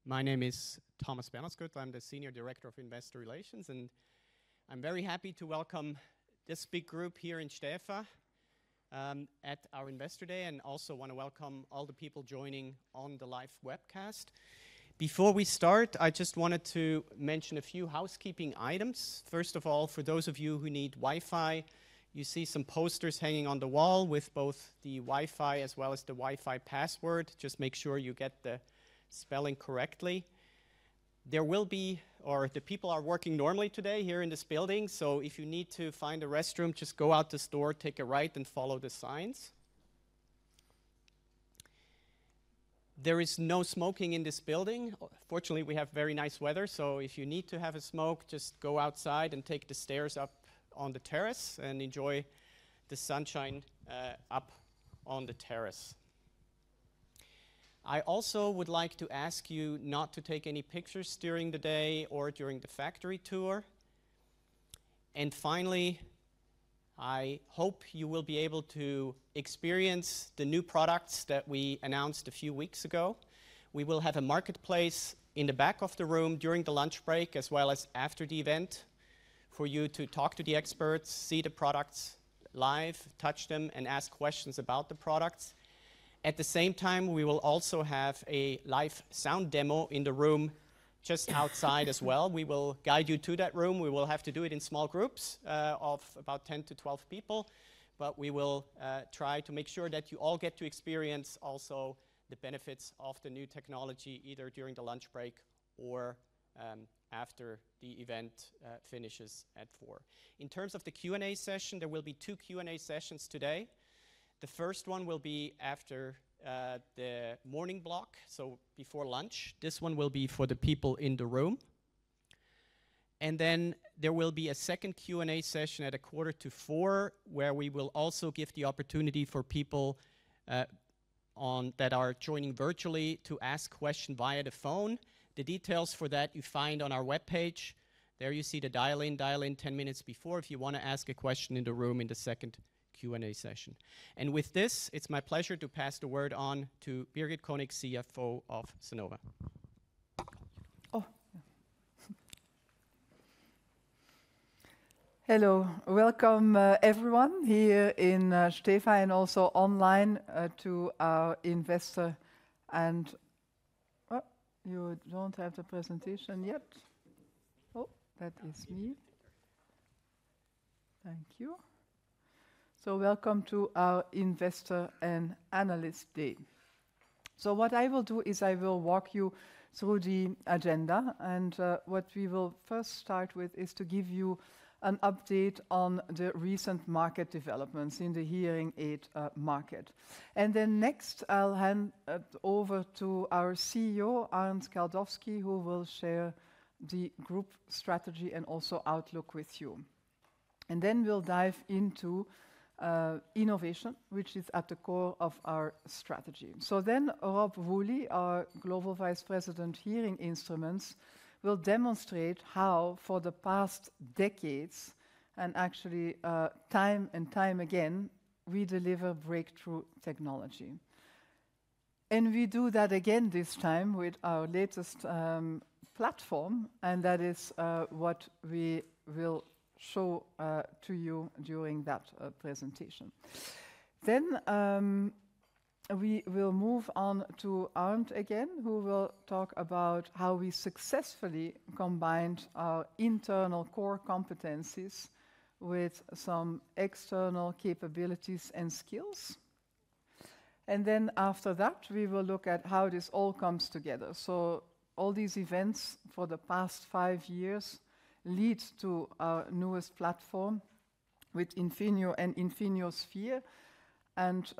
My name is Thomas Bernaskut. I'm the Senior Director of Investor Relations, and I'm very happy to welcome this big group here in Stäfa at our Investor Day, and also want to welcome all the people joining on the live webcast. Before we start, I just wanted to mention a few housekeeping items. First of all, for those of you who need Wi-Fi, you see some posters hanging on the wall with both the Wi-Fi as well as the Wi-Fi password. Just make sure you get the spelling correctly. There will be, or the people are working normally today here in this building, so if you need to find a restroom, just go out this door, take a right, and follow the signs. There is no smoking in this building. Fortunately, we have very nice weather, so if you need to have a smoke, just go outside and take the stairs up on the terrace and enjoy the sunshine up on the terrace. I also would like to ask you not to take any pictures during the day or during the factory tour. And finally, I hope you will be able to experience the new products that we announced a few weeks ago. We will have a marketplace in the back of the room during the lunch break as well as after the event for you to talk to the experts, see the products live, touch them, and ask questions about the products. At the same time, we will also have a live sound demo in the room just outside as well. We will guide you to that room. We will have to do it in small groups of about 10 to 12 people, but we will try to make sure that you all get to experience also the benefits of the new technology either during the lunch break or after the event finishes at 4. In terms of the Q&A session, there will be 2 Q&A sessions today. The first one will be after the morning block, so before lunch. This one will be for the people in the room. And then there will be a second Q&A session at 3:45, where we will also give the opportunity for people that are joining virtually to ask questions via the phone. The details for that you find on our webpage. There you see the dial-in 10 minutes before if you want to ask a question in the room in the second Q&A session. And with this, it's my pleasure to pass the word on to Birgit Koenig, CFO of Sonova. Oh. Hello, welcome everyone here in Stäfa and also online to our investor. And you don't have the presentation yet? Oh, that is me. Thank you. So welcome to our Investor and Analyst Day. So what I will do is I will walk you through the agenda, and what we will first start with is to give you an update on the recent market developments in the hearing aid market. And then next I'll hand it over to our CEO, Arnd Skaldowski, who will share the group strategy and also outlook with you. And then we'll dive into innovation, which is at the core of our strategy. So then Rob Woolley, our Global Vice President Hearing Instruments, will demonstrate how for the past decades, and actually time and time again, we deliver breakthrough technology. And we do that again this time with our latest platform, and that is what we will show to you during that presentation. Then we will move on to Arnd again, who will talk about how we successfully combined our internal core competencies with some external capabilities and skills. And then after that, we will look at how this all comes together. So all these events for the past 5 years lead to our newest platform with Infinio and Infinio Sphere. And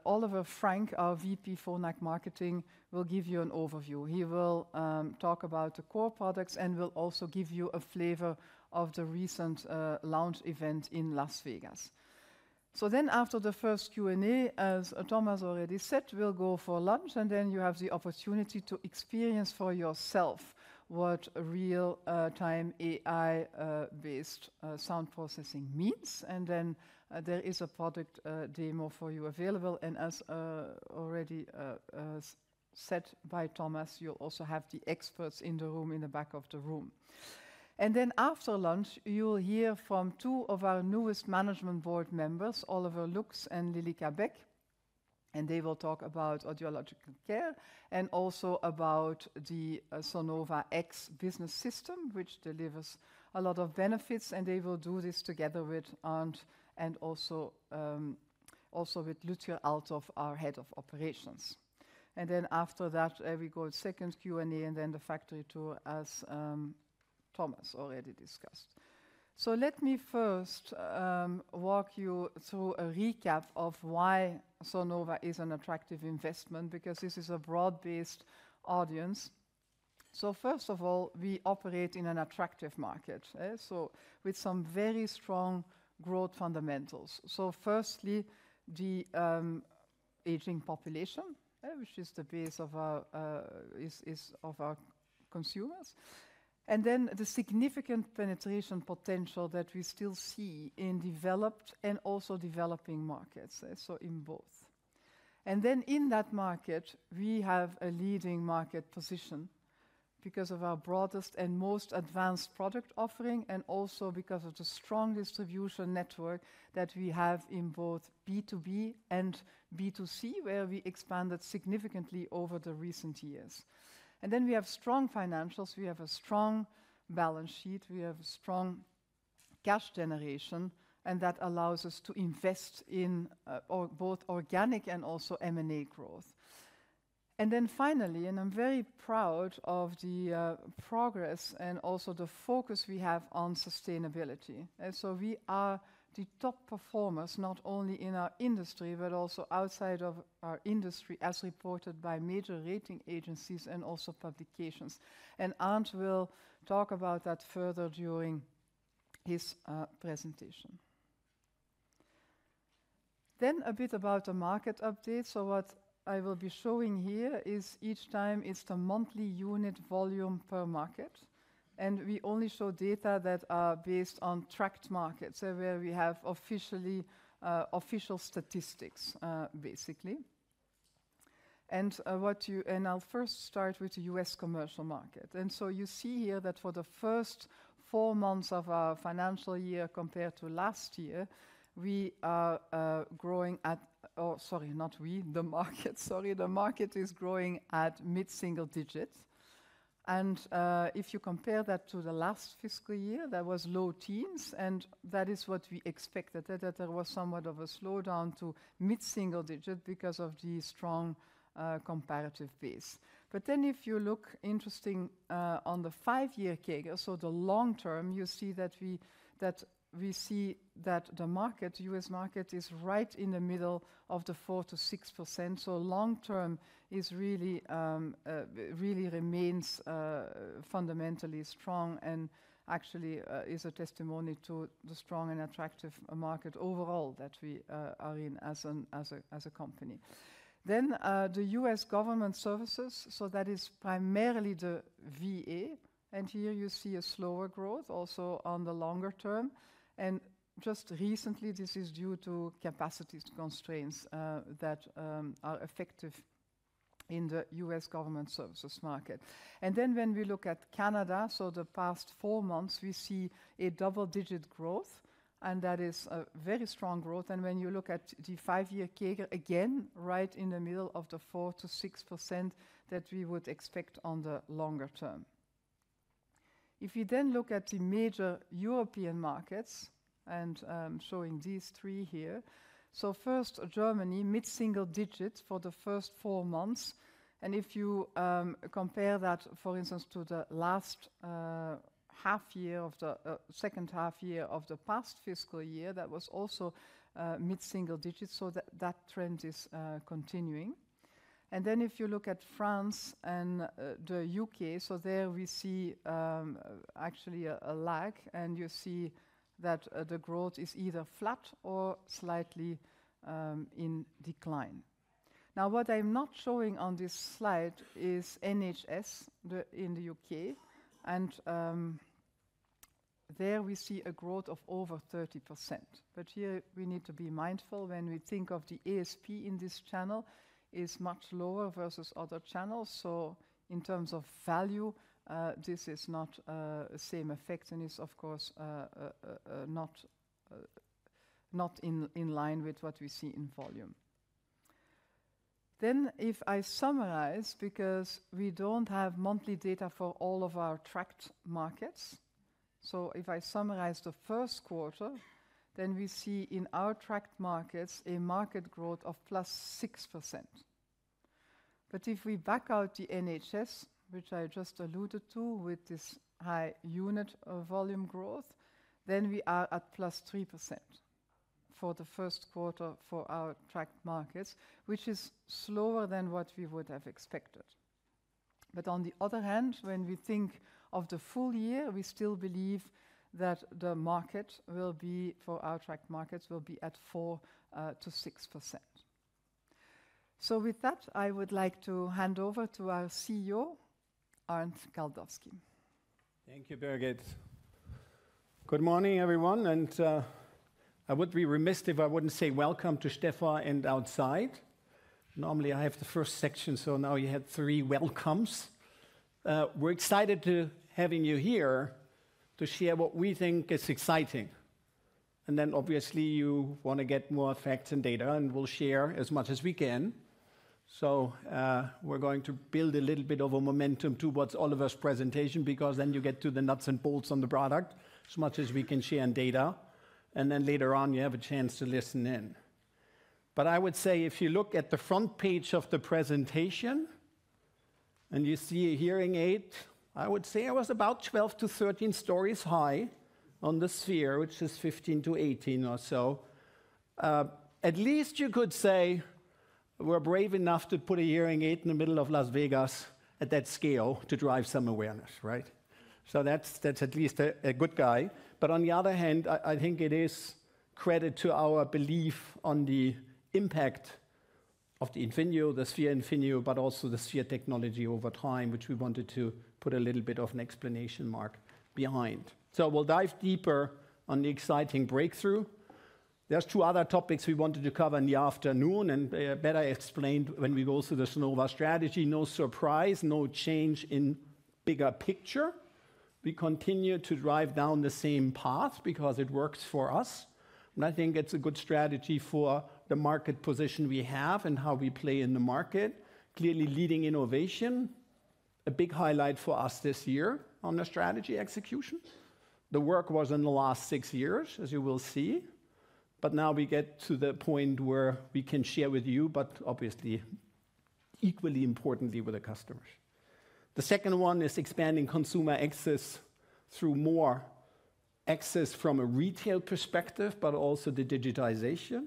Oliver Frank, our VP Phonak Marketing, will give you an overview. He will talk about the core products and will also give you a flavor of the recent launch event in Las Vegas. So then after the first Q&A, as Thomas already said, we'll go for lunch, and then you have the opportunity to experience for yourself what real-time AI-based sound processing means. And then there is a product demo for you available. And as already said by Thomas, you'll also have the experts in the room, in the back of the room. And then after lunch, you'll hear from two of our newest management board members, Oliver Lux and Lilika Beck, and they will talk about audiological care and also about the Sonova X business system, which delivers a lot of benefits, and they will do this together with Arndt and also with Lutger Althoff, our head of operations. And then after that, we go to second Q&A and then the factory tour as Thomas already discussed. So let me first walk you through a recap of why Sonova is an attractive investment, because this is a broad-based audience. So first of all, we operate in an attractive market, so with some very strong growth fundamentals. So firstly, the aging population, which is the base of our of our consumers. And then the significant penetration potential that we still see in developed and also developing markets, so in both. And then in that market, we have a leading market position because of our broadest and most advanced product offering, and also because of the strong distribution network that we have in both B2B and B2C, where we expanded significantly over the recent years. And then we have strong financials, we have a strong balance sheet, we have a strong cash generation, and that allows us to invest in both organic and also M&A growth. And then finally, and I'm very proud of the progress and also the focus we have on sustainability. And so we are the top performers, not only in our industry, but also outside of our industry, as reported by major rating agencies and also publications. And Arndt will talk about that further during his presentation. Then a bit about the market update. So what I will be showing here is each time it's the monthly unit volume per market. And we only show data that are based on tracked markets, where we have official statistics, basically. And I'll first start with the US commercial market. And so you see here that for the first 4 months of our financial year compared to last year, we are growing at, the market is growing at mid-single digits. And if you compare that to the last fiscal year, that was low teens, and that is what we expected, that there was somewhat of a slowdown to mid-single digit because of the strong comparative base. But then if you look on the 5-year CAGR, so the long term, you see that we see that the market, US market, is right in the middle of the 4 to 6%. So long term is really remains fundamentally strong, and actually is a testimony to the strong and attractive market overall that we are in as a company. Then the US government services, so that is primarily the VA, and here you see a slower growth also on the longer term. And just recently, this is due to capacity constraints that are effective in the US government services market. And then when we look at Canada, so the past 4 months, we see a double-digit growth, and that is a very strong growth. And when you look at the 5-year CAGR, again, right in the middle of the 4 to 6% that we would expect on the longer term. If you then look at the major European markets, and showing these 3 here. So first, Germany, mid-single digits for the first 4 months. And if you compare that, for instance, to the last second half year of the past fiscal year, that was also mid-single digits, so that trend is continuing. And then if you look at France and the UK, so there we see actually a lag, and you see that the growth is either flat or slightly in decline. Now, what I'm not showing on this slide is NHS in the UK, and there we see a growth of over 30%. But here we need to be mindful when we think of the ASP in this channel. is much lower versus other channels. So in terms of value, this is not the same effect, and is of course not in line with what we see in volume. Then if I summarize, because we don't have monthly data for all of our tracked markets, so if I summarize the first quarter, then we see in our tracked markets a market growth of +6%. But if we back out the NHS, which I just alluded to with this high unit volume growth, then we are at +3% for the first quarter for our tracked markets, which is slower than what we would have expected. But on the other hand, when we think of the full year, we still believe that the market will be, for our tracked markets, will be at 4 to 6%. So with that, I would like to hand over to our CEO, Arndt Kaldowski. Thank you, Birgit. Good morning, everyone, and I would be remiss if I wouldn't say welcome to Stefan and outside. Normally I have the first section, so now you had 3 welcomes. We're excited to having you here to share what we think is exciting. And then obviously you want to get more facts and data, and we'll share as much as we can. So we're going to build a little bit of a momentum towards Oliver's presentation, because then you get to the nuts and bolts on the product, as much as we can share in data. And then later on, you have a chance to listen in. But I would say if you look at the front page of the presentation, and you see a hearing aid, I would say I was about 12 to 13 stories high on the sphere, which is 15 to 18 or so. At least you could say we're brave enough to put a hearing aid in the middle of Las Vegas at that scale to drive some awareness, right? So that's at least a good guy. But on the other hand, I think it is credit to our belief on the impact of the Infinio, the Sphere Infinio, but also the Sphere technology over time, which we wanted to put a little bit of an exclamation mark behind. So we'll dive deeper on the exciting breakthrough. There's 2 other topics we wanted to cover in the afternoon, and better explained when we go through the Sonova strategy. No surprise, no change in bigger picture. We continue to drive down the same path because it works for us. And I think it's a good strategy for the market position we have and how we play in the market. Clearly leading innovation, a big highlight for us this year on the strategy execution. The work was in the last 6 years, as you will see. But now we get to the point where we can share with you, but obviously equally importantly with the customers. The second one is expanding consumer access through more access from a retail perspective, but also the digitization.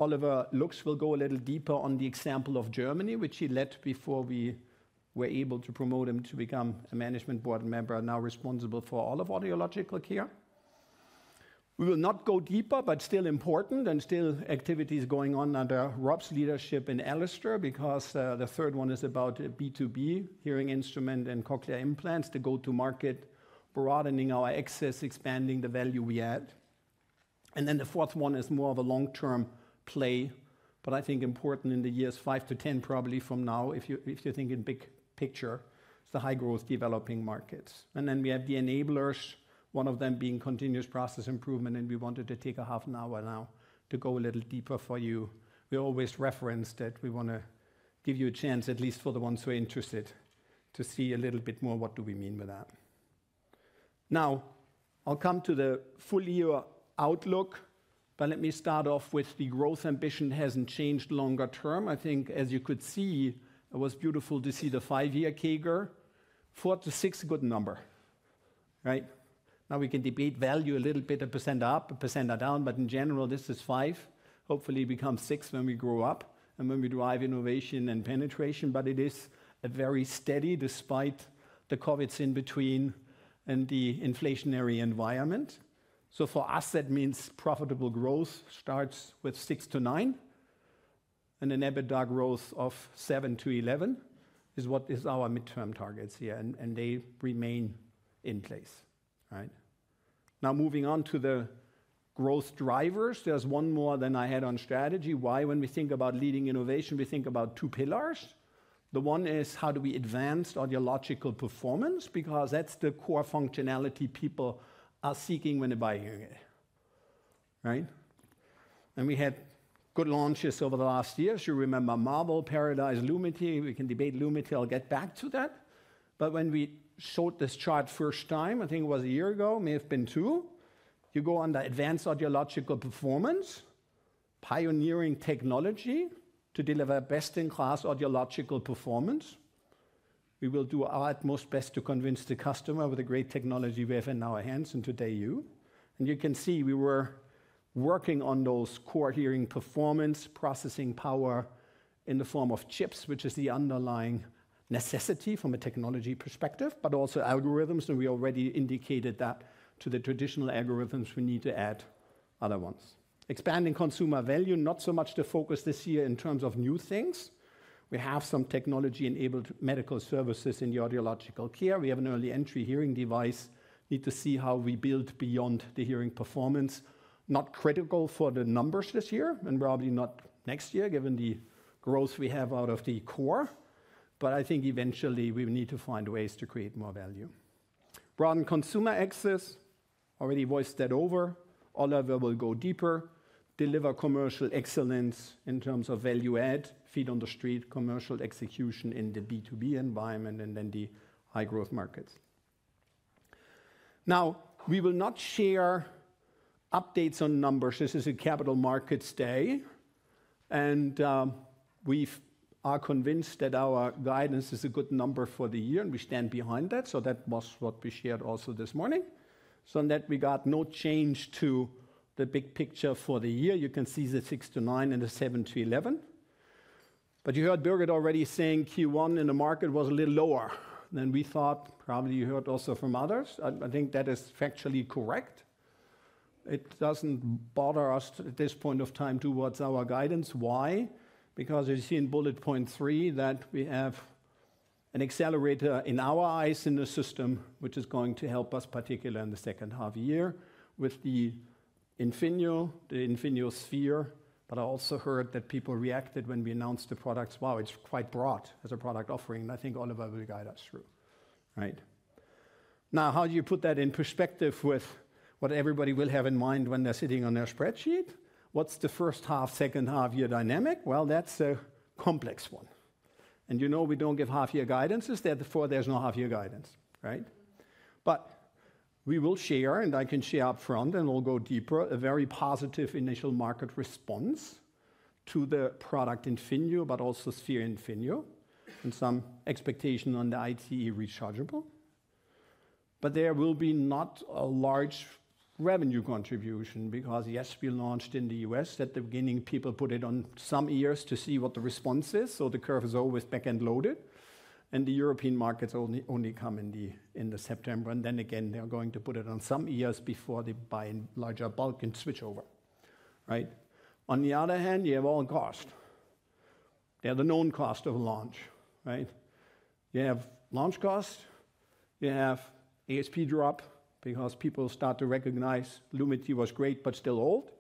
Oliver Lux will go a little deeper on the example of Germany, which he led before we were able to promote him to become a management board member, now responsible for all of audiological care. We will not go deeper, but still important, and still activities going on under Rob's leadership in Analyst, because the third one is about B2B, hearing instrument and cochlear implants, to go to market, broadening our access, expanding the value we add. And then the fourth one is more of a long-term play, but I think important in the years 5 to 10 probably from now, if you think in big picture, it's the high-growth developing markets. And then we have the enablers, one of them being continuous process improvement, and we wanted to take a half an hour now to go a little deeper for you. We always reference that we want to give you a chance, at least for the ones who are interested, to see a little bit more what do we mean with that. Now, I'll come to the full year outlook, but let me start off with the growth ambition hasn't changed longer term. I think, as you could see, it was beautiful to see the 5-year CAGR. 4 to 6, good number, right? Now we can debate value a little bit, 1% up, 1% down, but in general, this is 5. Hopefully it becomes 6 when we grow up and when we drive innovation and penetration, but it is a very steady, despite the COVIDs in between and the inflationary environment. So for us, that means profitable growth starts with 6 to 9, and an EBITDA growth of 7 to 11 is what is our midterm targets here, and they remain in place. Right. Now moving on to the growth drivers. There's one more than I had on strategy. Why? When we think about leading innovation, we think about two pillars. The one is how do we advance audiological performance, because that's the core functionality people are seeking when they buy hearing aid, right? And we had good launches over the last years. You remember Marvel, Paradise, Lumity. We can debate Lumity. I'll get back to that. But when we showed this chart first time, I think it was a year ago, may have been two, you go under advanced audiological performance, pioneering technology to deliver best-in-class audiological performance. We will do our utmost best to convince the customer with the great technology we have in our hands, and today you. And you can see we were working on those core hearing performance, processing power in the form of chips, which is the underlying necessity from a technology perspective, but also algorithms, and we already indicated that to the traditional algorithms we need to add other ones. Expanding consumer value, not so much the focus this year in terms of new things. We have some technology-enabled medical services in the audiological care. We have an early entry hearing device. Need to see how we build beyond the hearing performance. Not critical for the numbers this year, and probably not next year, given the growth we have out of the core. But I think eventually we need to find ways to create more value. Broaden consumer access. Already voiced that over. Oliver will go deeper. Deliver commercial excellence in terms of value add, feet on the street, commercial execution in the B2B environment, and then the high growth markets. Now, we will not share updates on numbers. This is a capital markets day, and we are convinced that our guidance is a good number for the year, and we stand behind that. So that was what we shared also this morning. So in that regard, no change to the big picture for the year. You can see the 6 to 9 and the 7 to 11. But you heard Birgit already saying Q1 in the market was a little lower than we thought. Probably you heard also from others. I think that is factually correct. It doesn't bother us at this point of time towards our guidance. Why? Because you see in bullet point 3 that we have an accelerator in our eyes in the system, which is going to help us, particularly in the second half year, with the Infinio Sphere. But I also heard that people reacted when we announced the products. Wow, it's quite broad as a product offering, and I think Oliver will guide us through, right? Now, how do you put that in perspective with what everybody will have in mind when they're sitting on their spreadsheet? What's the first half, second half year dynamic? Well, that's a complex one. And you know we don't give half-year guidances, therefore there's no half-year guidance, right? But we will share, and I can share up front, and we'll go deeper, a very positive initial market response to the product Infinio, but also Sphere Infinio, and some expectation on the ITE rechargeable. But there will be not a large revenue contribution because, yes, we launched in the US. At the beginning, people put it on some ears to see what the response is, so the curve is always back-end loaded. And the European markets only come in the September, and then again, they're going to put it on some ears before they buy in larger bulk and switch over, right? On the other hand, you have all cost. They're the known cost of launch, right? You have launch cost, you have ASP drop, because people start to recognize Lumity was great but still old.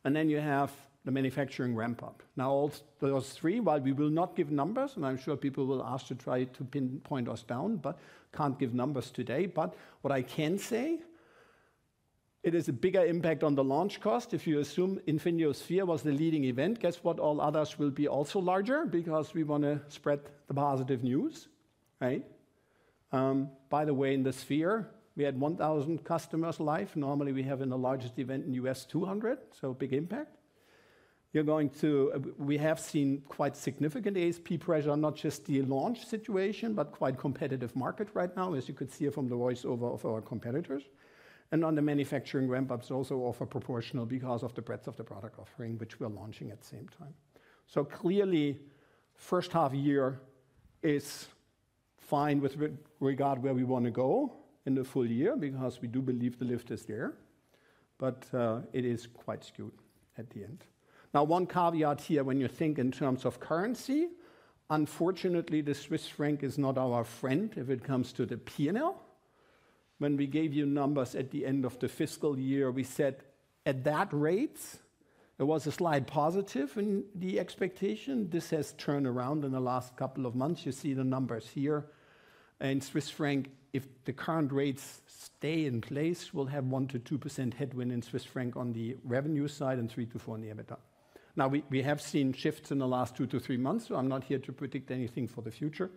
And then you have the manufacturing ramp up. Now, all those three, while we will not give numbers, and I'm sure people will ask to try to pinpoint us down, but can't give numbers today. But what I can say, it is a bigger impact on the launch cost. If you assume Infinio Sphere was the leading event, guess what? All others will be also larger because we want to spread the positive news, right? By the way, in the Sphere, we had 1,000 customers live. Normally, we have in the largest event in the US 200, so big impact. We have seen quite significant ASP pressure, not just the launch situation, but quite competitive market right now, as you could see from the voiceover of our competitors. And on the manufacturing ramp-ups, also offer proportional because of the breadth of the product offering, which we're launching at the same time. So clearly, first half year is fine with regard where we want to go in the full year, because we do believe the lift is there, but it is quite skewed at the end. Now, one caveat here, when you think in terms of currency, unfortunately, the Swiss franc is not our friend if it comes to the P&L. When we gave you numbers at the end of the fiscal year, we said At that rate, there was a slight positive in the expectation. This has turned around in the last couple of months. You see the numbers here. And Swiss franc, if the current rates stay in place, we'll have 1 to 2% headwind in Swiss franc on the revenue side and 3 to 4 on the EBITDA. Now, we have seen shifts in the last 2 to 3 months, so I'm not here to predict anything for the future.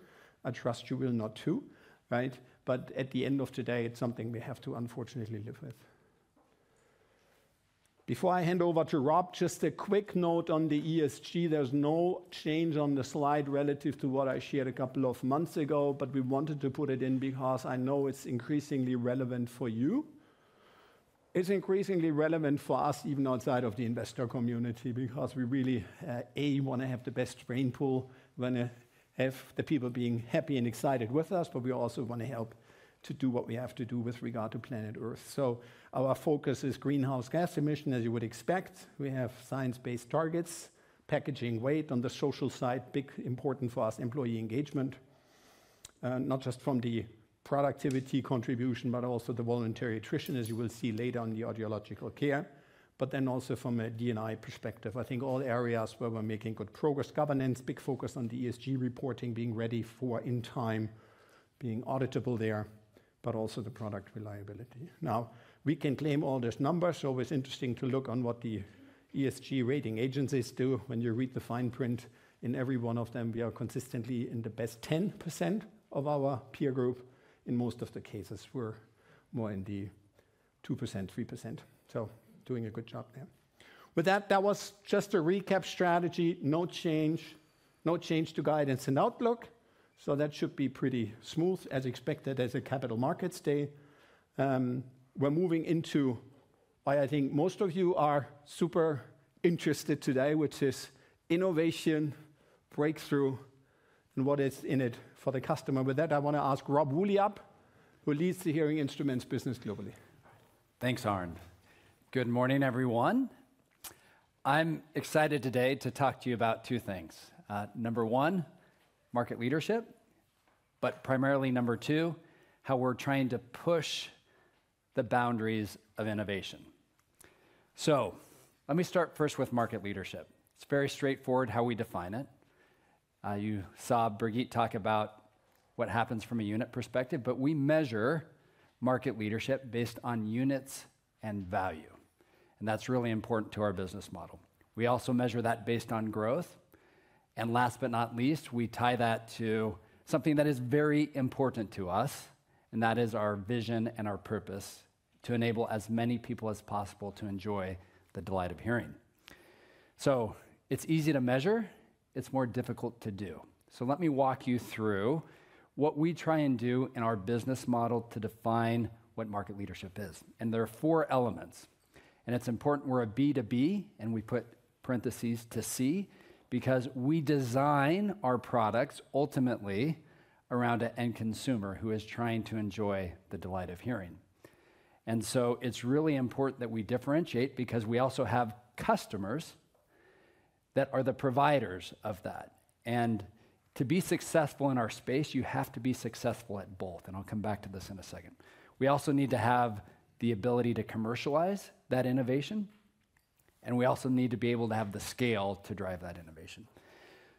I trust you will not too, right? But at the end of the day, it's something we have to unfortunately live with. Before I hand over to Rob, just a quick note on the ESG. There's no change on the slide relative to what I shared a couple of months ago, but we wanted to put it in because I know it's increasingly relevant for you. It's increasingly relevant for us even outside of the investor community because we really, want to have the best brain pool, want to have the people being happy and excited with us, but we also want to help to do what we have to do with regard to planet Earth. So our focus is greenhouse gas emission, as you would expect. We have science-based targets, packaging weight on the social side, big important for us, employee engagement, not just from the productivity contribution, but also the voluntary attrition, as you will see later on the audiological care, but then also from a D&I perspective. I think all areas where we're making good progress, governance, big focus on the ESG reporting, being ready for in time, being auditable there, but also the product reliability. Now, we can claim all these numbers, so it's interesting to look on what the ESG rating agencies do. When you read the fine print, in every one of them, we are consistently in the best 10% of our peer group. In most of the cases, we're more in the 2%, 3%. So doing a good job there. With that, that was just a recap strategy, no change to guidance and outlook. So that should be pretty smooth, as expected, as a capital markets day. We're moving into why I think most of you are super interested today, which is innovation, breakthrough, and what is in it for the customer. With that, I want to ask Rob Woolley up, who leads the hearing instruments business globally. Thanks, Arnd. Good morning, everyone. I'm excited today to talk to you about two things. Number one, market leadership, but primarily number two, how we're trying to push the boundaries of innovation. So let me start first with market leadership. It's very straightforward how we define it. You saw Birgit talk about what happens from a unit perspective, but we measure market leadership based on units and value. And that's really important to our business model. We also measure that based on growth. And last but not least, we tie that to something that is very important to us, and that is our vision and our purpose to enable as many people as possible to enjoy the delight of hearing. So it's easy to measure, it's more difficult to do. So let me walk you through what we try and do in our business model to define what market leadership is. And there are 4 elements. And it's important we're a B2B, and we put parentheses to C, because we design our products ultimately around an end consumer who is trying to enjoy the delight of hearing. And so it's really important that we differentiate because we also have customers that are the providers of that. And to be successful in our space, you have to be successful at both. And I'll come back to this in a second. We also need to have the ability to commercialize that innovation. And we also need to be able to have the scale to drive that innovation.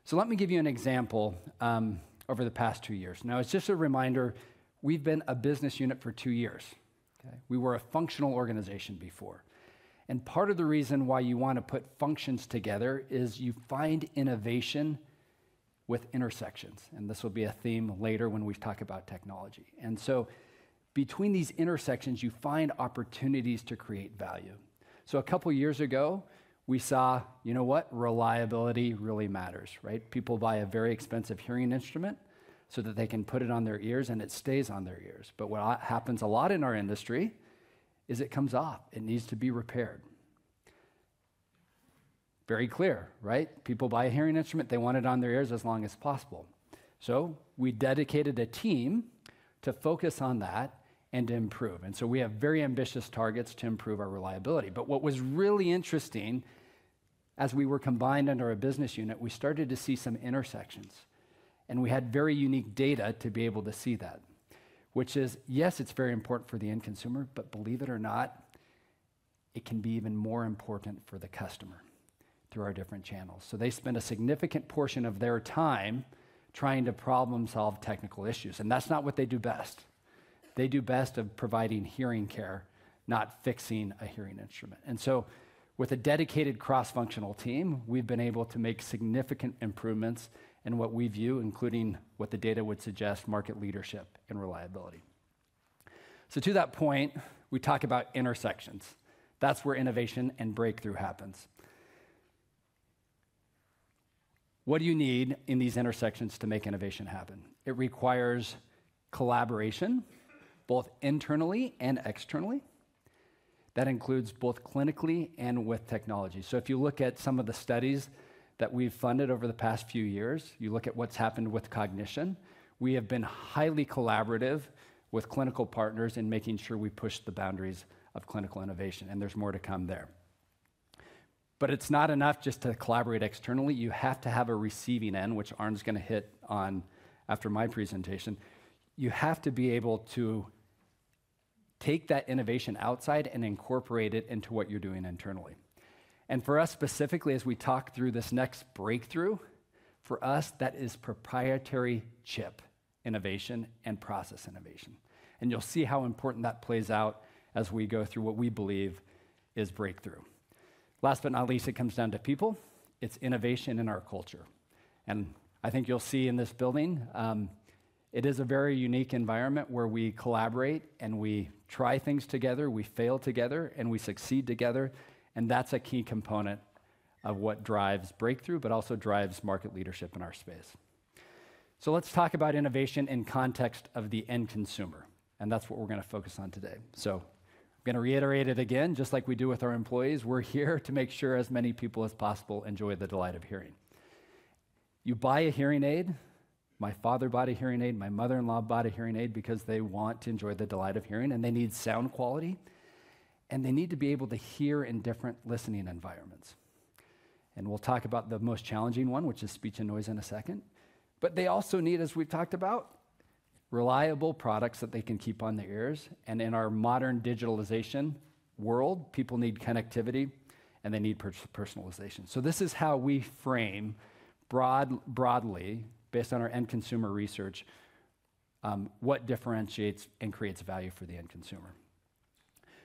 So let me give you an example over the past 2 years. Now, it's just a reminder, we've been a business unit for 2 years. Okay? We were a functional organization before. And part of the reason why you want to put functions together is you find innovation with intersections. And this will be a theme later when we talk about technology. And so between these intersections, you find opportunities to create value. So a couple years ago, we saw, you know what, reliability really matters, right? People buy a very expensive hearing instrument so that they can put it on their ears and it stays on their ears. But what happens a lot in our industry is it comes off. It needs to be repaired. Very clear, right? People buy a hearing instrument, they want it on their ears as long as possible. So we dedicated a team to focus on that and to improve. And so we have very ambitious targets to improve our reliability. But what was really interesting, as we were combined under a business unit, we started to see some intersections. And we had very unique data to be able to see that, which is, yes, it's very important for the end consumer, but believe it or not, it can be even more important for the customer through our different channels. So they spend a significant portion of their time trying to problem solve technical issues, and that's not what they do best. They do best of providing hearing care, not fixing a hearing instrument. And so with a dedicated cross-functional team, we've been able to make significant improvements in what we view, including what the data would suggest, market leadership and reliability. So to that point, we talk about intersections. That's where innovation and breakthrough happens. What do you need in these intersections to make innovation happen? It requires collaboration, both internally and externally. That includes both clinically and with technology. So if you look at some of the studies that we've funded over the past few years, you look at what's happened with cognition, we have been highly collaborative with clinical partners in making sure we push the boundaries of clinical innovation, and there's more to come there. But it's not enough just to collaborate externally. You have to have a receiving end, which Arne's going to hit on after my presentation. You have to be able to take that innovation outside and incorporate it into what you're doing internally. And for us specifically, as we talk through this next breakthrough, for us, that is proprietary chip innovation and process innovation. And you'll see how important that plays out as we go through what we believe is breakthrough. Last but not least, it comes down to people. It's innovation in our culture. And I think you'll see in this building, it is a very unique environment where we collaborate and we try things together, we fail together, and we succeed together. And that's a key component of what drives breakthrough, but also drives market leadership in our space. So let's talk about innovation in context of the end consumer. And that's what we're going to focus on today. So I'm going to reiterate it again, just like we do with our employees. We're here to make sure as many people as possible enjoy the delight of hearing. You buy a hearing aid. My father bought a hearing aid. My mother-in-law bought a hearing aid because they want to enjoy the delight of hearing, and they need sound quality, and they need to be able to hear in different listening environments. And we'll talk about the most challenging one, which is speech and noise, in a second. But they also need, as we've talked about, reliable products that they can keep on their ears. And in our modern digitalization world, people need connectivity and they need personalization. So this is how we frame broadly, based on our end consumer research, what differentiates and creates value for the end consumer.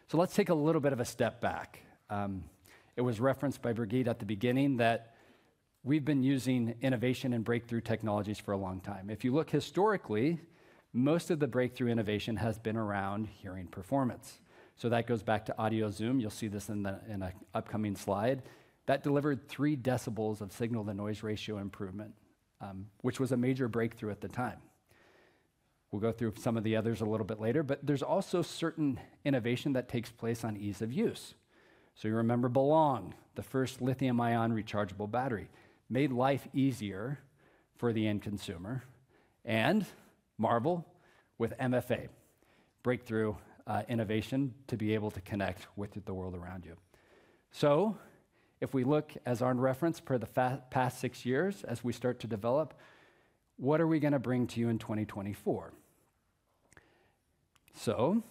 So let's take a little bit of a step back. It was referenced by Brigitte at the beginning that we've been using innovation and breakthrough technologies for a long time. If you look historically, most of the breakthrough innovation has been around hearing performance. So that goes back to audio zoom. You'll see this in an upcoming slide. That delivered 3 decibels of signal-to-noise ratio improvement, which was a major breakthrough at the time. We'll go through some of the others a little bit later, but there's also certain innovation that takes place on ease of use. So you remember Belong, the first lithium-ion rechargeable battery, made life easier for the end consumer. And Marvel with MFA, breakthrough innovation to be able to connect with the world around you. So if we look, as Arne referenced, per the past 6 years, as we start to develop, what are we going to bring to you in 2024? So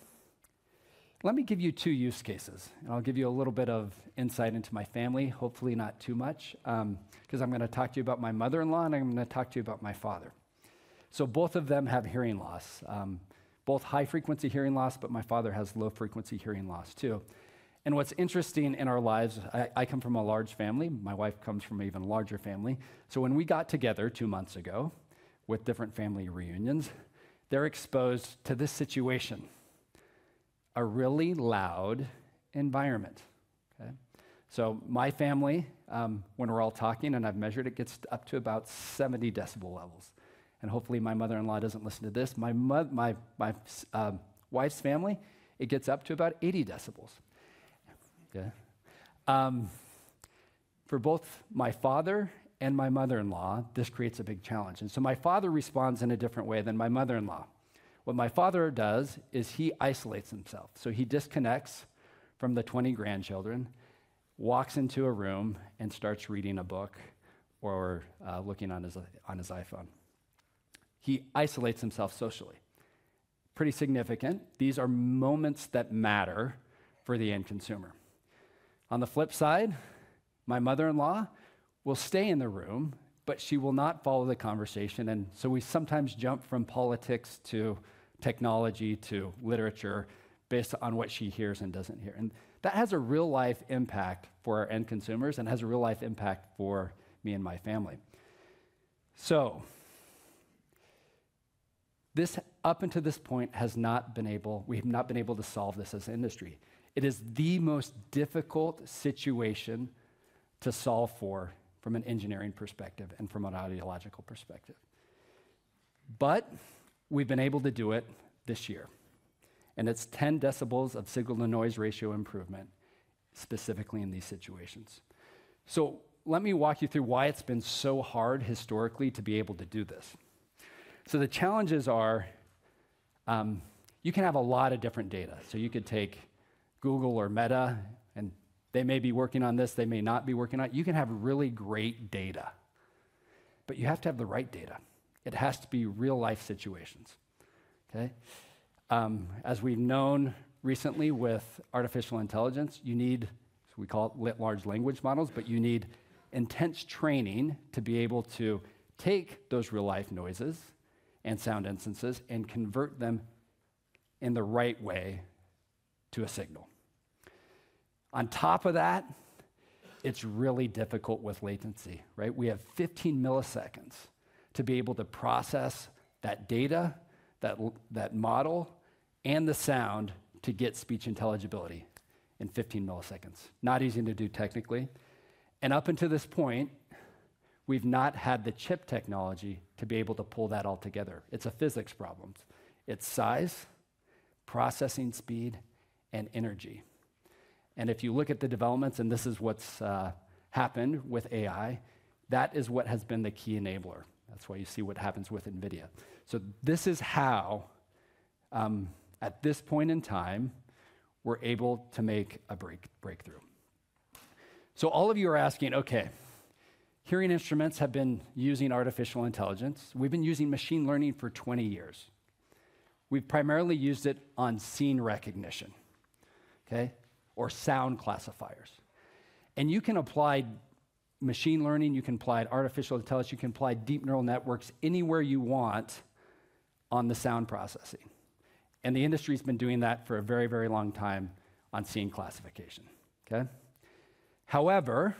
let me give you 2 use cases. And I'll give you a little bit of insight into my family, hopefully not too much, because I'm going to talk to you about my mother-in-law and I'm going to talk to you about my father. So both of them have hearing loss, both high-frequency hearing loss, but my father has low-frequency hearing loss too. And what's interesting in our lives, I come from a large family. My wife comes from an even larger family. So when we got together 2 months ago with different family reunions, they're exposed to this situation, a really loud environment. Okay? So my family, when we're all talking, and I've measured it, gets up to about 70 decibel levels. And hopefully my mother-in-law doesn't listen to this. My wife's family, it gets up to about 80 decibels. Okay. For both my father and my mother-in-law, this creates a big challenge. And so my father responds in a different way than my mother-in-law. What my father does is he isolates himself. So he disconnects from the 20 grandchildren, walks into a room, and starts reading a book or looking on his iPhone. He isolates himself socially. Pretty significant. These are moments that matter for the end consumer. On the flip side, my mother-in-law will stay in the room, but she will not follow the conversation. And so we sometimes jump from politics to technology to literature based on what she hears and doesn't hear. And that has a real life impact for our end consumers and has a real life impact for me and my family. So this, up until this point, we have not been able to solve this as an industry. It is the most difficult situation to solve for from an engineering perspective and from an ideological perspective. But we've been able to do it this year. And it's 10 decibels of signal-to-noise ratio improvement, specifically in these situations. So let me walk you through why it's been so hard historically to be able to do this. So the challenges are, you can have a lot of different data. So you could take Google or Meta, and they may be working on this, they may not be working on it. You can have really great data, but you have to have the right data. It has to be real-life situations, okay? As we've known recently with artificial intelligence, you need, so we call it large language models, but you need intense training to be able to take those real-life noises and sound instances and convert them in the right way to a signal. On top of that, it's really difficult with latency, right? We have 15 milliseconds to be able to process that data, that model, and the sound to get speech intelligibility in 15 milliseconds. Not easy to do technically. And up until this point, we've not had the chip technology to be able to pull that all together. It's a physics problem. It's size, processing speed, and energy. And if you look at the developments, and this is what's happened with AI, that is what has been the key enabler. That's why you see what happens with NVIDIA. So this is how, at this point in time, we're able to make a breakthrough. So all of you are asking, okay, hearing instruments have been using artificial intelligence. We've been using machine learning for 20 years. We've primarily used it on scene recognition, okay, or sound classifiers. And you can apply machine learning, you can apply artificial intelligence, you can apply deep neural networks anywhere you want on the sound processing. And the industry's been doing that for a very, very long time on scene classification, okay? However,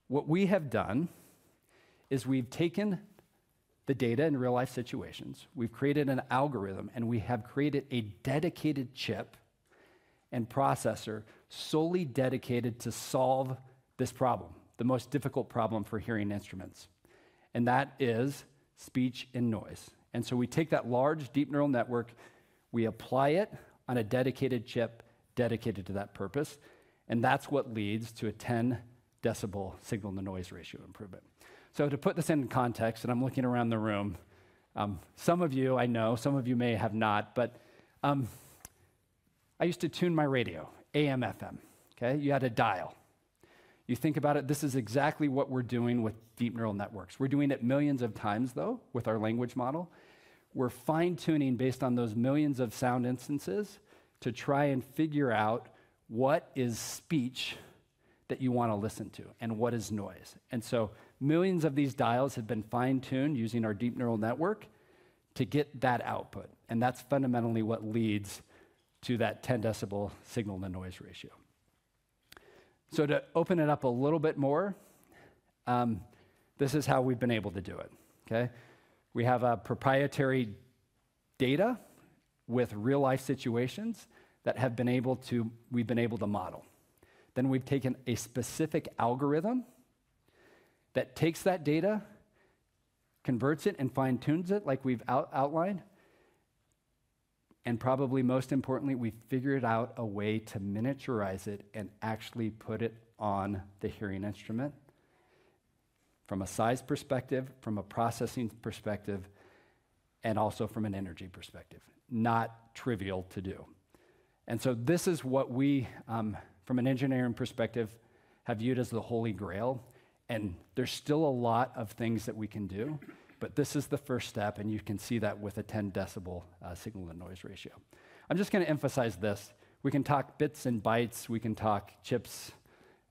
what we have done is we've taken the data in real-life situations, we've created an algorithm, and we have created a dedicated chip and processor solely dedicated to solve this problem, the most difficult problem for hearing instruments, and that is speech and noise. And so we take that large deep neural network, we apply it on a dedicated chip dedicated to that purpose, and that's what leads to a 10 decibel signal-to-noise ratio improvement. So to put this in context, and I'm looking around the room, some of you I know, some of you may have not, but I used to tune my radio, AM, FM, okay? You had a dial. You think about it, this is exactly what we're doing with deep neural networks. We're doing it millions of times, though, with our language model. We're fine-tuning based on those millions of sound instances to try and figure out what is speech that you want to listen to and what is noise. And so millions of these dials have been fine-tuned using our deep neural network to get that output. And that's fundamentally what leads to that 10 decibel signal-to-noise ratio. So to open it up a little bit more, this is how we've been able to do it, okay? We have a proprietary data with real-life situations that we've been able to model. Then we've taken a specific algorithm that takes that data, converts it, and fine-tunes it like we've outlined. And probably most importantly, we figured out a way to miniaturize it and actually put it on the hearing instrument from a size perspective, from a processing perspective, and also from an energy perspective. Not trivial to do. And so this is what we, from an engineering perspective, have viewed as the holy grail. And there's still a lot of things that we can do, but this is the first step, and you can see that with a 10 decibel signal-to-noise ratio. I'm just going to emphasize this. We can talk bits and bytes, we can talk chips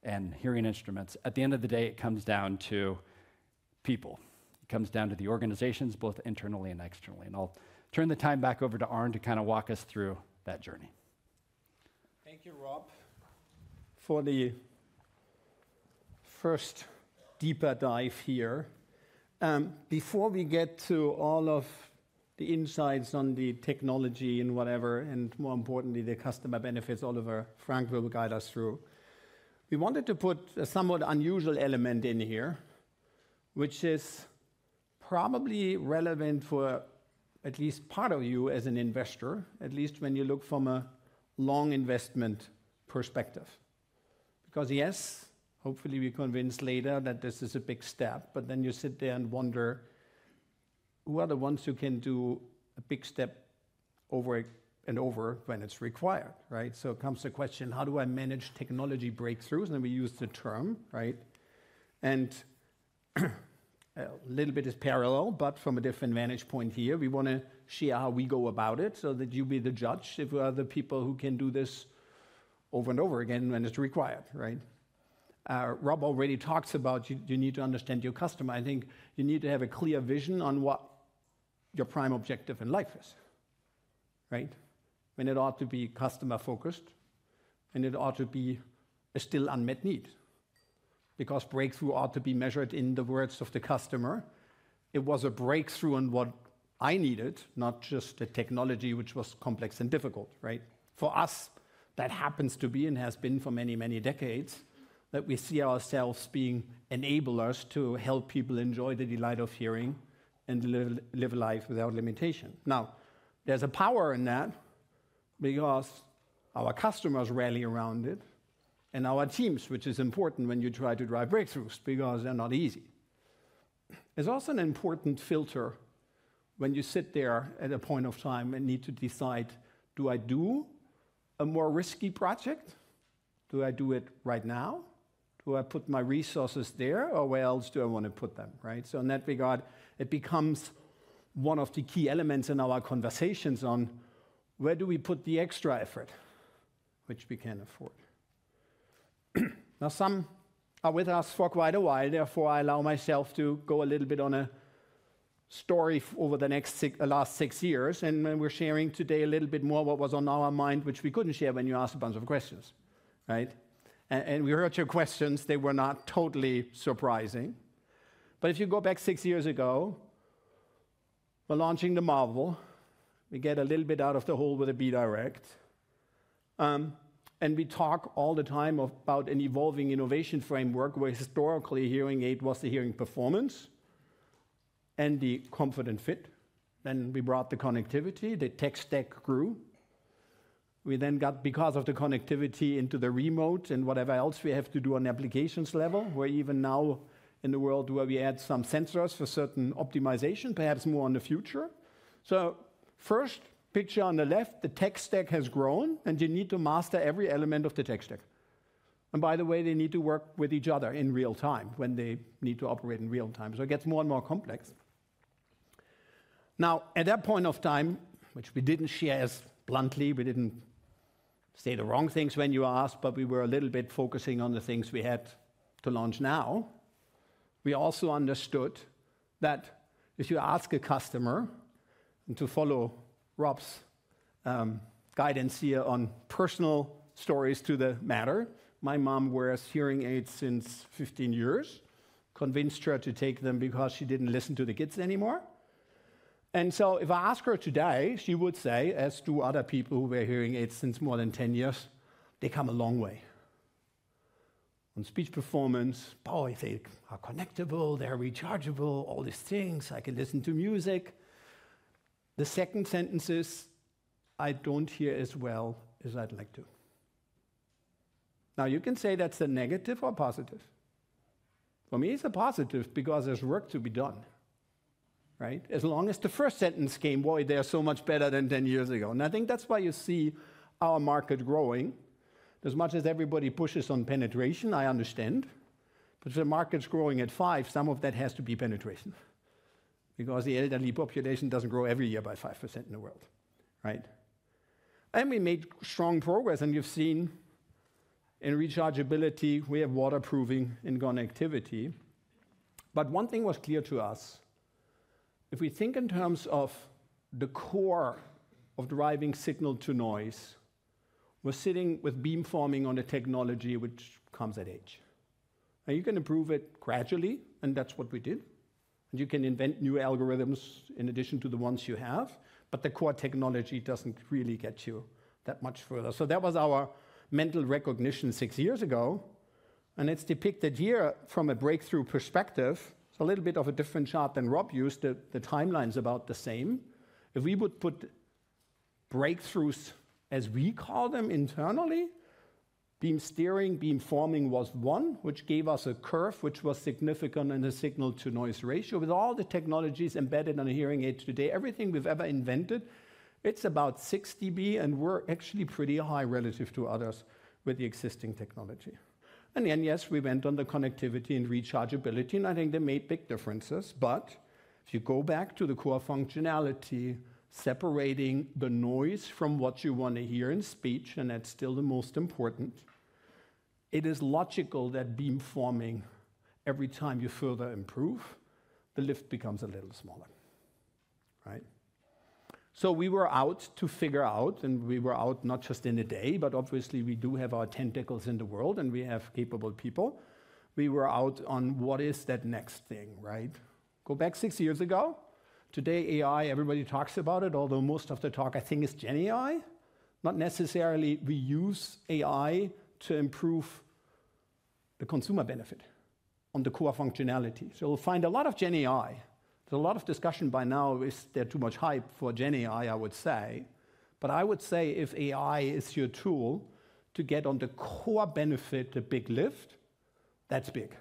and hearing instruments. At the end of the day, it comes down to people. It comes down to the organizations, both internally and externally. And I'll turn the time back over to Arne to kind of walk us through that journey. Thank you, Rob, for the first deeper dive here. Before we get to all of the insights on the technology and whatever, and more importantly, the customer benefits Oliver Frank will guide us through, we wanted to put a somewhat unusual element in here, which is probably relevant for at least part of you as an investor, at least when you look from a long investment perspective. Because yes, hopefully we convince later that this is a big step, but then you sit there and wonder, who are the ones who can do a big step over and over when it's required, right? So comes the question, how do I manage technology breakthroughs? And we use the term, right? And a little bit is parallel, but from a different vantage point here. We want to share how we go about it so that you be the judge if we are the people who can do this over and over again when it's required, right? Rob already talks about you need to understand your customer. I think you need to have a clear vision on what your prime objective in life is, right? When it ought to be customer focused, and it ought to be a still unmet need. Because breakthrough ought to be measured in the words of the customer. It was a breakthrough in what I needed, not just the technology which was complex and difficult, right? For us, that happens to be and has been for many, many decades, that we see ourselves being enablers to help people enjoy the delight of hearing and live a life without limitation. Now, there's a power in that because our customers rally around it, and our teams, which is important when you try to drive breakthroughs because they're not easy. There's also an important filter when you sit there at a point of time and need to decide, do I do a more risky project? Do I do it right now? Do I put my resources there, or where else do I want to put them, right? So in that regard, it becomes one of the key elements in our conversations on where do we put the extra effort, which we can afford. Now, some are with us for quite a while, therefore I allow myself to go a little bit on a story over the last 6 years, and we're sharing today a little bit more what was on our mind, which we couldn't share when you asked a bunch of questions, right? And we heard your questions, they were not totally surprising. But if you go back 6 years ago, we're launching the Marvel. We get a little bit out of the hole with a B-Direct. And we talk all the time about an evolving innovation framework where historically hearing aid was the hearing performance and the comfort and fit. Then we brought the connectivity, the tech stack grew. We then got, because of the connectivity, into the remote and whatever else we have to do on applications level, where even now in the world where we add some sensors for certain optimization, perhaps more in the future. So first picture on the left, the tech stack has grown, and you need to master every element of the tech stack. And by the way, they need to work with each other in real time when they need to operate in real time. So it gets more and more complex. Now, at that point of time, which we didn't share as bluntly, we didn't say the wrong things when you asked, but we were a little bit focusing on the things we had to launch now. We also understood that if you ask a customer, and to follow Rob's guidance here on personal stories to the matter, my mom wears hearing aids since 15 years, convinced her to take them because she didn't listen to the kids anymore. And so if I ask her today, she would say, as do other people who wear hearing aids since more than 10 years, they come a long way. On speech performance, boy, they are connectable, they're rechargeable, all these things, I can listen to music. The second sentence is, I don't hear as well as I'd like to. Now, you can say that's a negative or positive. For me, it's a positive because there's work to be done. Right? As long as the first sentence came, boy, they're so much better than 10 years ago. And I think that's why you see our market growing. As much as everybody pushes on penetration, I understand. But if the market's growing at 5, some of that has to be penetration. Because the elderly population doesn't grow every year by 5% in the world. Right? And we made strong progress, and you've seen in rechargeability, we have waterproofing in connectivity. But one thing was clear to us. If we think in terms of the core of driving signal to noise, we're sitting with beamforming on a technology which comes at age. Now you can improve it gradually, and that's what we did. And you can invent new algorithms in addition to the ones you have, but the core technology doesn't really get you that much further. So that was our mental recognition 6 years ago, and it's depicted here from a breakthrough perspective. It's a little bit of a different chart than Rob used. The timeline's about the same. If we would put breakthroughs, as we call them internally, beam steering, beam forming was one, which gave us a curve which was significant in the signal-to-noise ratio. With all the technologies embedded on a hearing aid today, everything we've ever invented, it's about 6 dB, and we're actually pretty high relative to others with the existing technology. And then, yes, we went on the connectivity and rechargeability, and I think they made big differences. But if you go back to the core functionality, separating the noise from what you want to hear in speech, and that's still the most important, it is logical that beamforming, every time you further improve, the lift becomes a little smaller, right? So we were out to figure out, and we were out not just in a day, but obviously we do have our tentacles in the world, and we have capable people. We were out on what is that next thing, right? Go back 6 years ago. Today, AI, everybody talks about it, although most of the talk, I think, is Gen AI. Not necessarily we use AI to improve the consumer benefit on the core functionality. So you'll find a lot of Gen AI. There's a lot of discussion by now, is there too much hype for Gen AI, I would say. But I would say if AI is your tool to get on the core benefit, a big lift, that's big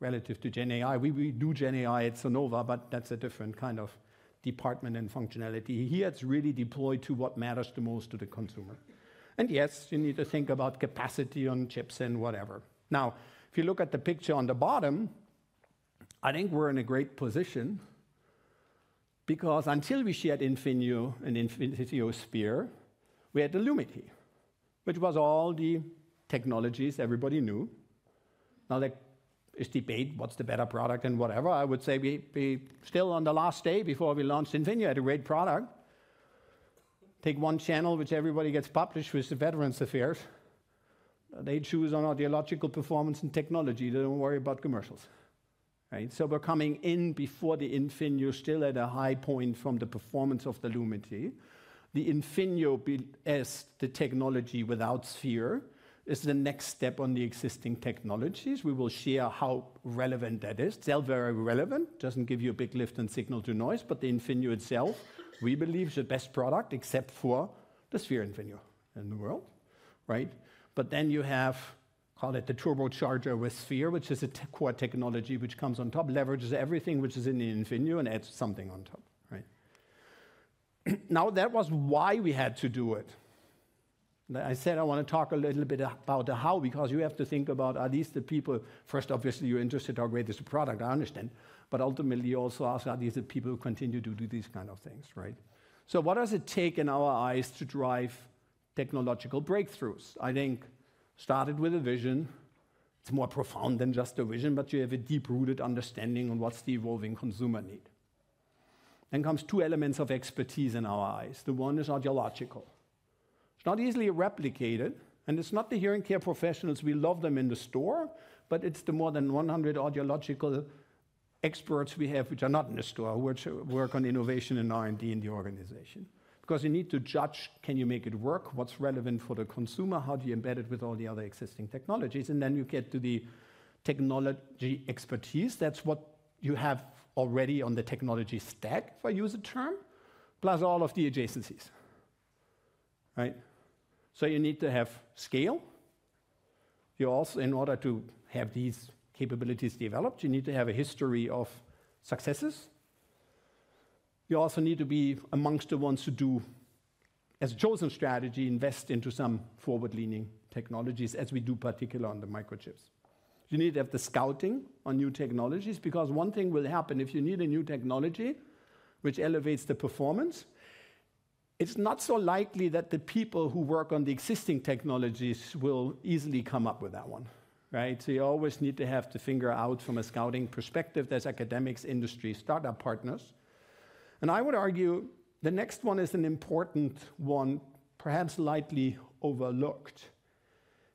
relative to Gen AI. We do Gen AI at Sonova, but that's a different kind of department and functionality. Here it's really deployed to what matters the most to the consumer. And yes, you need to think about capacity on chips and whatever. Now, if you look at the picture on the bottom, I think we're in a great position because until we shared Infinio and Infiniosphere, we had the Lumity, which was all the technologies everybody knew. Now there is debate, what's the better product and whatever. I would say we still on the last day before we launched Infinio had a great product. Take one channel which everybody gets published with the Veterans Affairs. They choose on audiological performance and technology. They don't worry about commercials. Right? So we're coming in before the Infinio, still at a high point from the performance of the Lumity. The Infinio as the technology without sphere is the next step on the existing technologies. We will share how relevant that is. Still very relevant, doesn't give you a big lift in signal to noise, but the Infinio itself, we believe, is the best product except for the Sphere Infinio in the world, right? But then you have, call it the turbocharger with Sphere, which is a core technology which comes on top, leverages everything which is in the Infinio and adds something on top, right? Now that was why we had to do it. I said I want to talk a little bit about the how, because you have to think about, are these the people, first obviously you're interested how great is the product, I understand, but ultimately you also ask, are these the people who continue to do these kind of things, right? So what does it take in our eyes to drive technological breakthroughs? I think started with a vision. It's more profound than just a vision, but you have a deep-rooted understanding on what's the evolving consumer need. Then comes two elements of expertise in our eyes. The one is audiological. It's not easily replicated, and it's not the hearing care professionals, we love them in the store, but it's the more than 100 audiological experts we have, which are not in the store, which work on innovation and R&D in the organization. Because you need to judge, can you make it work? What's relevant for the consumer? How do you embed it with all the other existing technologies? And then you get to the technology expertise. That's what you have already on the technology stack, if I use a term, plus all of the adjacencies, right? So you need to have scale. You also, in order to have these capabilities developed, you need to have a history of successes. You also need to be amongst the ones who do, as a chosen strategy, invest into some forward-leaning technologies, as we do particularly on the microchips. You need to have the scouting on new technologies, because one thing will happen if you need a new technology which elevates the performance. it's not so likely that the people who work on the existing technologies will easily come up with that one, right? So you always need to have the finger out from a scouting perspective. There's academics, industry, startup partners. And I would argue the next one is an important one, perhaps lightly overlooked.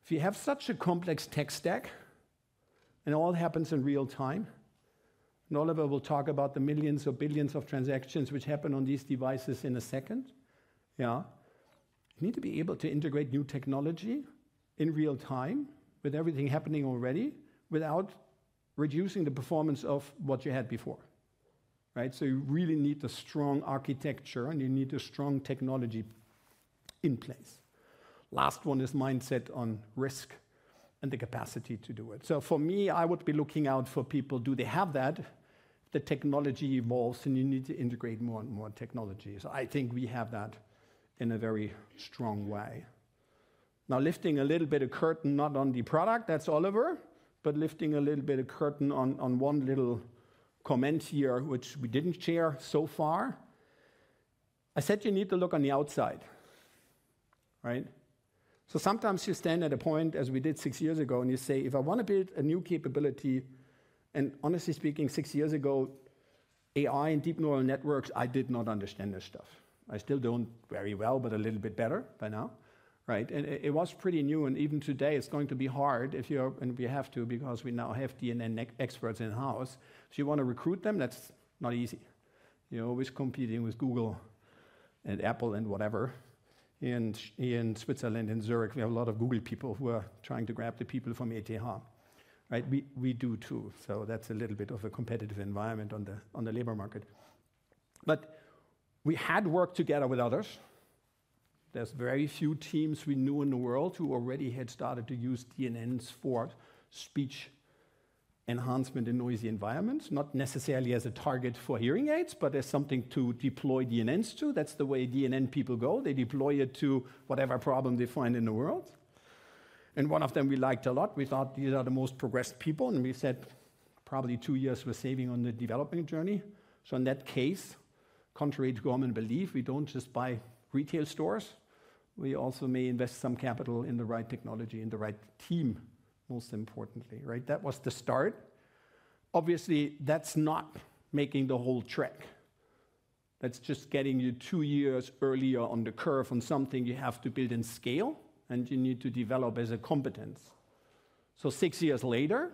If you have such a complex tech stack, and all happens in real time, and Oliver will talk about the millions or billions of transactions which happen on these devices in a second, yeah, you need to be able to integrate new technology in real time with everything happening already without reducing the performance of what you had before, right? So you really need a strong architecture and you need a strong technology in place. Last one is mindset on risk and the capacity to do it. So for me, I would be looking out for people, do they have that? The technology evolves and you need to integrate more and more technology. So I think we have that in a very strong way. Now lifting a little bit of curtain, not on the product, that's Oliver, but lifting a little bit of curtain on one little comment here, which we didn't share so far. I said you need to look on the outside, right? So sometimes you stand at a point, as we did 6 years ago, and you say, if I want to build a new capability, and honestly speaking, 6 years ago, AI and deep neural networks, I did not understand this stuff. I still don't very well, but a little bit better by now, right? And it was pretty new, and even today it's going to be hard if you're, and we have to because we now have DNN experts in-house. If you want to recruit them, that's not easy. You're always competing with Google and Apple and whatever. In Switzerland, in Zurich, we have a lot of Google people who are trying to grab the people from ETH. Right? We do too, so that's a little bit of a competitive environment on the labor market. But we had worked together with others. There's very few teams we knew in the world who already had started to use DNNs for speech enhancement in noisy environments, not necessarily as a target for hearing aids, but as something to deploy DNNs to. That's the way DNN people go. They deploy it to whatever problem they find in the world. And one of them we liked a lot. We thought these are the most progressed people, and we said probably 2 years we're saving on the development journey. So in that case, contrary to common belief, we don't just buy retail stores. We also may invest some capital in the right technology, in the right team, most importantly, right? That was the start. Obviously, that's not making the whole trek. That's just getting you 2 years earlier on the curve on something you have to build and scale, and you need to develop as a competence. So 6 years later,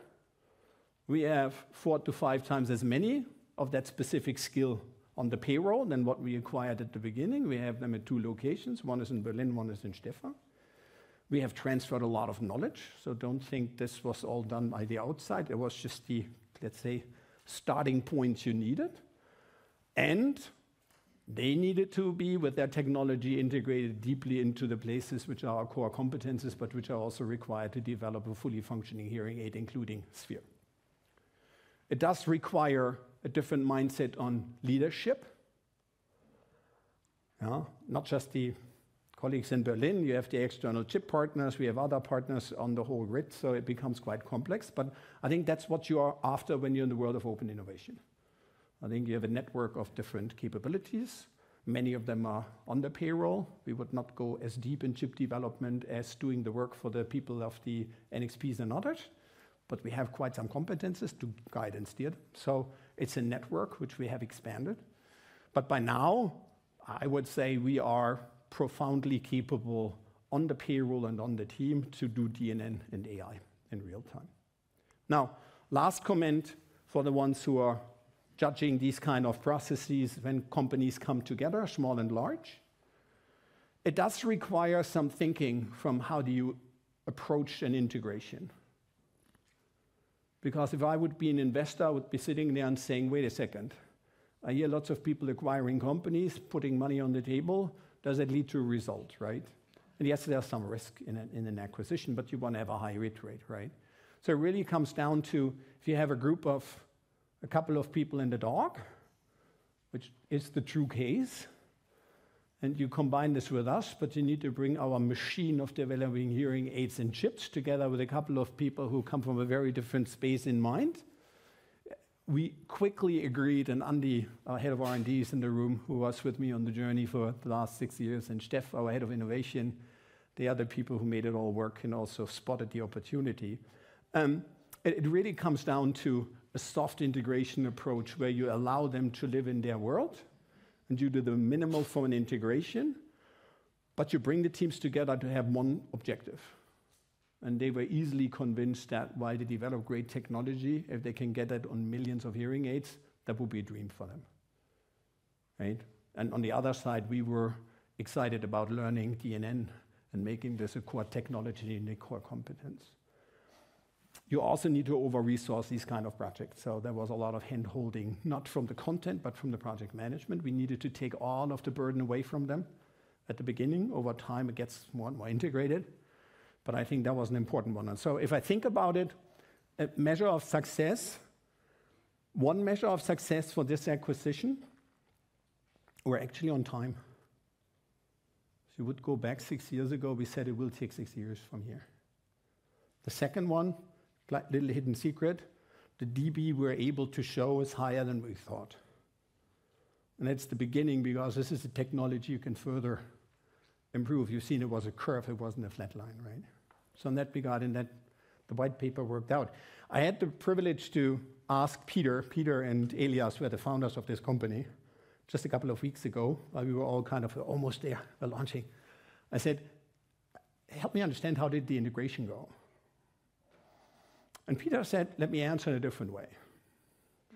we have 4 to 5 times as many of that specific skill on the payroll than what we acquired at the beginning. We have them at 2 locations. One is in Berlin, one is in Stefan. We have transferred a lot of knowledge, so don't think this was all done by the outside. It was just the, let's say, starting point you needed. And they needed to be, with their technology, integrated deeply into the places which are our core competences, but which are also required to develop a fully functioning hearing aid, including Sphere. It does require a different mindset on leadership. Not just the colleagues in Berlin, you have the external chip partners, we have other partners on the whole grid, so it becomes quite complex. But I think that's what you are after when you're in the world of open innovation. I think you have a network of different capabilities. Many of them are on the payroll. We would not go as deep in chip development as doing the work for the people of the NXPs and others, but we have quite some competences to guide and steer them. So it's a network which we have expanded. But by now, I would say we are profoundly capable on the payroll and on the team to do DNN and AI in real time. Now, last comment for the ones who are judging these kind of processes when companies come together, small and large. It does require some thinking from how do you approach an integration. Because if I would be an investor, I would be sitting there and saying, wait a second, I hear lots of people acquiring companies, putting money on the table. Does it lead to a result, right? And yes, there's some risk in an acquisition, but you want to have a high hit rate, right? So it really comes down to if you have a couple of people and a dog, which is the true case, and you combine this with us, but you need to bring our machine of developing hearing aids and chips together with a couple of people who come from a very different space in mind. we quickly agreed, and Andy, our head of R&D, is in the room, who was with me on the journey for the last 6 years, and Steff, our head of innovation, the other people who made it all work and also spotted the opportunity. It really comes down to a soft integration approach where you allow them to live in their world, and you do the minimal from an integration, but you bring the teams together to have one objective. And they were easily convinced that while they develop great technology, if they can get it on millions of hearing aids, that would be a dream for them, right? And on the other side, we were excited about learning DNN and making this a core technology and a core competence. You also need to over-resource these kind of projects. So there was a lot of hand-holding, not from the content, but from the project management. We needed to take all of the burden away from them at the beginning. Over time, it gets more and more integrated. But I think that was an important one. And so if I think about it, a measure of success, one measure of success for this acquisition, we're actually on time. If you would go back 6 years ago, we said it will take 6 years from here. The second one, little hidden secret, the dB we're able to show is higher than we thought. And that's the beginning, because this is a technology you can further improve. You've seen it was a curve, it wasn't a flat line, right? So in that regard, the white paper worked out. I had the privilege to ask Peter and Elias, were the founders of this company, just a couple of weeks ago, while we were all kind of almost there, launching. I said, help me understand, how did the integration go? And Peter said, let me answer in a different way.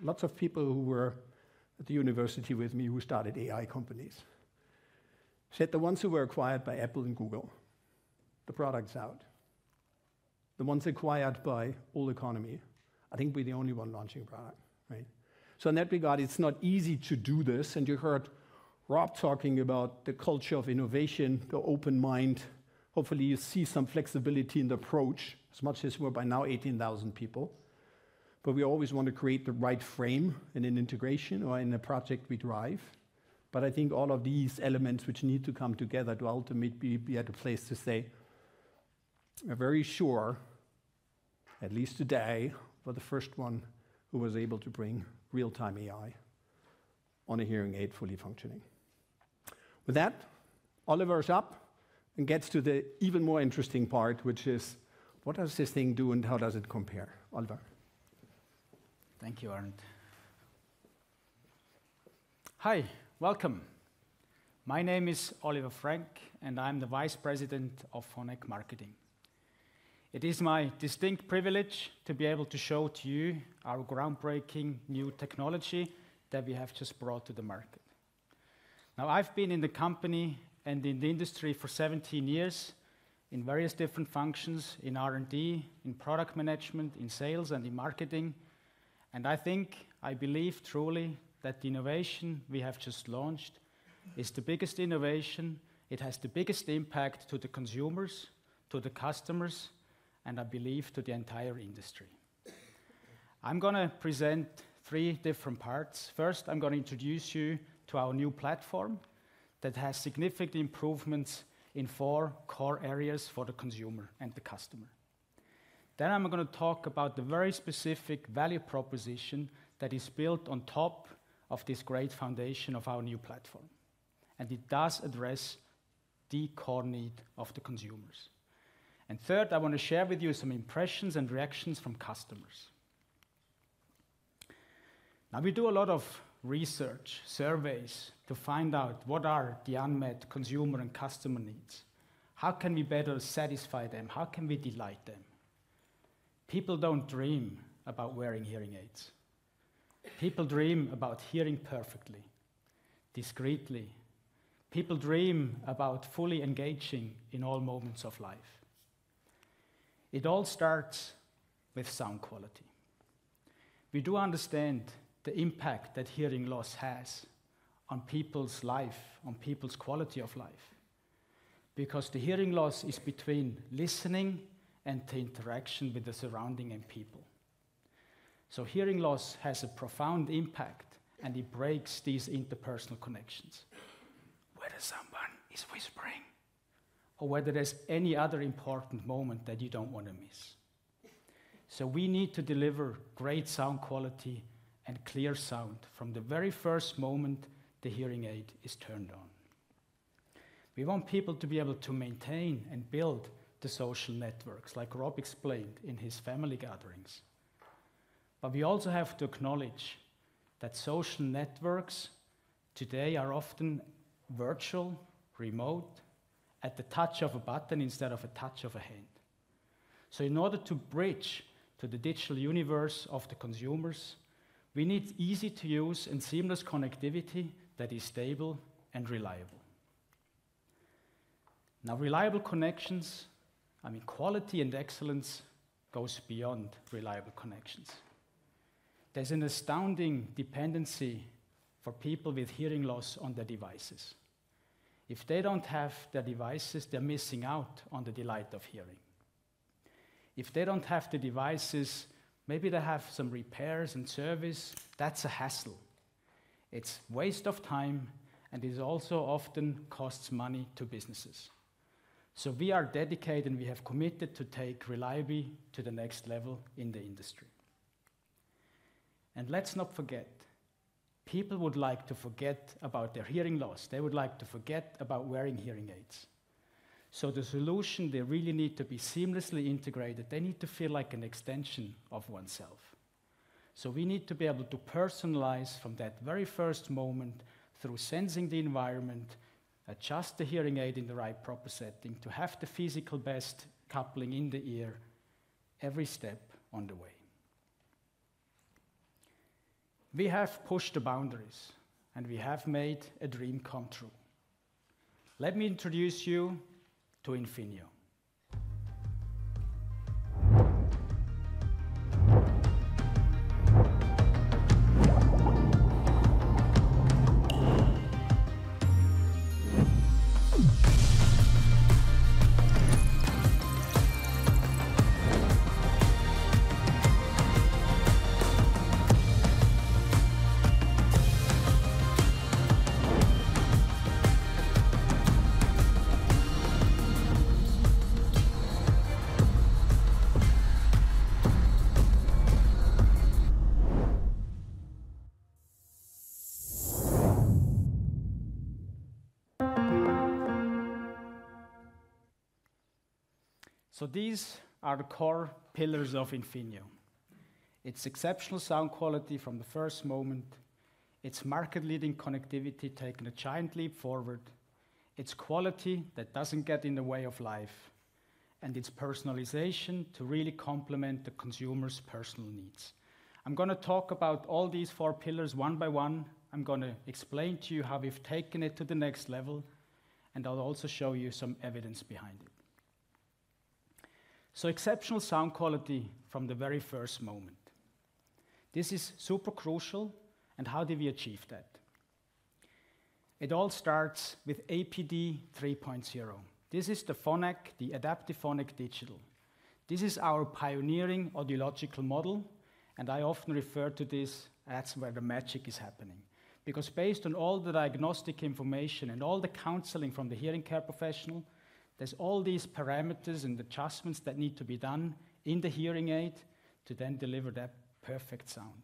Lots of people who were at the university with me who started AI companies said the ones who were acquired by Apple and Google, the product's out. The ones acquired by All Economy, I think we're the only one launching a product, right? So in that regard, it's not easy to do this. And you heard Rob talking about the culture of innovation, the open mind. Hopefully you see some flexibility in the approach, as much as we're by now 18,000 people. But we always want to create the right frame in an integration or in a project we drive. But I think all of these elements which need to come together to ultimately be at a place to say, we're very sure, at least today, we're the first one who was able to bring real-time AI on a hearing aid fully functioning. With that, Oliver's up and gets to the even more interesting part, which is, what does this thing do and how does it compare? Oliver. Thank you, Arndt. Hi, welcome. My name is Oliver Frank, and I'm the Vice President of Phonek Marketing. It is my distinct privilege to be able to show to you our groundbreaking new technology that we have just brought to the market. Now, I've been in the company and in the industry for 17 years in various different functions, in R&D, in product management, in sales, and in marketing. And I believe truly that the innovation we have just launched is the biggest innovation. It has the biggest impact to the consumers, to the customers, and I believe to the entire industry. I'm going to present 3 different parts. First, I'm going to introduce you to our new platform that has significant improvements in 4 core areas for the consumer and the customer. Then I'm going to talk about the very specific value proposition that is built on top of this great foundation of our new platform. And it does address the core need of the consumers. And third, I want to share with you some impressions and reactions from customers. Now, we do a lot of research, surveys, to find out what are the unmet consumer and customer needs. How can we better satisfy them? How can we delight them? People don't dream about wearing hearing aids. People dream about hearing perfectly, discreetly. People dream about fully engaging in all moments of life. It all starts with sound quality. We do understand the impact that hearing loss has on people's life, on people's quality of life. Because the hearing loss is between listening and the interaction with the surrounding and people. So hearing loss has a profound impact, and it breaks these interpersonal connections. Whether someone is whispering, or whether there's any other important moment that you don't want to miss. So we need to deliver great sound quality and clear sound from the very first moment the hearing aid is turned on. We want people to be able to maintain and build the social networks, like Rob explained in his family gatherings. But we also have to acknowledge that social networks today are often virtual, remote, at the touch of a button instead of a touch of a hand. So in order to bridge to the digital universe of the consumers, we need easy to use and seamless connectivity that is stable and reliable. Now, reliable connections, quality and excellence goes beyond reliable connections. There's an astounding dependency for people with hearing loss on their devices. If they don't have their devices, they're missing out on the delight of hearing. If they don't have the devices, maybe they have some repairs and service. That's a hassle. It's waste of time, and it also often costs money to businesses. So we are dedicated and we have committed to take reliability to the next level in the industry. And let's not forget, people would like to forget about their hearing loss. They would like to forget about wearing hearing aids. So the solution, they really need to be seamlessly integrated. They need to feel like an extension of oneself. So we need to be able to personalize from that very first moment through sensing the environment, adjust the hearing aid in the right proper setting, to have the physical best coupling in the ear every step on the way. We have pushed the boundaries, and we have made a dream come true. Let me introduce you to Infinio. So these are the core pillars of Infinio. It's exceptional sound quality from the first moment. It's market-leading connectivity taking a giant leap forward. It's quality that doesn't get in the way of life. And it's personalization to really complement the consumer's personal needs. I'm going to talk about all these 4 pillars one by one. I'm going to explain to you how we've taken it to the next level, and I'll also show you some evidence behind it. So exceptional sound quality from the very first moment. This is super crucial, and how did we achieve that? It all starts with APD 3.0. This is the Phonak, the Adaptive Phonic Digital. This is our pioneering audiological model, and I often refer to this as where the magic is happening. Because based on all the diagnostic information and all the counseling from the hearing care professional, there's all these parameters and adjustments that need to be done in the hearing aid to then deliver that perfect sound.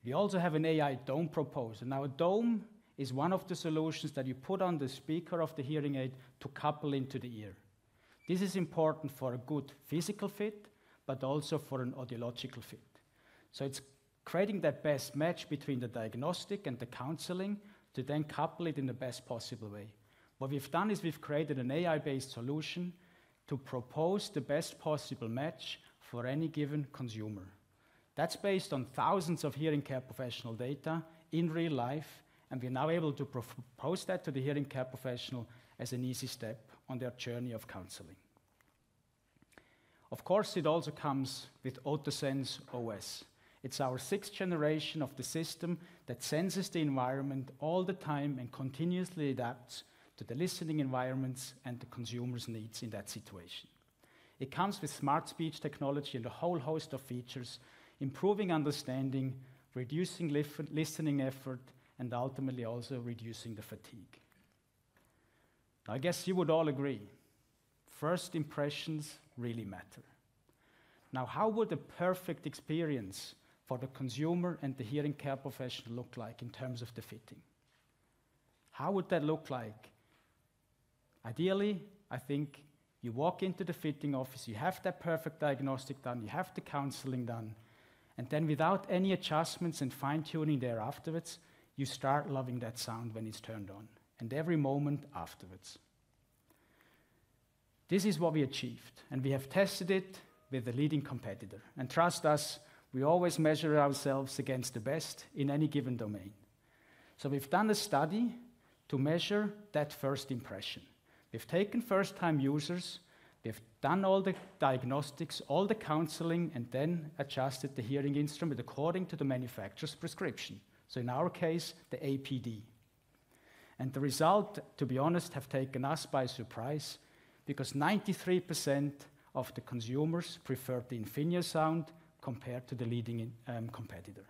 We also have an AI dome proposed. Now, a dome is one of the solutions that you put on the speaker of the hearing aid to couple into the ear. This is important for a good physical fit, but also for an audiological fit. So it's creating that best match between the diagnostic and the counseling to then couple it in the best possible way. What we've done is we've created an AI-based solution to propose the best possible match for any given consumer. That's based on thousands of hearing care professional data in real life, and we're now able to propose that to the hearing care professional as an easy step on their journey of counseling. Of course, it also comes with AutoSense OS. It's our 6th generation of the system that senses the environment all the time and continuously adapts to the listening environments and the consumer's needs in that situation. It comes with smart speech technology and a whole host of features, improving understanding, reducing listening effort, and ultimately also reducing the fatigue. Now, I guess you would all agree, first impressions really matter. Now, how would a perfect experience for the consumer and the hearing care professional look like in terms of the fitting? How would that look like? Ideally, I think you walk into the fitting office, you have that perfect diagnostic done, you have the counseling done, and then without any adjustments and fine-tuning there afterwards, you start loving that sound when it's turned on, and every moment afterwards. This is what we achieved, and we have tested it with the leading competitor. And trust us, we always measure ourselves against the best in any given domain. So we've done a study to measure that first impression. We've taken first-time users, we've done all the diagnostics, all the counseling, and then adjusted the hearing instrument according to the manufacturer's prescription. So in our case, the APD. And the result, to be honest, have taken us by surprise, because 93% of the consumers preferred the Infinio sound compared to the leading competitor.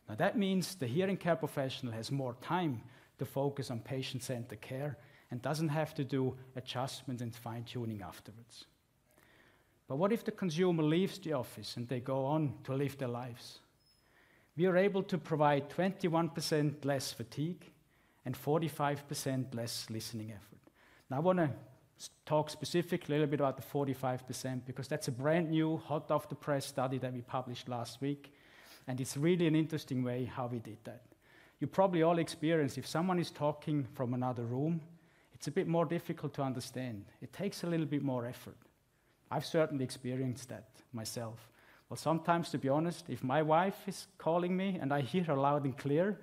Now that means the hearing care professional has more time to focus on patient-centered care and doesn't have to do adjustments and fine-tuning afterwards. But what if the consumer leaves the office and they go on to live their lives? We are able to provide 21% less fatigue and 45% less listening effort. Now I want to talk specifically a little bit about the 45% because that's a brand new, hot off the press study that we published last week, and it's really an interesting way how we did that. You probably all experienced if someone is talking from another room, it's a bit more difficult to understand. It takes a little bit more effort. I've certainly experienced that myself. Well, sometimes, to be honest, if my wife is calling me and I hear her loud and clear,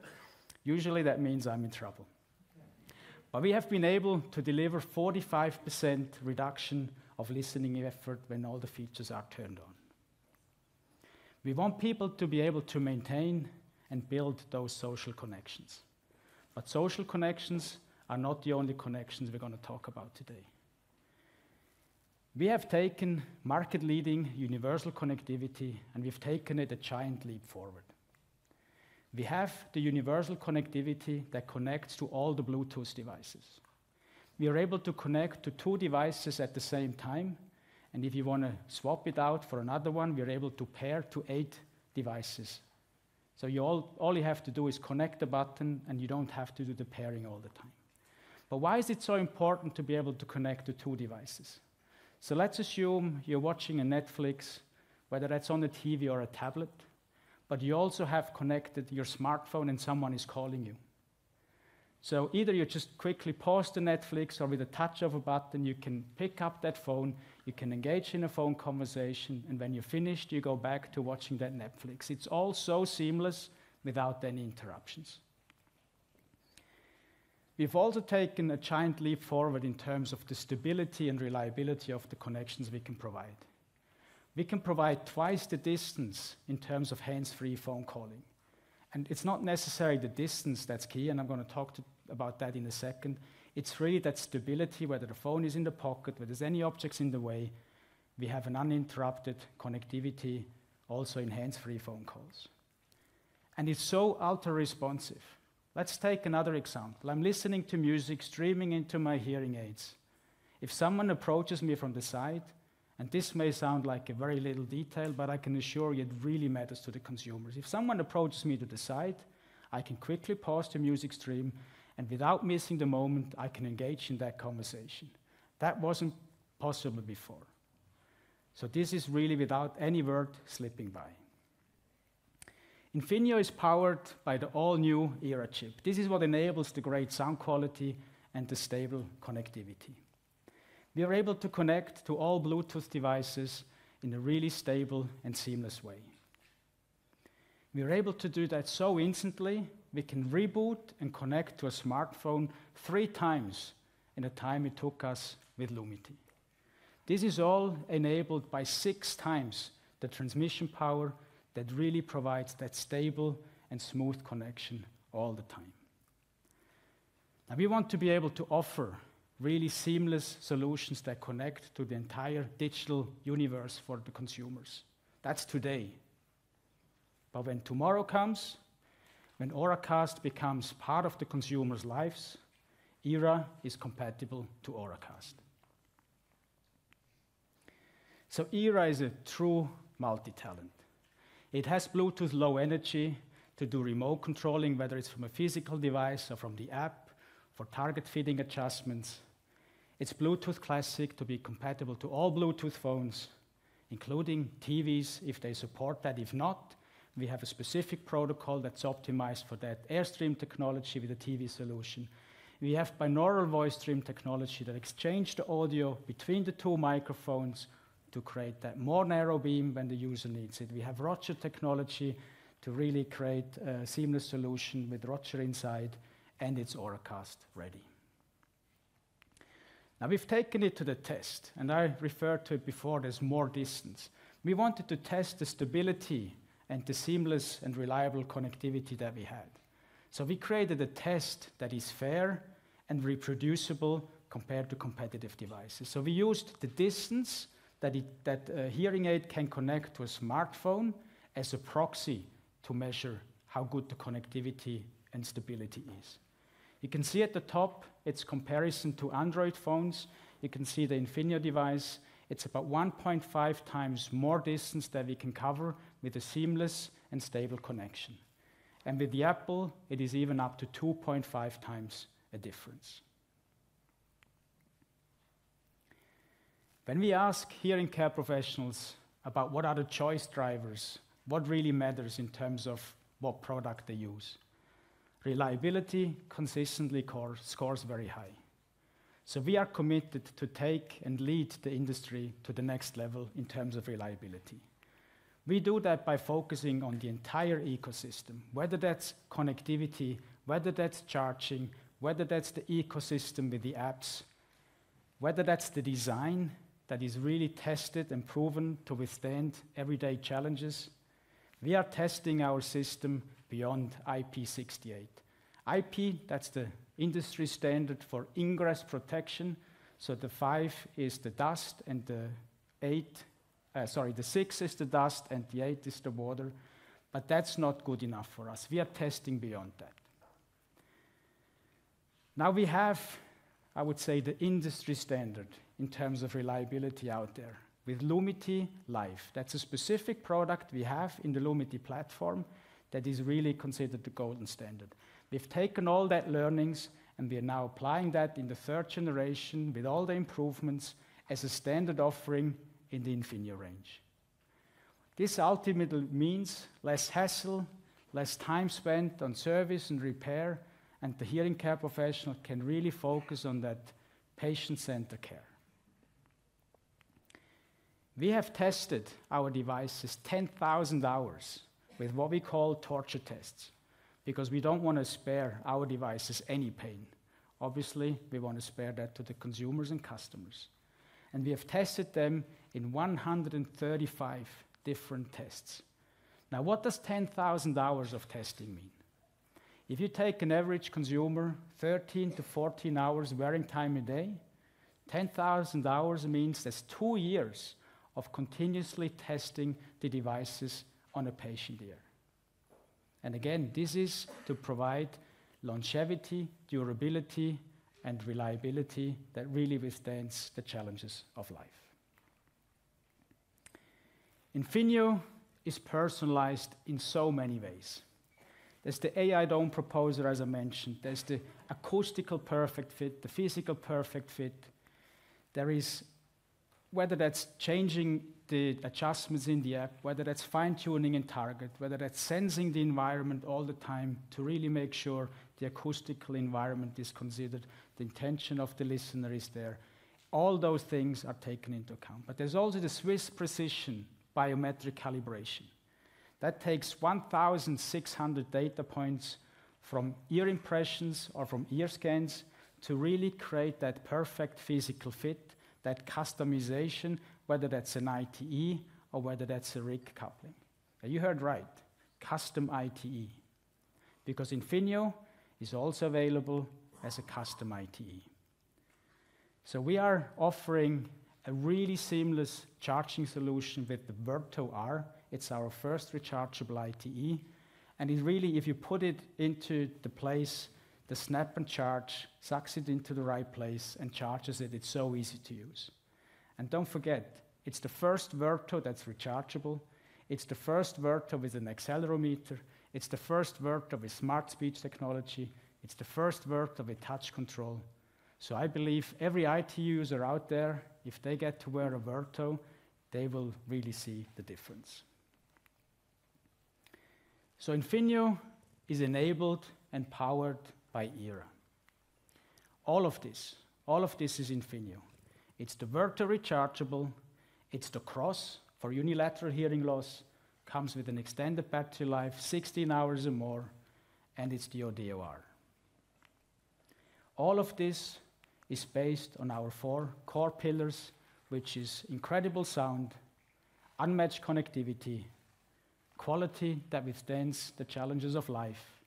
usually that means I'm in trouble. But we have been able to deliver 45% reduction of listening effort when all the features are turned on. We want people to be able to maintain and build those social connections. But social connections are not the only connections we're going to talk about today. We have taken market-leading universal connectivity and we've taken it a giant leap forward. We have the universal connectivity that connects to all the Bluetooth devices. We are able to connect to 2 devices at the same time, and if you want to swap it out for another one, we are able to pair to 8 devices. So all you have to do is connect the button, and you don't have to do the pairing all the time. But why is it so important to be able to connect to 2 devices? So let's assume you're watching a Netflix, whether that's on a TV or a tablet, but you also have connected your smartphone and someone is calling you. So either you just quickly pause the Netflix or with a touch of a button, you can pick up that phone, you can engage in a phone conversation, and when you're finished, you go back to watching that Netflix. It's all so seamless without any interruptions. We've also taken a giant leap forward in terms of the stability and reliability of the connections we can provide. We can provide twice the distance in terms of hands-free phone calling. And it's not necessarily the distance that's key, and I'm going to talk about that in a second. It's really that stability, whether the phone is in the pocket, whether there's any objects in the way. We have an uninterrupted connectivity also in hands-free phone calls. And it's so ultra-responsive. Let's take another example. I'm listening to music, streaming into my hearing aids. If someone approaches me from the side, and this may sound like a very little detail, but I can assure you it really matters to the consumers. If someone approaches me to the side, I can quickly pause the music stream, and without missing the moment, I can engage in that conversation. That wasn't possible before. So this is really without any word slipping by. Infinio is powered by the all-new ERA chip. This is what enables the great sound quality and the stable connectivity. We are able to connect to all Bluetooth devices in a really stable and seamless way. We are able to do that so instantly, we can reboot and connect to a smartphone 3 times in the time it took us with Lumity. This is all enabled by 6 times the transmission power that really provides that stable and smooth connection all the time. Now we want to be able to offer really seamless solutions that connect to the entire digital universe for the consumers. That's today. But when tomorrow comes, when Auracast becomes part of the consumer's lives, ERA is compatible to Auracast. So ERA is a true multi-talent. It has Bluetooth Low Energy to do remote controlling, whether it's from a physical device or from the app, for target fitting adjustments. It's Bluetooth Classic to be compatible to all Bluetooth phones, including TVs if they support that. If not, we have a specific protocol that's optimized for that Airstream technology with a TV solution. We have binaural voice stream technology that exchange the audio between the two microphones to create that more narrow beam when the user needs it. We have Roger technology to really create a seamless solution with Roger inside, and it's Auracast ready. Now we've taken it to the test, and I referred to it before, there's more distance. We wanted to test the stability and the seamless and reliable connectivity that we had. So we created a test that is fair and reproducible compared to competitive devices. So we used the distance that a hearing aid can connect to a smartphone as a proxy to measure how good the connectivity and stability is. You can see at the top, it's comparison to Android phones. You can see the Infinio device. It's about 1.5 times more distance that we can cover with a seamless and stable connection. And with the Apple, it is even up to 2.5 times a difference. When we ask hearing care professionals about what are the choice drivers, what really matters in terms of what product they use, reliability consistently scores very high. So we are committed to take and lead the industry to the next level in terms of reliability. We do that by focusing on the entire ecosystem, whether that's connectivity, whether that's charging, whether that's the ecosystem with the apps, whether that's the design that is really tested and proven to withstand everyday challenges. We are testing our system beyond IP68. IP, that's the industry standard for ingress protection. So the 5 is the dust and the 6 is the dust and the 8 is the water. But that's not good enough for us. We are testing beyond that. Now we have, I would say, the industry standard in terms of reliability out there with Lumity Live. That's a specific product we have in the Lumity platform that is really considered the golden standard. We've taken all that learnings and we are now applying that in the 3rd generation with all the improvements as a standard offering in the Infinio range. This ultimately means less hassle, less time spent on service and repair, and the hearing care professional can really focus on that patient-centered care. We have tested our devices 10,000 hours with what we call torture tests, because we don't want to spare our devices any pain. Obviously, we want to spare that to the consumers and customers. And we have tested them in 135 different tests. Now, what does 10,000 hours of testing mean? If you take an average consumer, 13 to 14 hours wearing time a day, 10,000 hours means that's 2 years of continuously testing the devices on a patient ear. And again, this is to provide longevity, durability, and reliability that really withstands the challenges of life. Infinio is personalized in so many ways. There's the AI Dome Proposer, as I mentioned. There's the acoustical perfect fit, the physical perfect fit. There is, whether that's changing the adjustments in the app, whether that's fine-tuning in target, whether that's sensing the environment all the time to really make sure the acoustical environment is considered, the intention of the listener is there. All those things are taken into account. But there's also the Swiss Precision biometric calibration. That takes 1,600 data points from ear impressions or from ear scans to really create that perfect physical fit, that customization, whether that's an ITE or whether that's a rig coupling. Now you heard right, custom ITE, because Infinio is also available as a custom ITE. So we are offering a really seamless charging solution with the Verto R. It's our first rechargeable ITE. And it really, if you put it into the place, the snap and charge sucks it into the right place and charges it. It's so easy to use. And don't forget, it's the first Verto that's rechargeable. It's the first Verto with an accelerometer. It's the first Verto with smart speech technology. It's the first Verto with touch control. So I believe every IT user out there, if they get to wear a Verto, they will really see the difference. So Infinio is enabled and powered by ERA. All of this is Infinio. It's the Verto rechargeable, it's the Cross for unilateral hearing loss, comes with an extended battery life, 16 hours or more, and it's the ODOR. All of this is based on our 4 core pillars, which is incredible sound, unmatched connectivity, quality that withstands the challenges of life,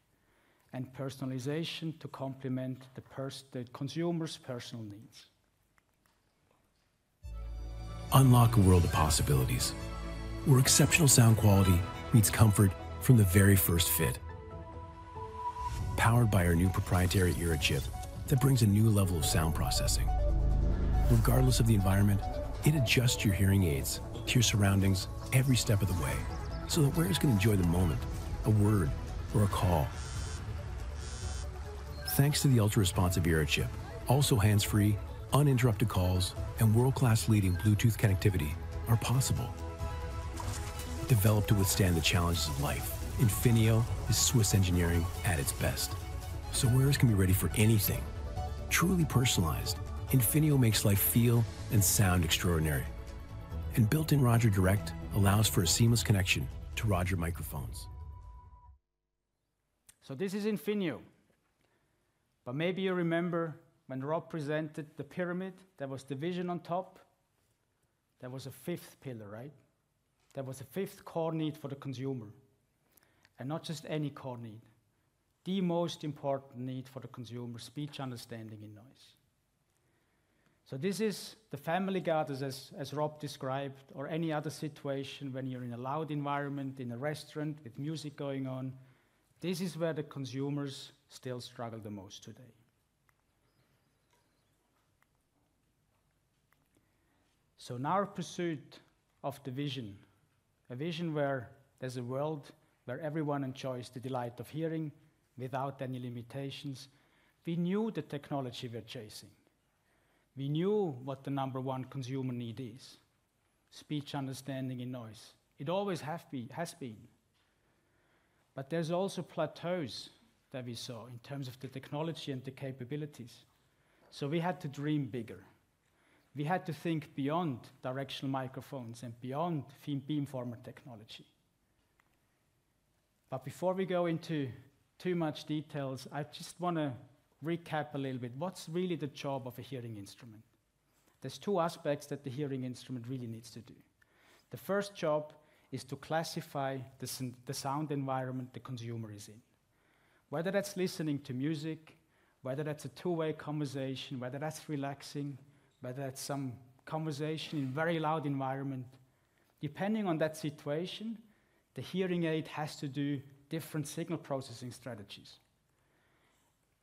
and personalization to complement the consumer's personal needs. Unlock a world of possibilities, where exceptional sound quality meets comfort from the very first fit. Powered by our new proprietary ERA chip that brings a new level of sound processing. Regardless of the environment, it adjusts your hearing aids to your surroundings every step of the way, so that wearers can enjoy the moment, a word, or a call. Thanks to the ultra-responsive ERA chip, also hands-free, uninterrupted calls, and world-class leading Bluetooth connectivity are possible. Developed to withstand the challenges of life, Infinio is Swiss engineering at its best. So wearers can be ready for anything. Truly personalized, Infinio makes life feel and sound extraordinary. And built-in Roger Direct allows for a seamless connection to Roger microphones. So this is Infinio. But maybe you remember when Rob presented the pyramid, there was the vision on top. There was a 5th pillar, right? There was a 5th core need for the consumer. And not just any core need. The most important need for the consumer, speech understanding in noise. So this is the family garden as Rob described, or any other situation when you're in a loud environment, in a restaurant with music going on. This is where the consumers still struggle the most today. So in our pursuit of the vision, a vision where there's a world where everyone enjoys the delight of hearing without any limitations, we knew the technology we're chasing. We knew what the #1 consumer need is, speech understanding in noise. It always has been. But there's also plateaus that we saw in terms of the technology and the capabilities. So we had to dream bigger. We had to think beyond directional microphones and beyond beamformer technology. But before we go into too much details, I just want to recap a little bit. What's really the job of a hearing instrument? There's 2 aspects that the hearing instrument really needs to do. The first job is to classify the sound environment the consumer is in. Whether that's listening to music, whether that's a two-way conversation, whether that's relaxing, whether that's some conversation in a very loud environment, depending on that situation, the hearing aid has to do different signal processing strategies.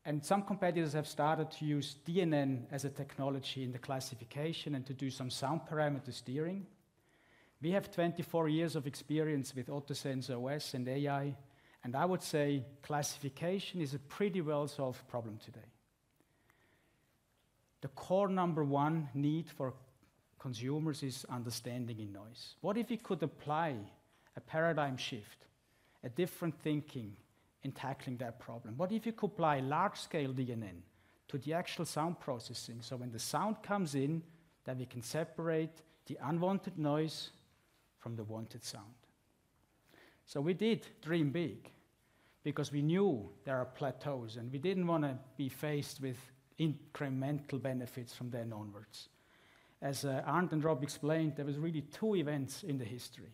And some competitors have started to use DNN as a technology in the classification and to do some sound parameter steering. We have 24 years of experience with AutoSense OS and AI, and I would say classification is a pretty well-solved problem today. The core #1 need for consumers is understanding in noise. What if we could apply a paradigm shift, a different thinking in tackling that problem? What if you could apply large-scale DNN to the actual sound processing, so when the sound comes in, that we can separate the unwanted noise from the wanted sound? So we did dream big, because we knew there are plateaus, and we didn't want to be faced with incremental benefits from then onwards. As Arndt and Rob explained, there was really 2 events in the history.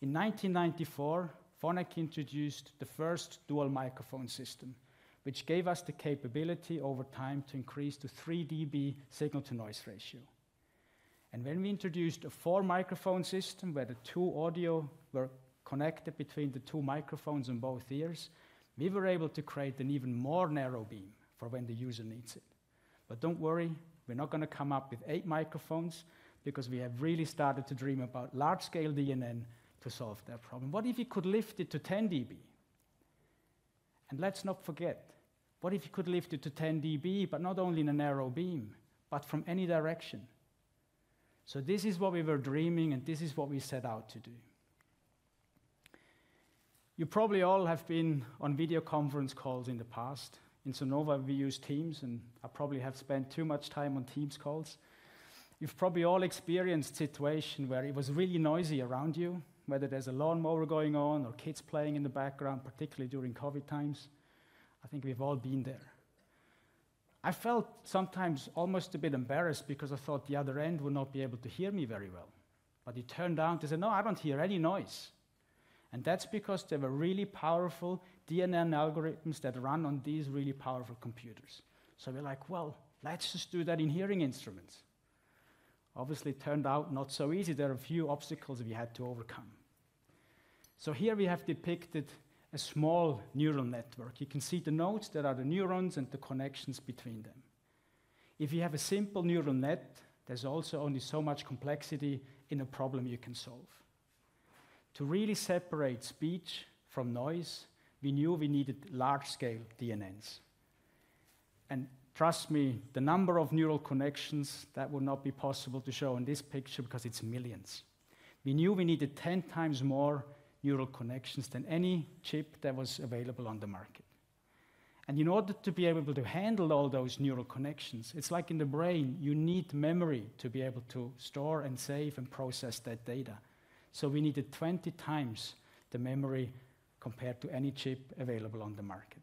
In 1994, Phonak introduced the first dual microphone system, which gave us the capability over time to increase to 3 dB signal-to-noise ratio. And when we introduced a 4 microphone system where the 2 audio were connected between the 2 microphones on both ears, we were able to create an even more narrow beam for when the user needs it. But don't worry, we're not going to come up with 8 microphones, because we have really started to dream about large-scale DNN to solve that problem? What if you could lift it to 10 dB? And let's not forget, what if you could lift it to 10 dB, but not only in a narrow beam, but from any direction? So this is what we were dreaming, and this is what we set out to do. You probably all have been on video conference calls in the past. In Sonova, we use Teams, and I probably have spent too much time on Teams calls. You've probably all experienced a situation where it was really noisy around you, whether there's a lawnmower going on or kids playing in the background, particularly during COVID times. I think we've all been there. I felt sometimes almost a bit embarrassed because I thought the other end would not be able to hear me very well. But it turned out they said, no, I don't hear any noise. And that's because there were really powerful DNN algorithms that run on these really powerful computers. So we're like, well, let's just do that in hearing instruments. Obviously, it turned out not so easy. There are a few obstacles we had to overcome. So here we have depicted a small neural network. You can see the nodes that are the neurons and the connections between them. If you have a simple neural net, there's also only so much complexity in a problem you can solve. To really separate speech from noise, we knew we needed large-scale DNNs. And trust me, the number of neural connections, that would not be possible to show in this picture because it's millions. We knew we needed 10 times more neural connections than any chip that was available on the market. And in order to be able to handle all those neural connections, it's like in the brain, you need memory to be able to store and save and process that data. So we needed 20 times the memory compared to any chip available on the market.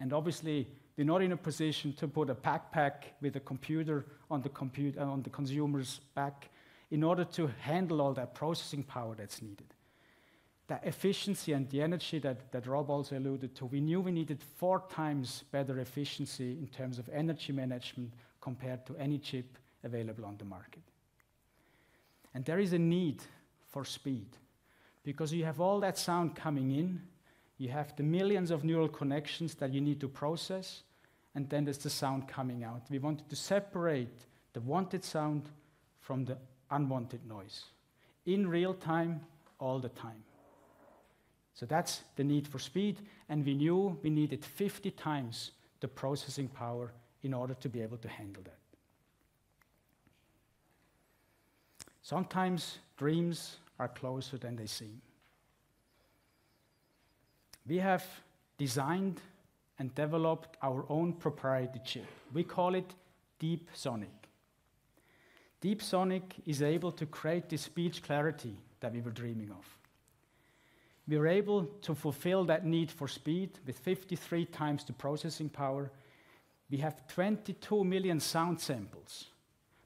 And obviously, we're not in a position to put a backpack with a computer on the consumer's back in order to handle all that processing power that's needed. The efficiency and the energy that Rob also alluded to, we knew we needed 4 times better efficiency in terms of energy management compared to any chip available on the market. And there is a need for speed, because you have all that sound coming in, you have the millions of neural connections that you need to process, and then there's the sound coming out. We wanted to separate the wanted sound from the unwanted noise in real time, all the time. So that's the need for speed, and we knew we needed 50 times the processing power in order to be able to handle that. Sometimes dreams are closer than they seem. We have designed and developed our own proprietary chip. We call it Deep Sonic. Deep Sonic is able to create the speech clarity that we were dreaming of. We were able to fulfill that need for speed with 53 times the processing power. We have 22 million sound samples.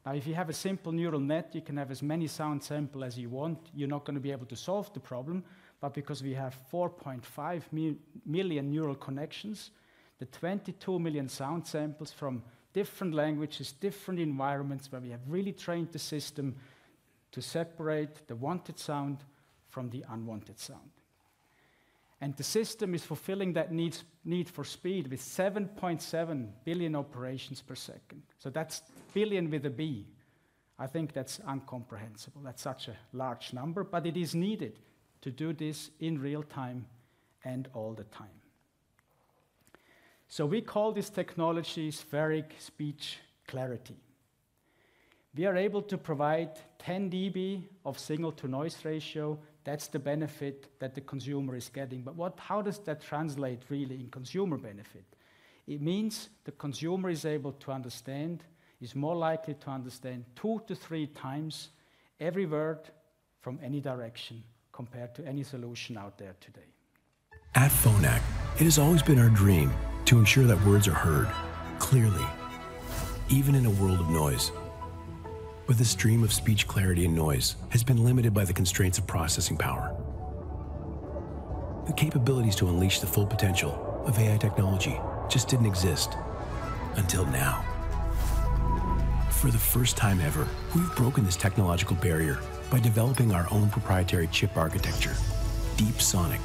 Now, if you have a simple neural net, you can have as many sound samples as you want. You're not going to be able to solve the problem, but because we have 4.5 million neural connections, the 22 million sound samples from different languages, different environments, where we have really trained the system to separate the wanted sound from the unwanted sound. And the system is fulfilling that need for speed with 7.7 billion operations per second. So that's billion with a B. I think that's incomprehensible. That's such a large number, but it is needed to do this in real time and all the time. So we call this technology spheric speech clarity. We are able to provide 10 dB of signal-to-noise ratio. That's the benefit that the consumer is getting. But how does that translate really in consumer benefit? It means the consumer is able to understand, is more likely to understand 2 to 3 times every word from any direction compared to any solution out there today. At Phonak, it has always been our dream to ensure that words are heard clearly, even in a world of noise. But this dream of speech clarity and noise has been limited by the constraints of processing power. The capabilities to unleash the full potential of AI technology just didn't exist until now. For the first time ever, we've broken this technological barrier by developing our own proprietary chip architecture, Deep Sonic.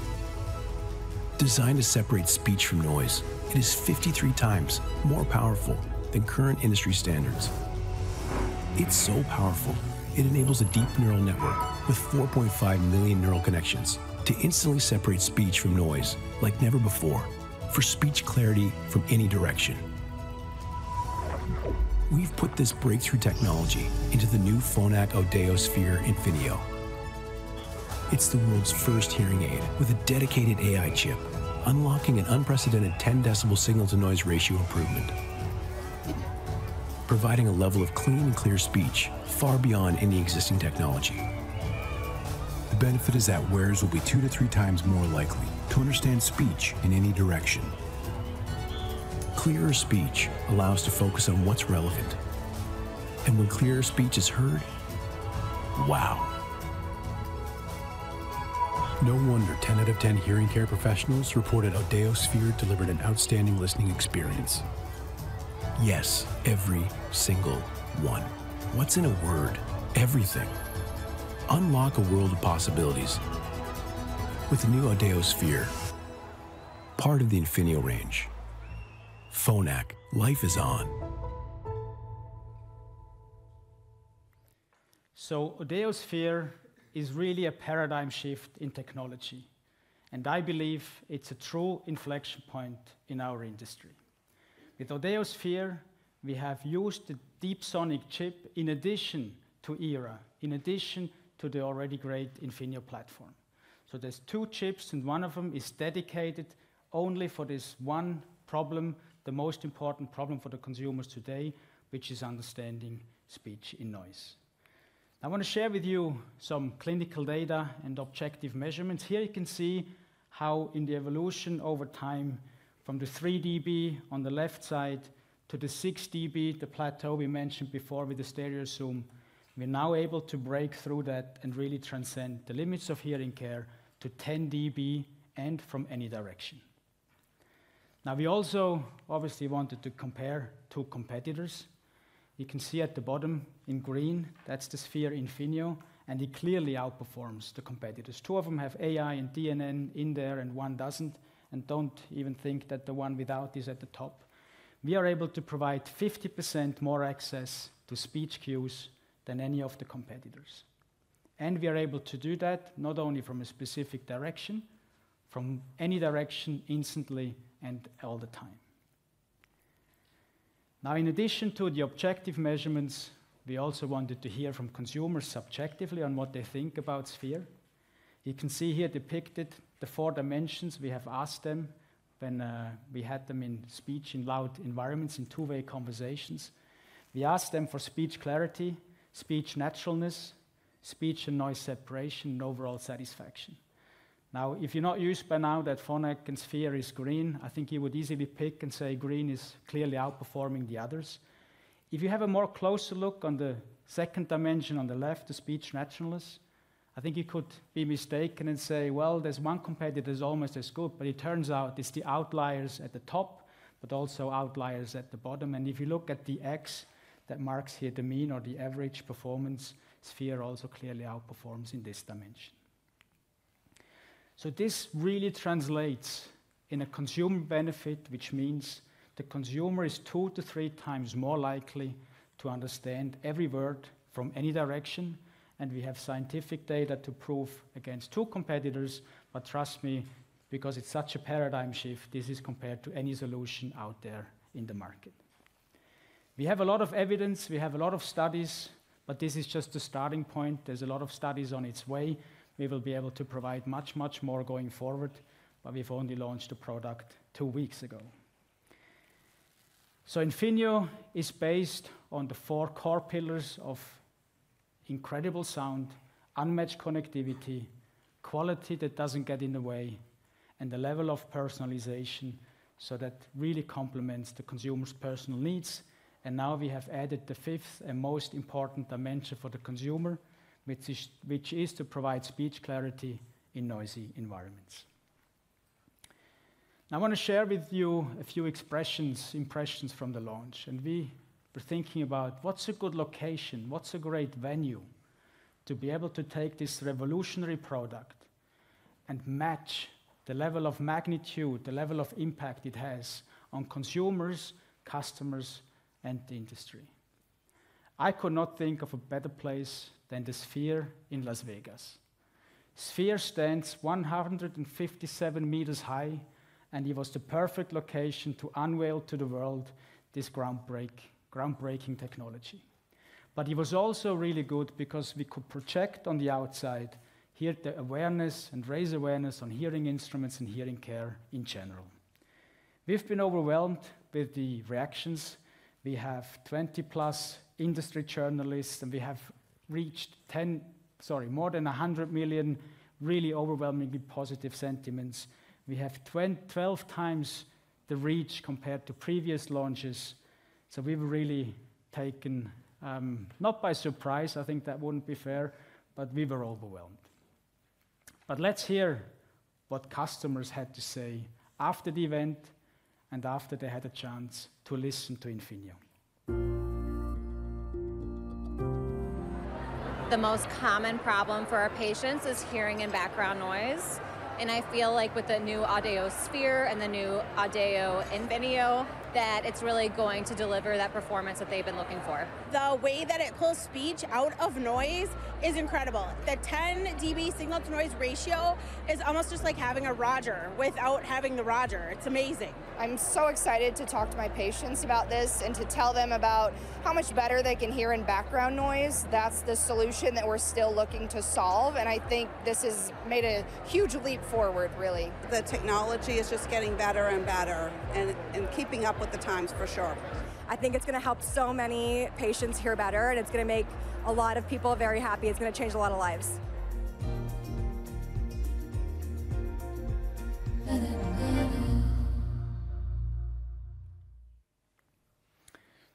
Designed to separate speech from noise, it is 53 times more powerful than current industry standards. It's so powerful, It enables a deep neural network with 4.5 million neural connections to instantly separate speech from noise like never before, for speech clarity from any direction. We've put this breakthrough technology into the new Phonak Audeo Sphere Infinio. It's the world's first hearing aid with a dedicated AI chip, unlocking an unprecedented 10 decibel signal-to-noise ratio improvement, providing a level of clean and clear speech far beyond any existing technology. The benefit is that wearers will be 2 to 3 times more likely to understand speech in any direction. Clearer speech allows to focus on what's relevant. And when clearer speech is heard, wow. No wonder 10 out of 10 hearing care professionals reported Audeo Sphere delivered an outstanding listening experience. Yes, every single one. What's in a word? Everything. Unlock a world of possibilities with the new Audeo Sphere, part of the Infinio range. Phonak, life is on. So Audeo Sphere is really a paradigm shift in technology. And I believe it's a true inflection point in our industry. With Audeo Sphere, we have used the deep sonic chip in addition to ERA, in addition to the already great Infinio platform. So there's 2 chips, and one of them is dedicated only for this one problem, the most important problem for the consumers today, which is understanding speech in noise. I want to share with you some clinical data and objective measurements. Here you can see how in the evolution over time, from the 3 dB on the left side to the 6 dB, the plateau we mentioned before with the stereo zoom, we're now able to break through that and really transcend the limits of hearing care to 10 dB and from any direction. Now, we also obviously wanted to compare 2 competitors. You can see at the bottom in green, that's the Sphere Infinio, and it clearly outperforms the competitors. 2 of them have AI and DNN in there, and 1 doesn't, and don't even think that the one without is at the top. We are able to provide 50% more access to speech cues than any of the competitors. And we are able to do that not only from a specific direction, from any direction instantly and all the time. Now, in addition to the objective measurements, we also wanted to hear from consumers subjectively on what they think about Sphere. You can see here depicted the 4 dimensions we have asked them when we had them in speech in loud environments, in 2-way conversations. We asked them for speech clarity, speech naturalness, speech and noise separation, and overall satisfaction. Now, if you're not used by now that Phonak and Sphere is green, I think you would easily pick and say green is clearly outperforming the others. If you have a more closer look on the 2nd dimension on the left, the speech naturalness, I think you could be mistaken and say, well, there's one competitor that's almost as good, but it turns out it's the outliers at the top, but also outliers at the bottom. And if you look at the X that marks here the mean or the average performance, Sphere also clearly outperforms in this dimension. So this really translates in a consumer benefit, which means the consumer is 2 to 3 times more likely to understand every word from any direction, and we have scientific data to prove against 2 competitors, but trust me, because it's such a paradigm shift, this is compared to any solution out there in the market. We have a lot of evidence, we have a lot of studies, but this is just the starting point. There's a lot of studies on its way. We will be able to provide much, much more going forward, but we've only launched the product 2 weeks ago. So Infinio is based on the 4 core pillars of incredible sound, unmatched connectivity, quality that doesn't get in the way, and the level of personalization so that really complements the consumer's personal needs. And now we have added the 5th and most important dimension for the consumer, which is to provide speech clarity in noisy environments. Now, I want to share with you a few impressions from the launch. And we were thinking about what's a good location, what's a great venue to be able to take this revolutionary product and match the level of magnitude, the level of impact it has on consumers, customers, and the industry. I could not think of a better place than the Sphere in Las Vegas. Sphere stands 157 meters high, and it was the perfect location to unveil to the world this groundbreaking technology. But it was also really good because we could project on the outside, hear the awareness and raise awareness on hearing instruments and hearing care in general. We've been overwhelmed with the reactions. We have 20 plus industry journalists, and we have reached more than 100 million really overwhelmingly positive sentiments. We have 12 times the reach compared to previous launches. So we were really taken, not by surprise, I think that wouldn't be fair, but we were overwhelmed. But let's hear what customers had to say after the event and after they had a chance to listen to Infinio. The most common problem for our patients is hearing and background noise. And I feel like with the new Audeo Sphere and the new Audeo Infinio, that it's really going to deliver that performance that they've been looking for. The way that it pulls speech out of noise is incredible. The 10 dB signal to noise ratio is almost just like having a Roger without having the Roger. It's amazing. I'm so excited to talk to my patients about this and to tell them about how much better they can hear in background noise. That's the solution that we're still looking to solve, and I think this has made a huge leap forward, really. The technology is just getting better and better and keeping up with the times for sure. I think it's going to help so many patients hear better, and it's going to make a lot of people very happy. It's going to change a lot of lives.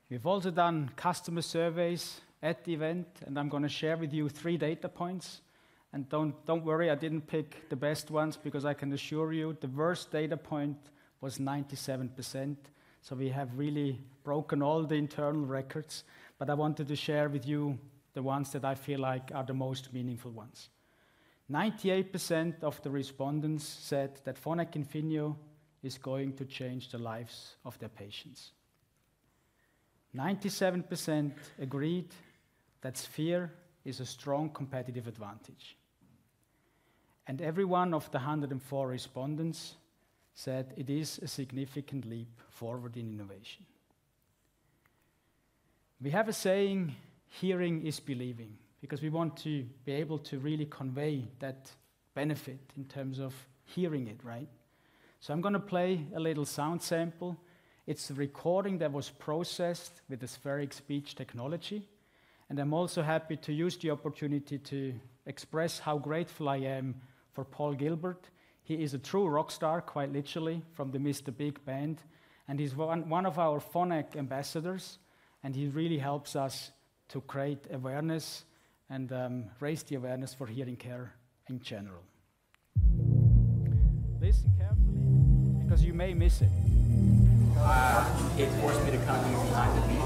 We've also done customer surveys at the event, and I'm going to share with you 3 data points. And don't worry, I didn't pick the best ones, because I can assure you the worst data point was 97%. So we have really broken all the internal records, but I wanted to share with you the ones that I feel like are the most meaningful ones. 98% of the respondents said that Phonak Infinio is going to change the lives of their patients. 97% agreed that Sphere is a strong competitive advantage. And every one of the 104 respondents said it is a significant leap forward in innovation. We have a saying, hearing is believing, because we want to be able to really convey that benefit in terms of hearing it, right? So I'm going to play a little sound sample. It's a recording that was processed with the spheric speech technology. And I'm also happy to use the opportunity to express how grateful I am for Paul Gilbert. He is a true rock star, quite literally, from the Mr. Big band. And he's one of our Phonak ambassadors. And he really helps us to create awareness and raise the awareness for hearing care in general. Listen carefully, because you may miss it. It forced me to kind of be behind the beat.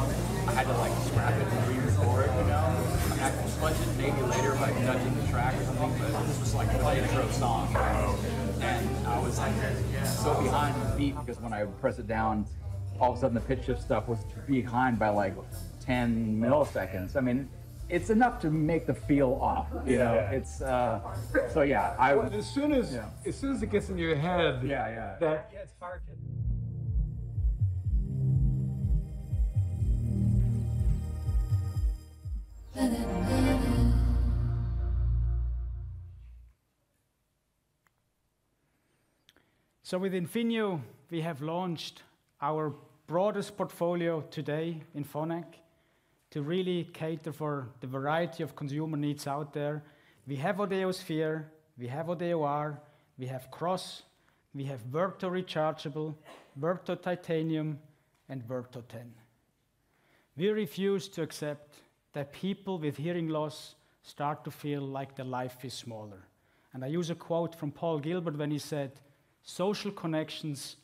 I had to like scrap it and re-record, you know? I mean, I can sponge it maybe later by judging the track or something, but this was like the intro song, you know? And I was like so behind the beat because when I press it down, all of a sudden the pitch shift stuff was behind by like 10 milliseconds. I mean, it's enough to make the feel off, you know? It's, so yeah. As soon as it gets in your head, it's hard to... So with Infinio, we have launched our broadest portfolio today in Phonak to really cater for the variety of consumer needs out there. We have Audeo Sphere, we have Audeo R, we have Cross, we have Verto Rechargeable, Verto Titanium, and Verto 10. We refuse to accept that people with hearing loss start to feel like their life is smaller. And I use a quote from Paul Gilbert when he said, social connections,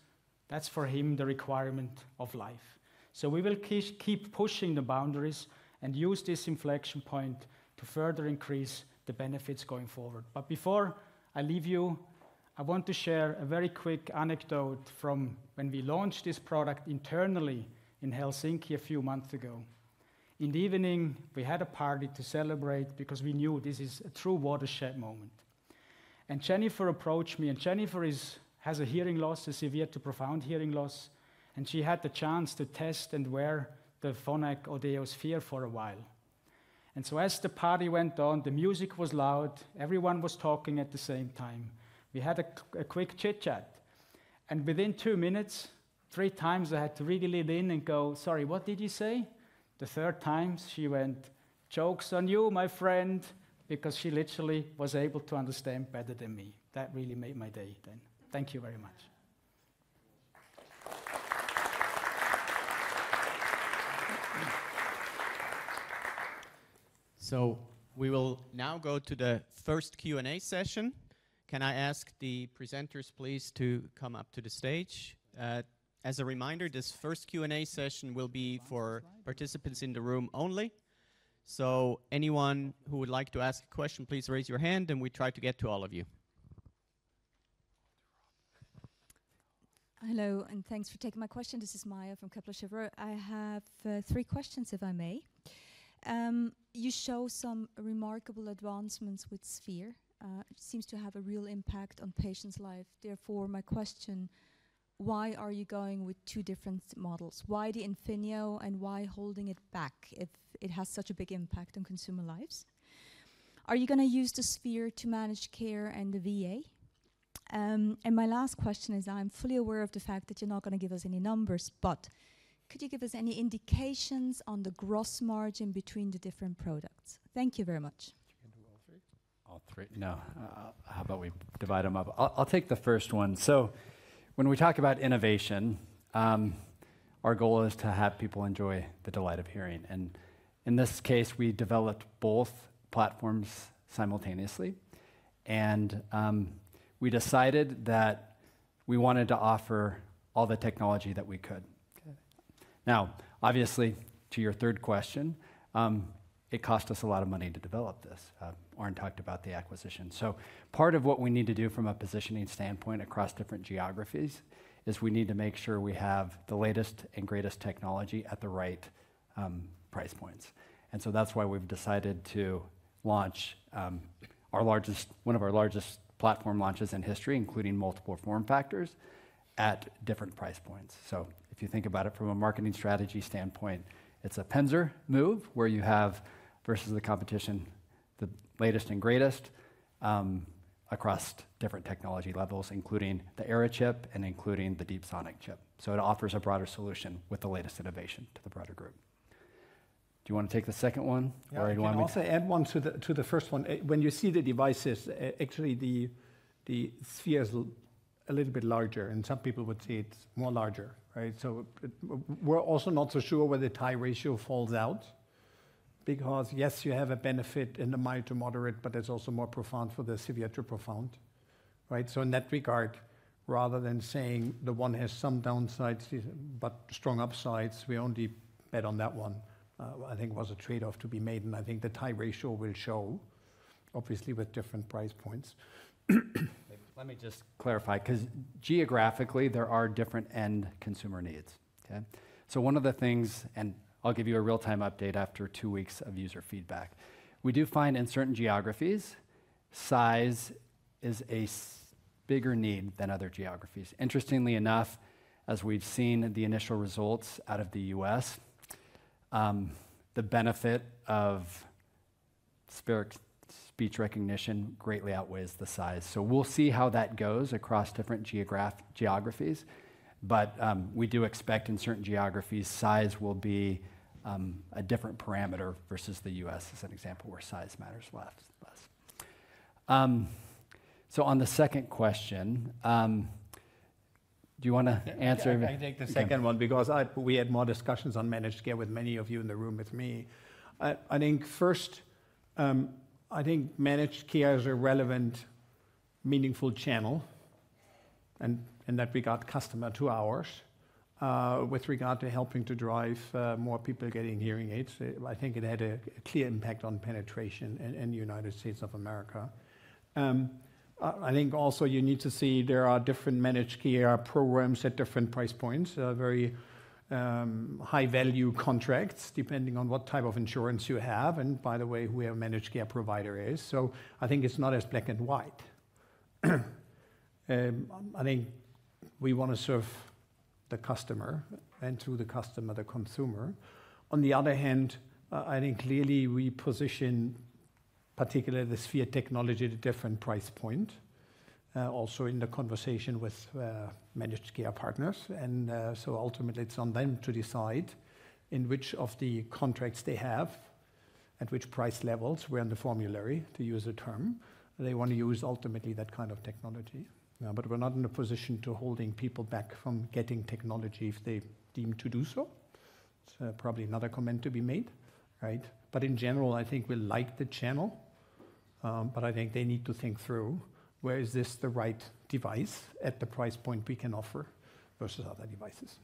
that's for him the requirement of life. So we will keep pushing the boundaries and use this inflection point to further increase the benefits going forward. But before I leave you, I want to share a very quick anecdote from when we launched this product internally in Helsinki a few months ago. In the evening, we had a party to celebrate because we knew this is a true watershed moment. And Jennifer approached me, and Jennifer has a hearing loss, a severe to profound hearing loss, and she had the chance to test and wear the Phonak Audeo Sphere for a while. And so as the party went on, the music was loud, everyone was talking at the same time. We had a quick chit-chat. And within 2 minutes, 3 times I had to really lean in and go, sorry, what did you say? The 3rd time she went, joke's on you, my friend, because she literally was able to understand better than me. That really made my day then. Thank you very much. So we will now go to the first Q&A session. Can I ask the presenters, please, to come up to the stage? As a reminder, this first Q&A session will be for participants in the room only. So anyone who would like to ask a question, please raise your hand, and we try to get to all of you. Hello, and thanks for taking my question. This is Maya from Kepler Cheuvreux. I have 3 questions, if I may. You show some remarkable advancements with Sphere. It seems to have a real impact on patients' life. Therefore, my question, why are you going with 2 different models? Why the Infinio and why holding it back if it has such a big impact on consumer lives? Are you going to use the Sphere to manage care and the VA? And my last question is, I'm fully aware of the fact that you're not going to give us any numbers, but could you give us any indications on the gross margin between the different products? Thank you very much. All 3? No. How about we divide them up? I'll take the first one. So when we talk about innovation, our goal is to have people enjoy the delight of hearing. And in this case, we developed both platforms simultaneously. And we decided that we wanted to offer all the technology that we could. Now, obviously, to your 3rd question, it cost us a lot of money to develop this. Arne talked about the acquisition. So part of what we need to do from a positioning standpoint across different geographies is we need to make sure we have the latest and greatest technology at the right price points. And so that's why we've decided to launch one of our largest platform launches in history, including multiple form factors at different price points. So if you think about it from a marketing strategy standpoint, it's a Penzer move where you have, versus the competition, the latest and greatest across different technology levels, including the Era chip and including the Deep Sonic chip. So it offers a broader solution with the latest innovation to the broader group. Do you want to take the second one? Yeah, or I can also add one to the first one. When you see the devices, actually the Sphere is a little bit larger, and some people would say it's more larger, right? So we're also not so sure where the tie ratio falls out, because yes, you have a benefit in the mild to moderate, but it's also more profound for the severe to profound, right? So in that regard, rather than saying the one has some downsides but strong upsides, we only bet on that one. I think it was a trade-off to be made, and I think the tie ratio will show, obviously with different price points. Let me just clarify, because geographically there are different end consumer needs. Okay, so one of the things, and I'll give you a real-time update after 2 weeks of user feedback. We do find in certain geographies, size is a bigger need than other geographies. Interestingly enough, as we've seen the initial results out of the US, the benefit of speech recognition greatly outweighs the size. So we'll see how that goes across different geographies. But we do expect in certain geographies, size will be a different parameter versus the US as an example where size matters less. So on the second question, do you want to answer? I take the second one because we had more discussions on managed care with many of you in the room with me. I think first, I think managed care is a relevant, meaningful channel, and in that regard, customer to ours. With regard to helping to drive more people getting hearing aids, I think it had a clear impact on penetration in the United States of America. I think also you need to see there are different managed care programs at different price points. Very high-value contracts, depending on what type of insurance you have, and by the way, who your managed care provider is. So I think it's not as black and white. I think we want to serve the customer, and through the customer, the consumer. On the other hand, I think clearly we position particularly the Sphere technology at a different price point, also in the conversation with managed care partners. And so ultimately it's on them to decide in which of the contracts they have, at which price levels, where in the formulary, to use a term, they want to use ultimately that kind of technology. But we're not in a position to holding people back from getting technology if they deem to do so. It's probably another comment to be made, right? But in general, I think we like the channel, but I think they need to think through, where is this the right device at the price point we can offer versus other devices.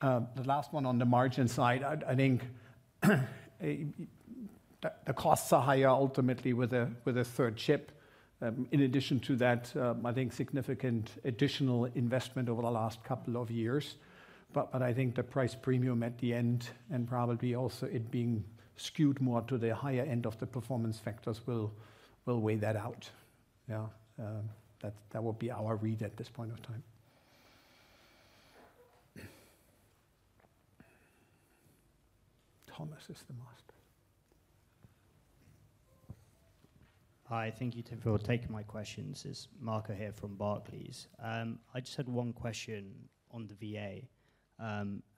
The last one on the margin side, I think the costs are higher ultimately with a third chip. In addition to that, I think significant additional investment over the last couple of years. But I think the price premium at the end, and probably also it being skewed more to the higher end of the performance factors, will weigh that out. Yeah, that will be our read at this point of time. Thomas is the master. Hi, thank you for taking my questions. It's Marco here from Barclays. I just had one question on the VA.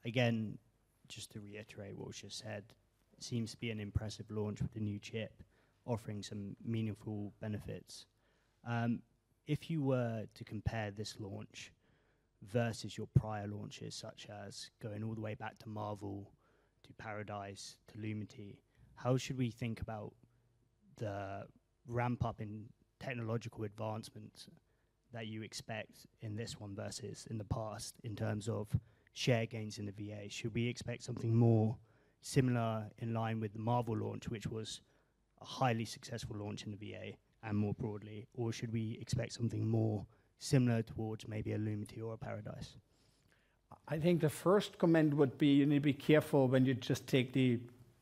Again, just to reiterate what was just said, it seems to be an impressive launch with the new chip, offering some meaningful benefits. If you were to compare this launch versus your prior launches, such as going all the way back to Marvel, to Paradise, to Lumity, how should we think about the ramp up in technological advancements that you expect in this one versus in the past in terms of share gains in the VA? Should we expect something more similar in line with the Marvel launch, which was a highly successful launch in the VA and more broadly, or should we expect something more similar towards maybe a Lumity or a Paradise? I think the first comment would be you need to be careful when you just take the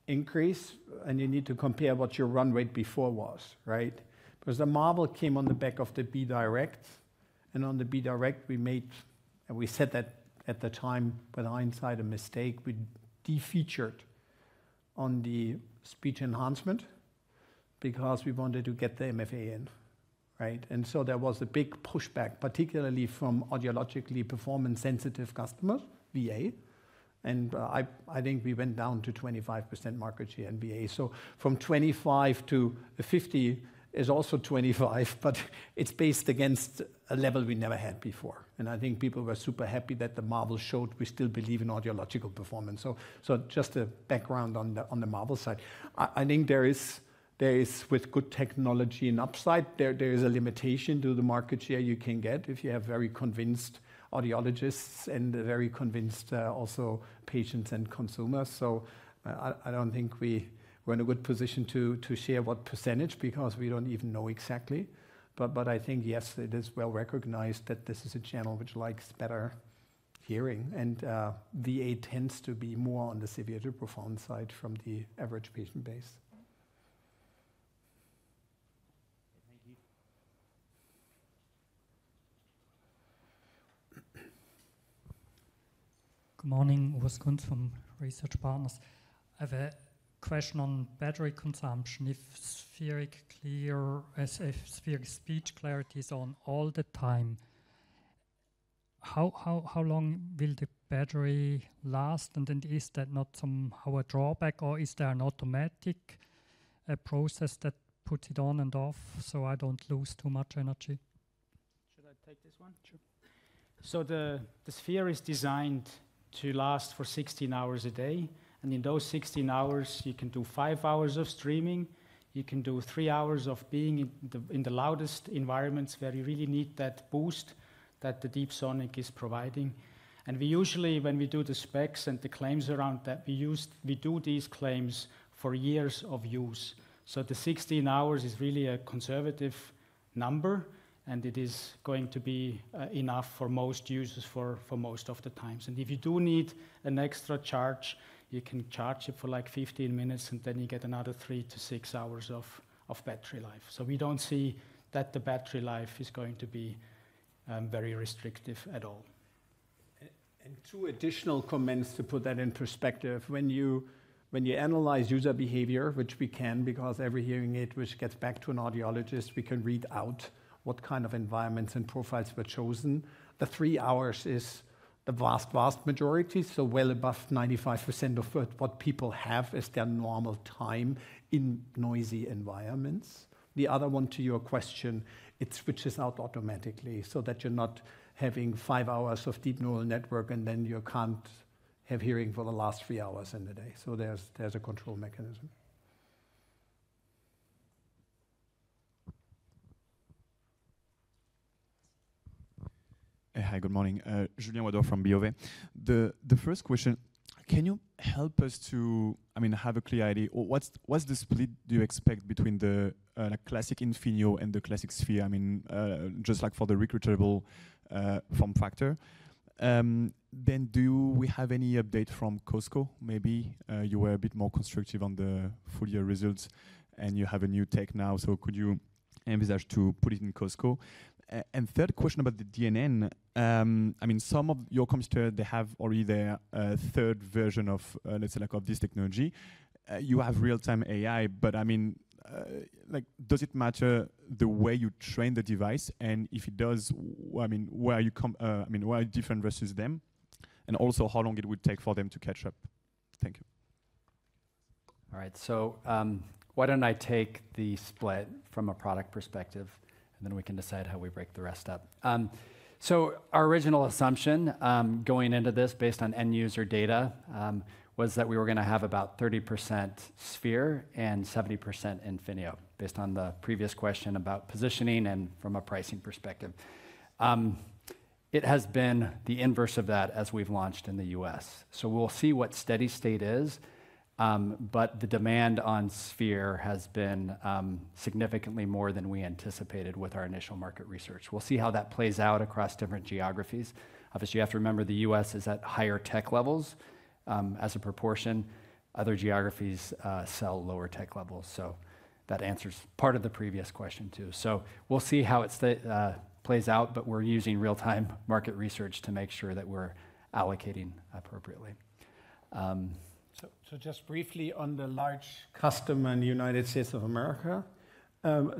increase, and you need to compare what your run rate before was, right? Because the Marvel came on the back of the B Direct, and on the B Direct we made, and we said that at the time, with hindsight, a mistake. We de-featured on the speech enhancement because we wanted to get the MFA in, right? And so there was a big pushback, particularly from audiologically performance-sensitive customers, VA. And I think we went down to 25% market share in VA. So from 25 to 50 is also 25, but it's based against a level we never had before. And I think people were super happy that the Marvel showed we still believe in audiological performance. So just a background on the Marvel side. I think there is with good technology an upside. There is a limitation to the market share you can get if you have very convinced audiologists and very convinced also patients and consumers. So I don't think we're in a good position to share what percentage, because we don't even know exactly. But I think, yes, it is well recognized that this is a channel which likes better hearing. And VA tends to be more on the severe to profound side from the average patient base. Good morning, Urs Kunz from Research Partners. I have a question on battery consumption. If spheric speech clarity is on all the time, how long will the battery last? And then is that not somehow a drawback, or is there an automatic process that puts it on and off so I don't lose too much energy? Should I take this one? Sure. So the Sphere is designed to last for 16 hours a day. And in those 16 hours, you can do 5 hours of streaming. You can do 3 hours of being in the loudest environments where you really need that boost that the Deep Sonic is providing. And we usually, when we do the specs and the claims around that, we do these claims for years of use. So the 16 hours is really a conservative number. and it is going to be enough for most users for most of the times. And if you do need an extra charge, you can charge it for like 15 minutes, and then you get another 3 to 6 hours of battery life. So we don't see that the battery life is going to be very restrictive at all. And 2 additional comments to put that in perspective. When you analyze user behavior, which we can, because every hearing aid which gets back to an audiologist, we can read out what kind of environments and profiles were chosen. The 3 hours is the vast majority, so well above 95% of what people have as their normal time in noisy environments. The other one, to your question, it switches out automatically so that you're not having 5 hours of deep neural network and then you can't have hearing for the last 3 hours in the day. So there's a control mechanism. Hi, good morning. Julien Wador from BOV. The first question, can you help us to, have a clear idea, or what's the split do you expect between the like classic Infinio and the classic Sphere? Just like for the recruitable form factor. Then do we have any update from Costco? Maybe you were a bit more constructive on the full year results, and you have a new tech now. So could you envisage to put it in Costco? And third question about the DNN. Some of your competitors, they have already their third version of, let's say, like of this technology. You have real-time AI, but does it matter the way you train the device? And if it does, where are you where are you different versus them? And also, how long it would take for them to catch up? Thank you. All right. So why don't I take the split from a product perspective, and then we can decide how we break the rest up. So our original assumption going into this, based on end user data, was that we were going to have about 30% Sphere and 70% Infinio, based on the previous question about positioning and from a pricing perspective. It has been the inverse of that as we've launched in the US. So we'll see what steady state is, but the demand on Sphere has been significantly more than we anticipated with our initial market research. We'll see how that plays out across different geographies. Obviously, you have to remember the US is at higher tech levels as a proportion. Other geographies sell lower tech levels. So that answers part of the previous question too. So we'll see how it plays out, but we're using real-time market research to make sure that we're allocating appropriately. So just briefly on the large customer in the United States of America.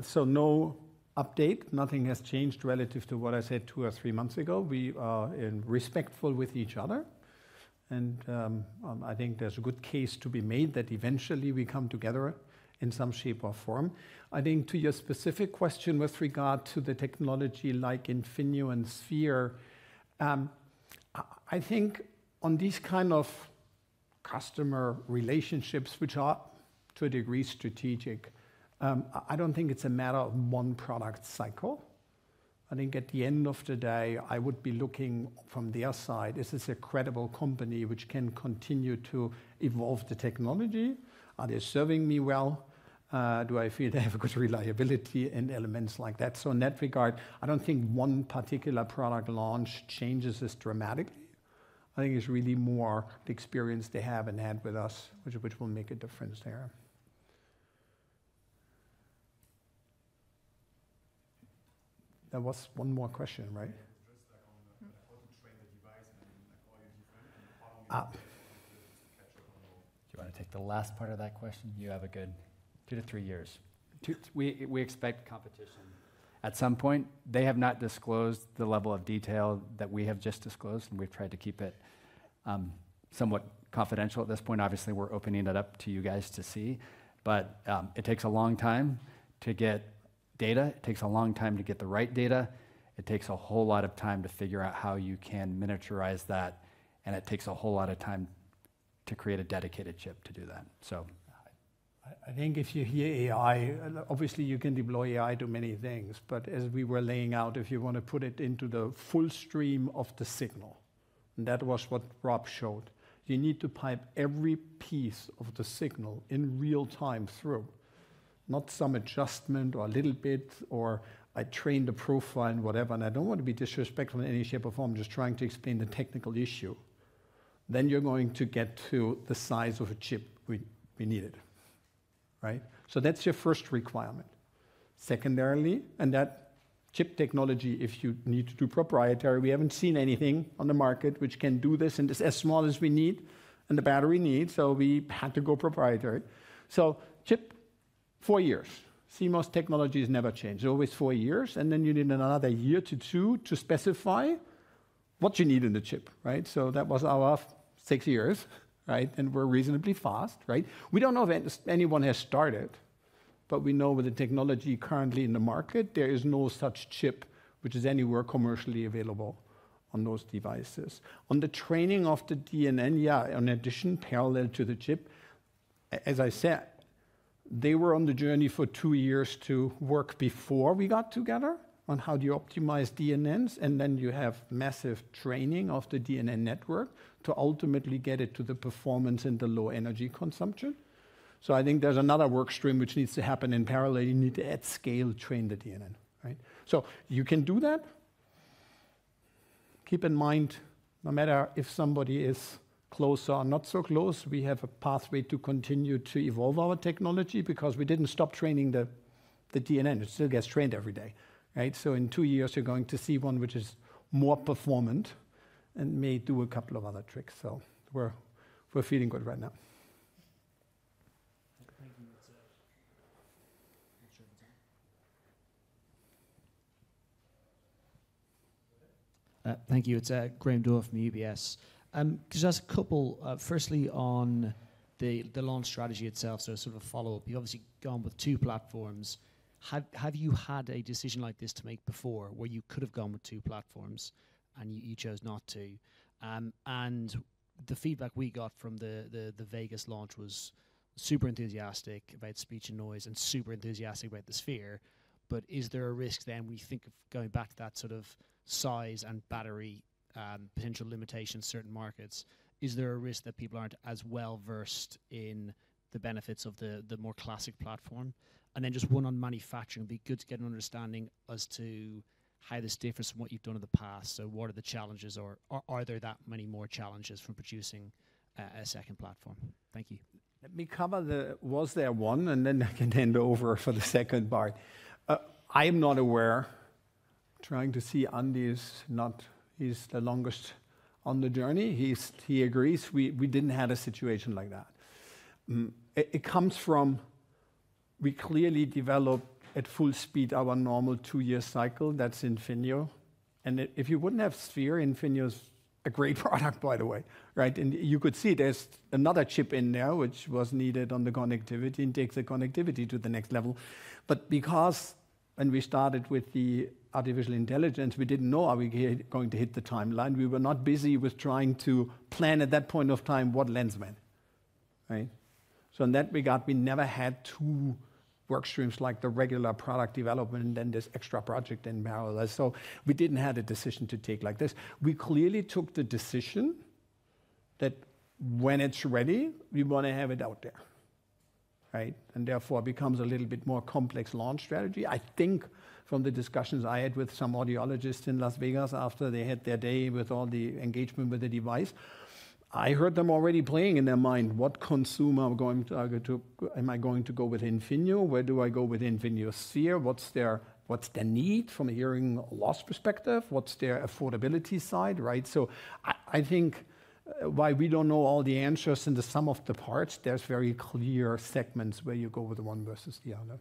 So no update, nothing has changed relative to what I said 2 or 3 months ago. We are respectful with each other. And I think there's a good case to be made that eventually we come together in some shape or form. I think to your specific question with regard to the technology like Infinio and Sphere, I think on these kind of customer relationships, which are to a degree strategic, I don't think it's a matter of one product cycle. I think at the end of the day, I would be looking from their side, is this a credible company which can continue to evolve the technology? Are they serving me well? Do I feel they have a good reliability and elements like that? So in that regard, I don't think one particular product launch changes this dramatically. I think it's really more the experience they have and had with us, which will make a difference there. There was one more question, right? Just like on how to train the device and like all your different and how long it takes to catch up on all. Do you want to take the last part of that question? You have a good 2 to 3 years. We expect competition at some point. They have not disclosed the level of detail that we have just disclosed, and we've tried to keep it somewhat confidential at this point. Obviously, we're opening it up to you guys to see, but it takes a long time to get data. It takes a long time to get the right data. It takes a whole lot of time to figure out how you can miniaturize that, and it takes a whole lot of time to create a dedicated chip to do that. So I think if you hear AI, obviously you can deploy AI to many things, but as we were laying out, if you want to put it into the full stream of the signal, and that was what Rob showed, you need to pipe every piece of the signal in real time through. Not some adjustment or a little bit or I train the profile and whatever, and I don't want to be disrespectful in any shape or form, I'm just trying to explain the technical issue. Then you're going to get to the size of a chip we needed, right? So that's your first requirement. Secondarily, and that chip technology, if you need to do proprietary, we haven't seen anything on the market which can do this, and it's as small as we need, and the battery needs, so we had to go proprietary. So chip, 4 years. CMOS technology has never changed, always 4 years, and then you need another year to 2 to specify what you need in the chip, right? So that was our 6 years, right? And we're reasonably fast, right? We don't know if anyone has started, but we know with the technology currently in the market, there is no such chip which is anywhere commercially available on those devices. On the training of the DNN, yeah, in addition, parallel to the chip, as I said, they were on the journey for 2 years to work before we got together on how do you optimize DNNs, and then you have massive training of the DNN network to ultimately get it to the performance and the low energy consumption. So I think there's another work stream which needs to happen in parallel. You need to at scale train the DNN, right? So you can do that. Keep in mind, no matter if somebody is close or not so close, we have a pathway to continue to evolve our technology because we didn't stop training the DNN. It still gets trained every day, right? So in 2 years, you're going to see one which is more performant and may do a couple of other tricks. So we're feeling good right now. Thank you. It's Graham Dorff from UBS. Just ask a couple. Firstly, on the launch strategy itself, so sort of a follow-up. You've obviously gone with 2 platforms. Have you had a decision like this to make before, where you could have gone with 2 platforms and you chose not to? And the feedback we got from the Vegas launch was super enthusiastic about speech and noise and super enthusiastic about the Sphere. But is there a risk then, when you think of going back to that sort of size and battery potential limitations in certain markets, is there a risk that people aren't as well versed in the benefits of the more classic platform? And then just one on manufacturing, it'd be good to get an understanding as to how this differs from what you've done in the past. So what are the challenges, or are there that many more challenges from producing a second platform? Thank you. Let me cover was there one, and then I can hand over for the second part. I am not aware. Trying to see Andy he's the longest on the journey. He agrees. We didn't have a situation like that. It comes from, we clearly developed at full speed our normal 2-year cycle. That's Infinio. And if you wouldn't have Sphere, Infinio's a great product, by the way, right? And you could see there's another chip in there which was needed on the connectivity and takes the connectivity to the next level. But because when we started with the artificial intelligence, we didn't know are we going to hit the timeline. We were not busy with trying to plan at that point of time what lens meant, right? So in that regard, we never had 2 work streams like the regular product development and then this extra project in parallel. So we didn't have a decision to take like this. We clearly took the decision that when it's ready, we want to have it out there, right? And therefore it becomes a little bit more complex launch strategy. I think from the discussions I had with some audiologists in Las Vegas after they had their day with all the engagement with the device, I heard them already playing in their mind, what consumer am I going to go with Infinio? Where do I go with Infinio Sphere? What's their need from a hearing loss perspective? What's their affordability side, right? So I think why we don't know all the answers in the sum of the parts, there's very clear segments where you go with the one versus the other.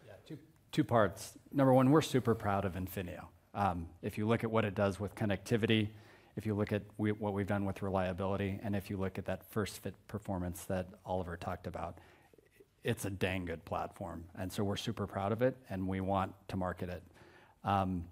Yeah, two parts. Number one, we're super proud of Infinio. If you look at what it does with connectivity, if you look at what we've done with reliability, and if you look at that first fit performance that Oliver talked about, it's a dang good platform. And so we're super proud of it, and we want to market it. And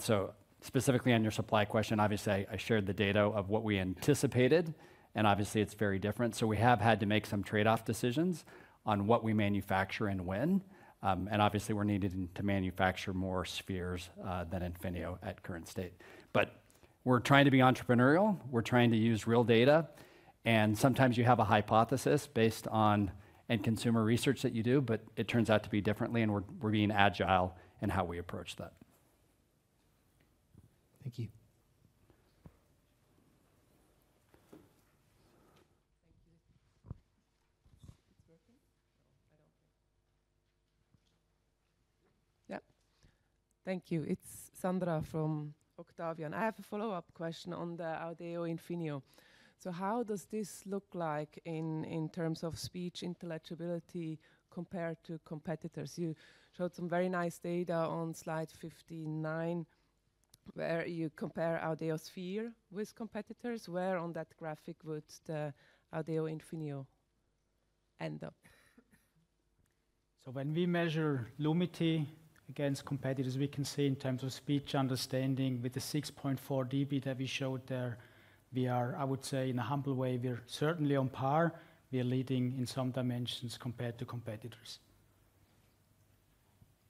so specifically on your supply question, obviously I shared the data of what we anticipated, and obviously it's very different. So we have had to make some trade-off decisions on what we manufacture and when. And obviously we're needing to manufacture more Spheres than Infinio at current state. But we're trying to be entrepreneurial. We're trying to use real data. And sometimes you have a hypothesis based on end consumer research that you do, but it turns out to be differently, and we're being agile and how we approach that. Thank you. Thank you. It's Sandra from Octavian. I have a follow-up question on the Audeo Infinio. So how does this look like in terms of speech intelligibility compared to competitors? You showed some very nice data on slide 59 where you compare Audeo Sphere with competitors. Where on that graphic would the Audeo Infinio end up? So when we measure Lumity against competitors, we can see in terms of speech understanding with the 6.4 dB that we showed there, we are, I would say in a humble way, we're certainly on par. We are leading in some dimensions compared to competitors.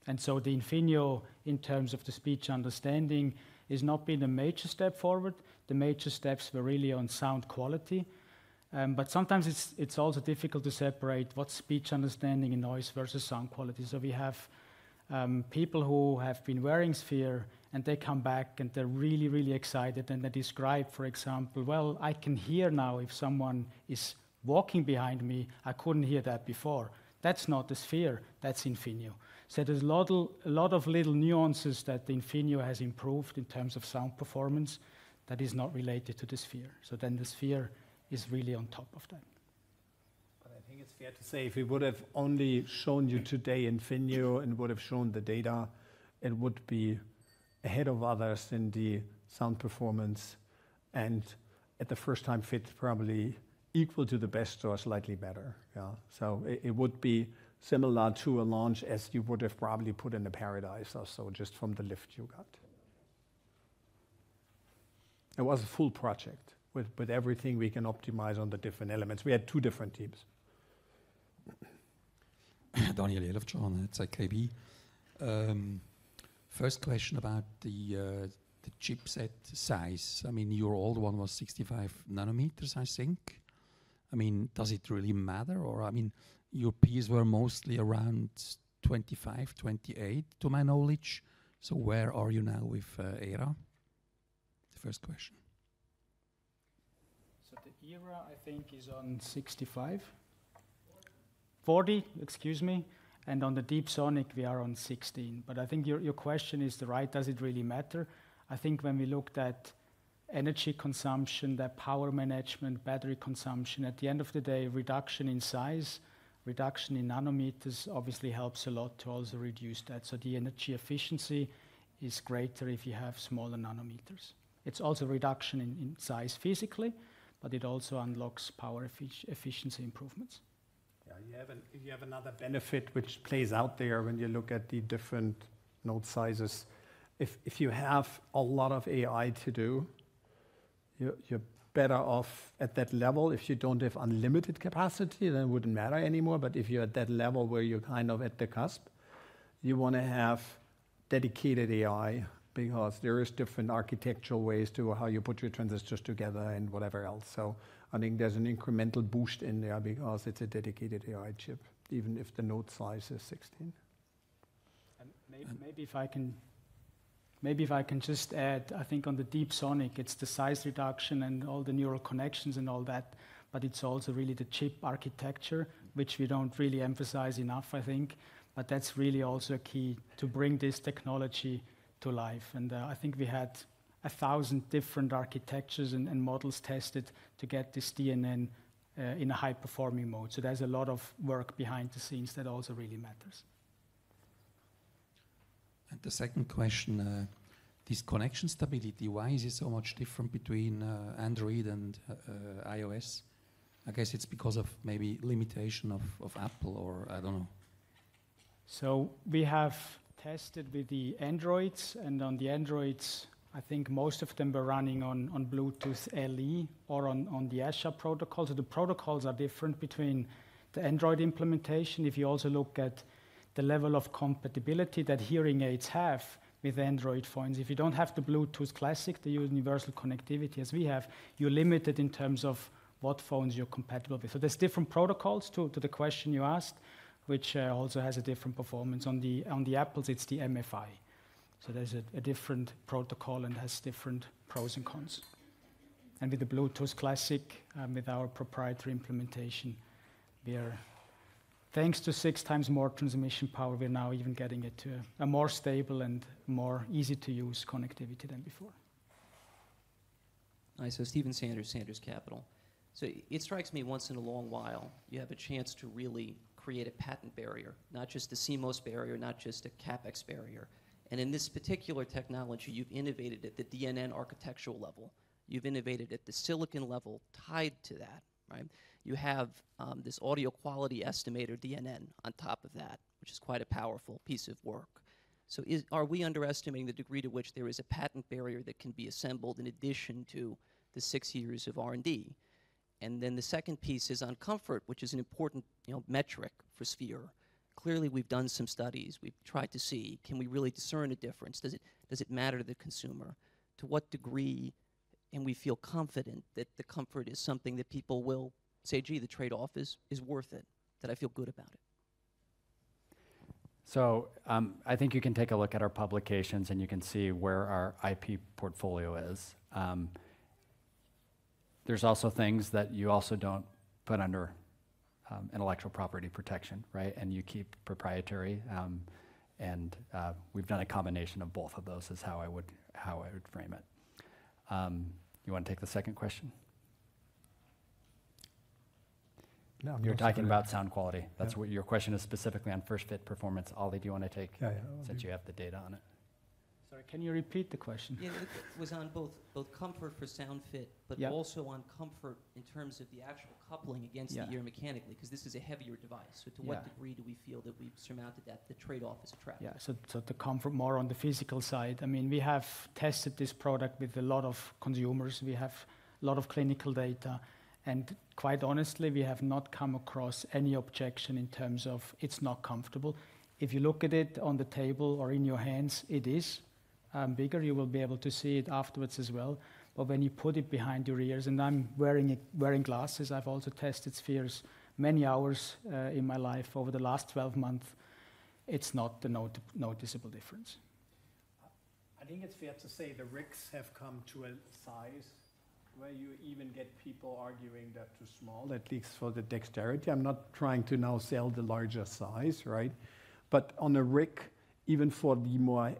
And so the Infinio, in terms of the speech understanding, is not been a major step forward. The major steps were really on sound quality. But sometimes it's also difficult to separate what's speech understanding and noise versus sound quality. So we have people who have been wearing Sphere and they come back and they're really, really excited and they describe, for example, well, I can hear now if someone is walking behind me. I couldn't hear that before. That's not the Sphere, that's Infinio. So there's a lot of little nuances that the Infinio has improved in terms of sound performance that is not related to the Sphere. So then the Sphere is really on top of that. I think it's fair to say if we would have only shown you today Infinio and would have shown the data, it would be ahead of others in the sound performance and at the first time fit probably equal to the best or slightly better. Yeah. So it would be similar to a launch as you would have probably put in a Paradise or so just from the lift you got. It was a full project with everything we can optimize on the different elements. We had 2 different teams. Daniel Elfcan at ZKB. First question about the chipset size. I mean, your old one was 65 nanometers, I think. I mean, does it really matter? Or, I mean, your peers were mostly around 25, 28, to my knowledge. So where are you now with ERA? The first question. So the ERA, I think, is on 65. 40, excuse me, and on the Deep Sonic we are on 16. But I think your question is the right, does it really matter? I think when we looked at energy consumption, that power management, battery consumption, at the end of the day, reduction in size, reduction in nanometers obviously helps a lot to also reduce that. So the energy efficiency is greater if you have smaller nanometers. It's also reduction in size physically, but it also unlocks power efficiency improvements. Yeah, you have another benefit which plays out there when you look at the different node sizes. If you have a lot of AI to do, you're better off at that level. If you don't have unlimited capacity, then it wouldn't matter anymore. But if you're at that level where you're kind of at the cusp, you want to have dedicated AI because there is different architectural ways to how you put your transistors together and whatever else. So I think there's an incremental boost in there because it's a dedicated AI chip, even if the node size is 16. And maybe if I can just add, I think on the Deep Sonic, it's the size reduction and all the neural connections and all that, but it's also really the chip architecture, which we don't really emphasize enough, I think. But that's really also a key to bring this technology to life. And I think we had 1,000 different architectures and models tested to get this DNN in a high-performing mode. So there's a lot of work behind the scenes that also really matters. And the second question, this connection stability, why is it so much different between Android and iOS? I guess it's because of maybe limitation of Apple, or I don't know. So we have tested with the Androids, and on the Androids, I think most of them were running on Bluetooth LE or on the ASHA protocol. So the protocols are different between the Android implementation. If you also look at the level of compatibility that hearing aids have with Android phones, if you don't have the Bluetooth Classic, the universal connectivity as we have, you're limited in terms of what phones you're compatible with. So there's different protocols to the question you asked, which also has a different performance. On the Apples, it's the MFI. So there's a different protocol and has different pros and cons. And with the Bluetooth Classic, with our proprietary implementation, we are, thanks to 6 times more transmission power, we're now even getting it to a more stable and more easy-to-use connectivity than before. Hi, so Stephen Sanders, Sanders Capital. So it strikes me once in a long while, you have a chance to really create a patent barrier, not just a CMOS barrier, not just a CapEx barrier. And in this particular technology, you've innovated at the DNN architectural level. You've innovated at the silicon level tied to that, right? You have this audio quality estimator, DNN, on top of that, which is quite a powerful piece of work. So are we underestimating the degree to which there is a patent barrier that can be assembled in addition to the 6 years of R&D? And then the second piece is on comfort, which is an important metric for Sphere. Clearly, we've done some studies. We've tried to see, can we really discern a difference? Does it matter to the consumer? To what degree can we feel confident that the comfort is something that people will say, gee, the trade-off is worth it, that I feel good about it? So I think you can take a look at our publications and you can see where our IP portfolio is. There's also things that you also don't put under intellectual property protection, right? And you keep proprietary. And we've done a combination of both of those is how I would frame it. You want to take the second question? No, You're talking about sound quality. That's what your question is specifically on first fit performance. Ollie, do you want to take, since you have the data on it? Sorry, can you repeat the question? Yeah, it was on both comfort for sound fit, but also on comfort in terms of the actual coupling against the ear mechanically, because this is a heavier device. So to what degree do we feel that we've surmounted that? The trade-off is attractive. Yeah, so the comfort more on the physical side. I mean, we have tested this product with a lot of consumers. We have a lot of clinical data. And quite honestly, we have not come across any objection in terms of it's not comfortable. If you look at it on the table or in your hands, it is bigger. You will be able to see it afterwards as well. But when you put it behind your ears, and I'm wearing glasses, I've also tested Spheres many hours in my life over the last 12 months, it's not a noticeable difference. I think it's fair to say the rigs have come to a size where you even get people arguing they're too small, at least for the dexterity. I'm not trying to now sell the larger size, right? But on a rig, even for the more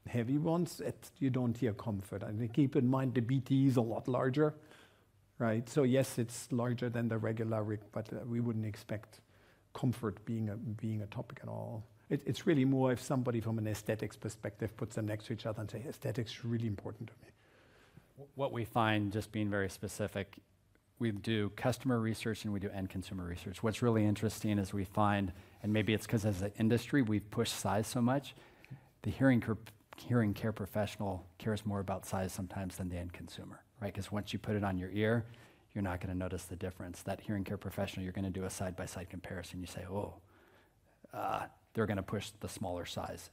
heavy ones, you don't hear comfort. I think keep in mind the BT is a lot larger, right? So yes, it's larger than the regular rig, but we wouldn't expect comfort being a topic at all. It's really more if somebody from an aesthetics perspective puts them next to each other and say, aesthetics is really important to me. What we find, just being very specific, we do customer research and we do end consumer research. What's really interesting is we find, and maybe it's because as an industry we've pushed size so much, the hearing care professional cares more about size sometimes than the end consumer, right? Because once you put it on your ear, you're not going to notice the difference. That hearing care professional, you're going to do a side-by-side comparison. You say, oh, they're going to push the smaller size.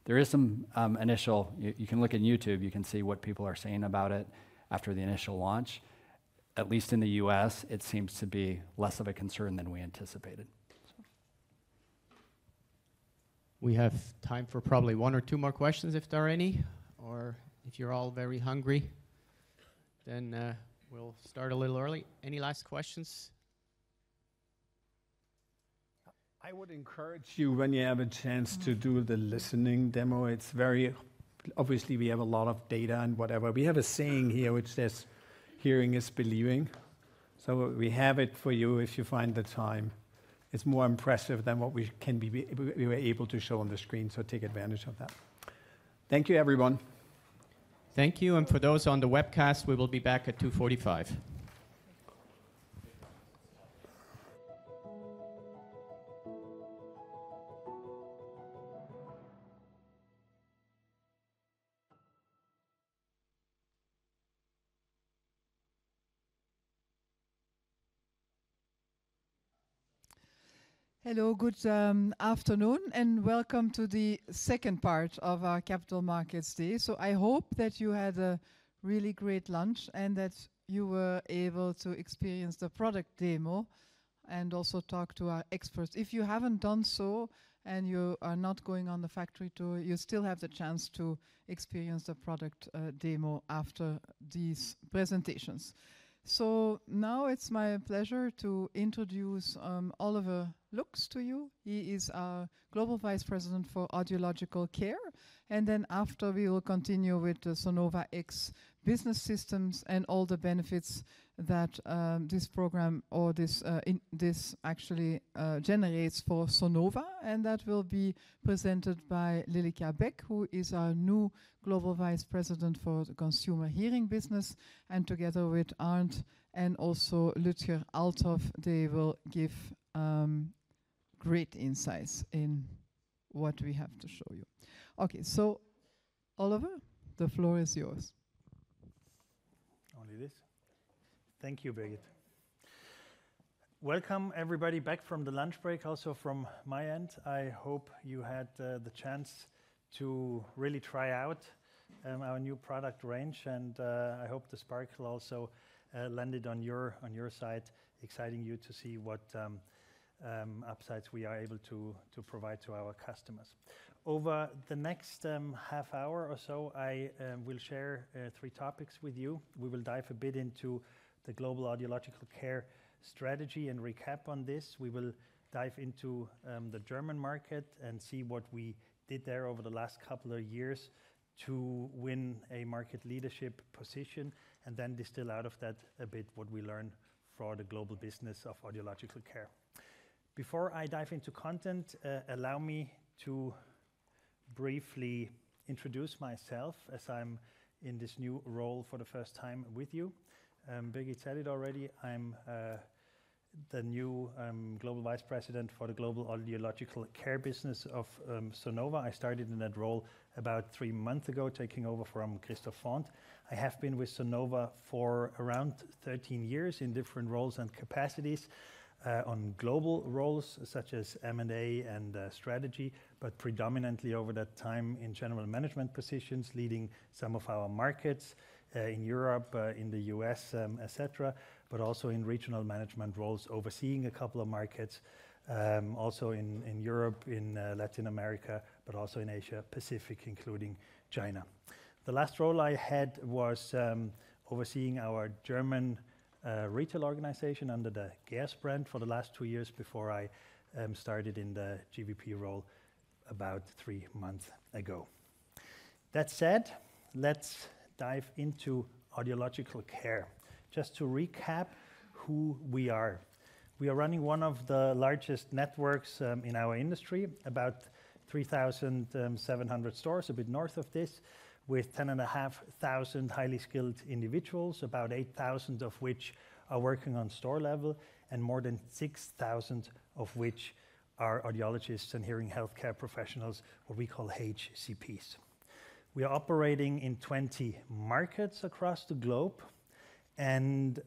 There is some initial, you can look at YouTube, you can see what people are saying about it after the initial launch. At least in the US, it seems to be less of a concern than we anticipated. We have time for probably 1 or 2 more questions if there are any, or if you're all very hungry, then we'll start a little early. Any last questions? I would encourage you when you have a chance to do the listening demo. It's very, obviously we have a lot of data and whatever. We have a saying here which says, hearing is believing. So we have it for you if you find the time. It's more impressive than what we were able to show on the screen, so take advantage of that. Thank you, everyone. Thank you, and for those on the webcast, we will be back at 2:45. Hello, good afternoon, and welcome to the second part of our Capital Markets Day. So I hope that you had a really great lunch and that you were able to experience the product demo and also talk to our experts. If you haven't done so and you are not going on the factory tour, you still have the chance to experience the product demo after these presentations. So now it's my pleasure to introduce Oliver Lux to you. He is our Global Vice President for Audiological Care. And then after we will continue with the Sonova X business systems and all the benefits that this program or this actually generates for Sonova. And that will be presented by Lilika Beck, who is our new Global Vice President for the Consumer Hearing Business. And together with Arndt and also Lutger Althoff, they will give great insights in what we have to show you. Okay, so Oliver, the floor is yours. Only this. Thank you, Birgit. Welcome everybody back from the lunch break, also from my end. I hope you had the chance to really try out our new product range, and I hope the sparkle also landed on your side, exciting you to see what upsides we are able to provide to our customers. Over the next half hour or so, I will share 3 topics with you. We will dive a bit into the global audiological care strategy and recap on this. We will dive into the German market and see what we did there over the last couple of years to win a market leadership position, and then distill out of that a bit what we learned for the global business of audiological care. Before I dive into content, allow me to briefly introduce myself as I'm in this new role for the first time with you. Birgit said it already, I'm the new Global Vice President for the Global Audiological Care business of Sonova. I started in that role about 3 months ago, taking over from Christophe Font. I have been with Sonova for around 13 years in different roles and capacities, on global roles such as M&A and strategy, but predominantly over that time in general management positions, leading some of our markets in Europe, in the US, etc., but also in regional management roles, overseeing a couple of markets, also in Europe, in Latin America, but also in Asia Pacific, including China. The last role I had was overseeing our German retail organization under the Geers brand for the last 2 years before I started in the GVP role about 3 months ago. That said, let's dive into audiological care. Just to recap who we are. We are running one of the largest networks in our industry, about 3,700 stores, a bit north of this, with 10,500 highly skilled individuals, about 8,000 of which are working on store level, and more than 6,000 of which are audiologists and hearing healthcare professionals, what we call HCPs. We are operating in 20 markets across the globe, and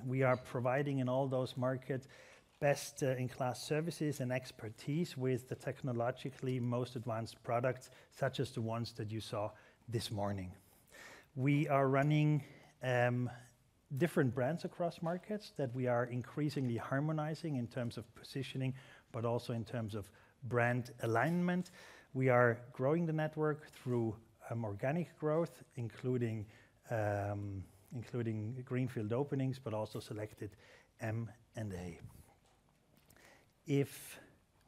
we are providing in all those markets best-in-class services and expertise with the technologically most advanced products, such as the ones that you saw this morning. We are running different brands across markets that we are increasingly harmonizing in terms of positioning, but also in terms of brand alignment. We are growing the network through organic growth, including greenfield openings, but also selected M&A. If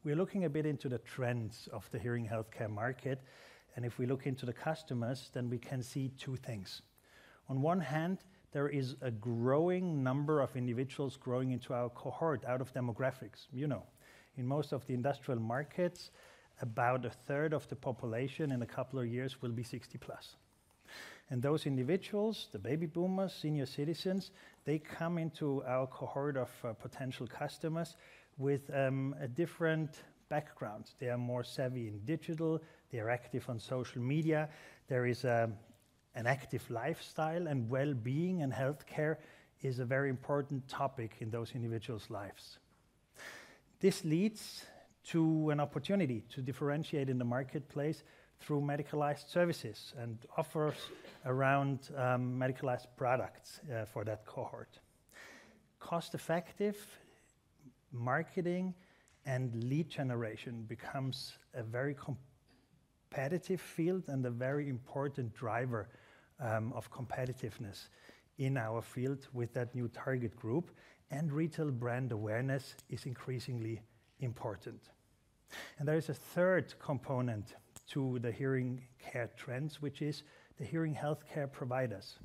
we're looking a bit into the trends of the hearing healthcare market, and if we look into the customers, then we can see 2 things. On one hand, there is a growing number of individuals growing into our cohort out of demographics. You know, in most of the industrial markets, about a third of the population in a couple of years will be 60 plus. And those individuals, the baby boomers, senior citizens, they come into our cohort of potential customers with a different background. They are more savvy in digital, they are active on social media, there is an active lifestyle, and well-being and healthcare is a very important topic in those individuals' lives. This leads to an opportunity to differentiate in the marketplace through medicalized services and offers around medicalized products for that cohort. Cost-effective, marketing and lead generation becomes a very competitive field and a very important driver of competitiveness in our field with that new target group, and retail brand awareness is increasingly important. And there is a third component to the hearing care trends, which is the hearing healthcare providers.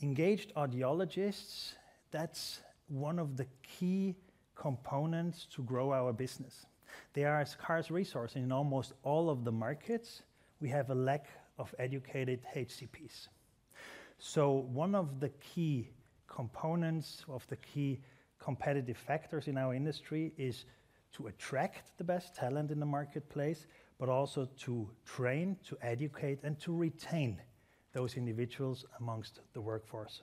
Engaged audiologists, that's one of the key components to grow our business. They are a scarce resource in almost all of the markets. We have a lack of educated HCPs. So one of the key components of the key competitive factors in our industry is to attract the best talent in the marketplace, but also to train, to educate, and to retain those individuals amongst the workforce.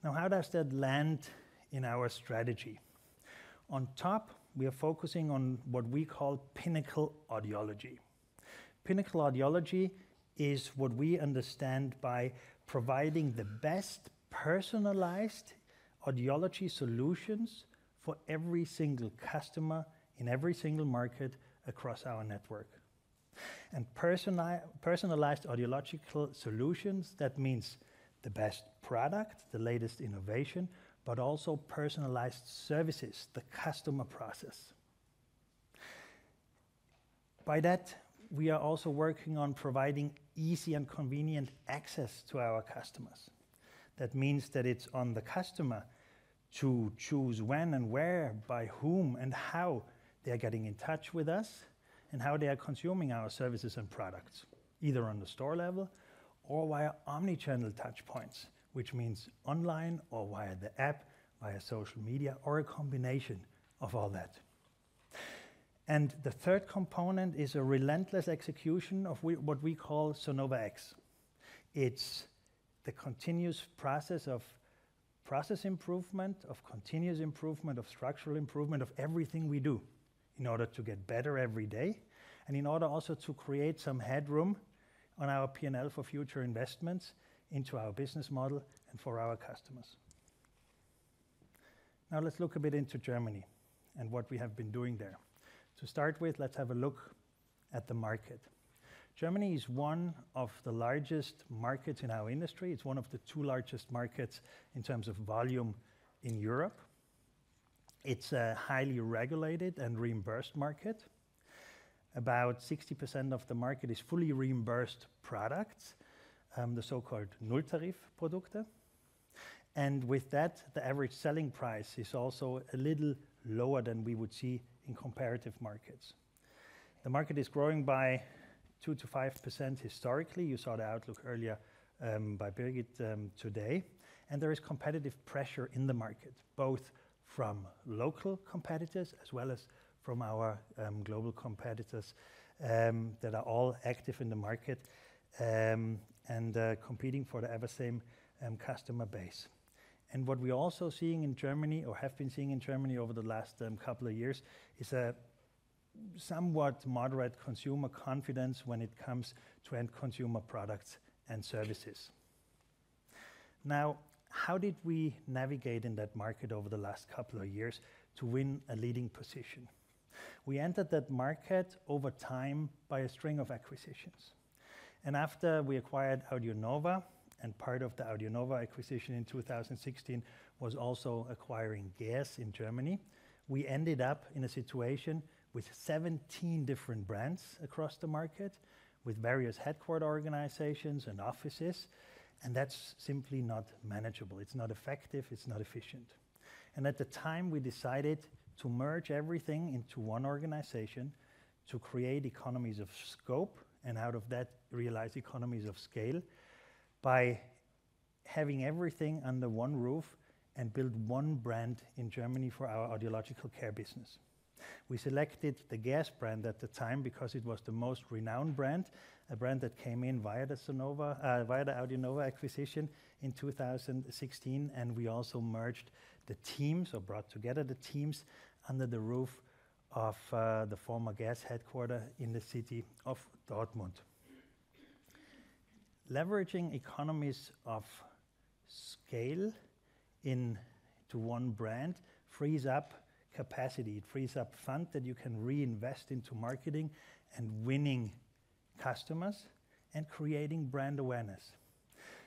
Now, how does that land in our strategy? On top, we are focusing on what we call pinnacle audiology. Pinnacle audiology is what we understand by providing the best personalized audiology solutions for every single customer in every single market across our network. And personalized audiological solutions, that means the best product, the latest innovation, but also personalized services, the customer process. By that, we are also working on providing easy and convenient access to our customers. That means that it's on the customer to choose when and where, by whom and how they are getting in touch with us and how they are consuming our services and products, either on the store level or via omni-channel touch points, which means online or via the app, via social media, or a combination of all that. And the third component is a relentless execution of what we call Sonova X. It's the continuous process of process improvement, of continuous improvement, of structural improvement of everything we do in order to get better every day, and in order also to create some headroom on our P&L for future investments into our business model and for our customers. Now let's look a bit into Germany and what we have been doing there. To start with, let's have a look at the market. Germany is one of the largest markets in our industry. It's one of the two largest markets in terms of volume in Europe. It's a highly regulated and reimbursed market. About 60% of the market is fully reimbursed products, the so-called Nulltarifprodukte. And with that, the average selling price is also a little lower than we would see in comparative markets. The market is growing by 2 to 5% historically. You saw the outlook earlier by Birgit today. And there is competitive pressure in the market, both from local competitors as well as from our global competitors that are all active in the market and competing for the ever same customer base. And what we're also seeing in Germany, or have been seeing in Germany over the last couple of years, is a somewhat moderate consumer confidence when it comes to end consumer products and services. Now, how did we navigate in that market over the last couple of years to win a leading position? We entered that market over time by a string of acquisitions. And after we acquired AudioNova, and part of the AudioNova acquisition in 2016 was also acquiring GEERS in Germany, we ended up in a situation with 17 different brands across the market, with various headquarter organizations and offices, and that's simply not manageable. It's not effective, it's not efficient. And at the time, we decided to merge everything into one organization to create economies of scope, and out of that, realize economies of scale by having everything under one roof and build one brand in Germany for our audiological care business. We selected the GEERS brand at the time because it was the most renowned brand, a brand that came in via the AudioNova acquisition in 2016, and we also merged the teams, or brought together the teams, under the roof of the former GEERS headquarter in the city of Dortmund. Leveraging economies of scale in to one brand frees up capacity. It frees up fund that you can reinvest into marketing and winning customers and creating brand awareness.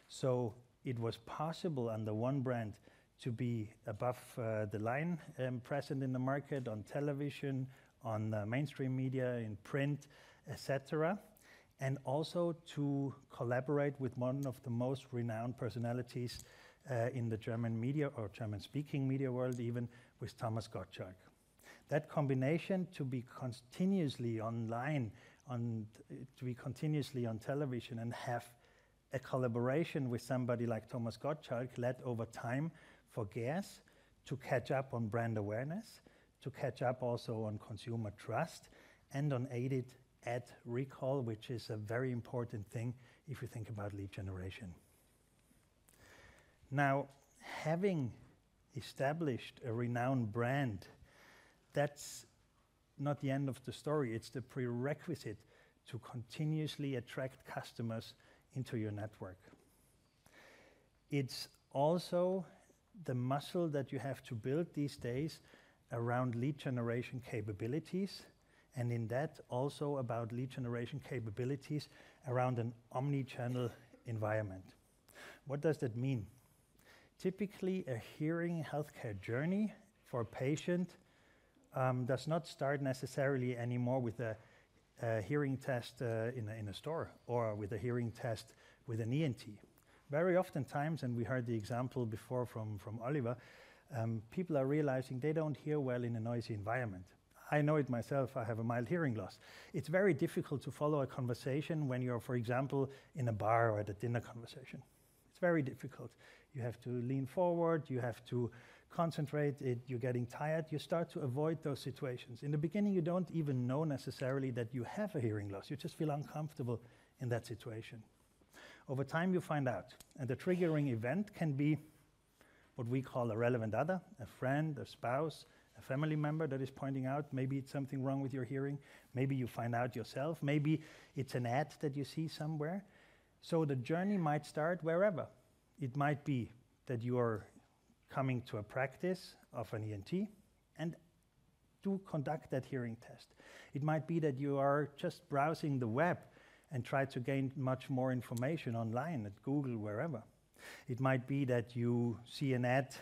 So it was possible under one brand to be above the line, present in the market, on television, on mainstream media, in print, etc. And also to collaborate with one of the most renowned personalities in the German media or German-speaking media world, even with Thomas Gottschalk. That combination to be continuously online, to be continuously on television and have a collaboration with somebody like Thomas Gottschalk led over time for Geers to catch up on brand awareness, to catch up also on consumer trust, and on aided ad recall, which is a very important thing if you think about lead generation. Now, having established a renowned brand, that's not the end of the story. It's the prerequisite to continuously attract customers into your network. It's also the muscle that you have to build these days around lead generation capabilities, and in that also about lead generation capabilities around an omni-channel environment. What does that mean? Typically, a hearing healthcare journey for a patient does not start necessarily anymore with a hearing test in a store or with a hearing test with an ENT. Very oftentimes, and we heard the example before from Oliver, people are realizing they don't hear well in a noisy environment. I know it myself, I have a mild hearing loss. It's very difficult to follow a conversation when you're, for example, in a bar or at a dinner conversation. It's very difficult. You have to lean forward, you have to concentrate, you're getting tired, you start to avoid those situations. In the beginning, you don't even know necessarily that you have a hearing loss. You just feel uncomfortable in that situation. Over time, you find out. And the triggering event can be what we call a relevant other, a friend, a spouse, a family member that is pointing out maybe it's something wrong with your hearing. Maybe you find out yourself. Maybe it's an ad that you see somewhere. So the journey might start wherever. It might be that you are coming to a practice of an ENT and do conduct that hearing test. It might be that you are just browsing the web and try to gain much more information online at Google, wherever. It might be that you see an ad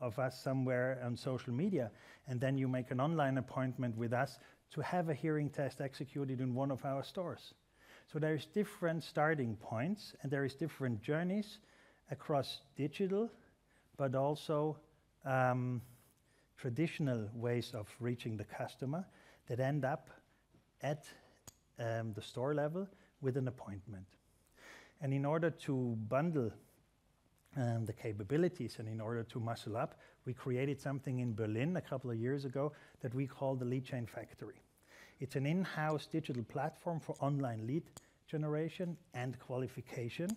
of us somewhere on social media and then you make an online appointment with us to have a hearing test executed in one of our stores. So there's different starting points and there is different journeys across digital, but also traditional ways of reaching the customer that end up at the store level with an appointment. And in order to bundle the capabilities and in order to muscle up, we created something in Berlin a couple of years ago that we call the Lead Chain Factory. It's an in-house digital platform for online lead generation and qualification,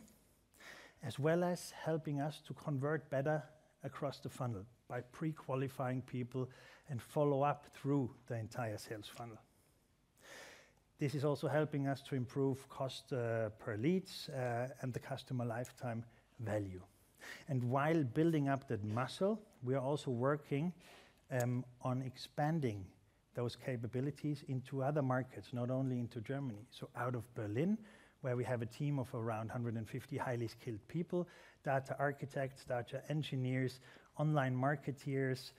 as well as helping us to convert better across the funnel by pre-qualifying people and follow up through the entire sales funnel. This is also helping us to improve cost per leads and the customer lifetime value. And while building up that muscle, we are also working on expanding those capabilities into other markets, not only into Germany. So out of Berlin, where we have a team of around 150 highly skilled people, data architects, data engineers, online marketeers,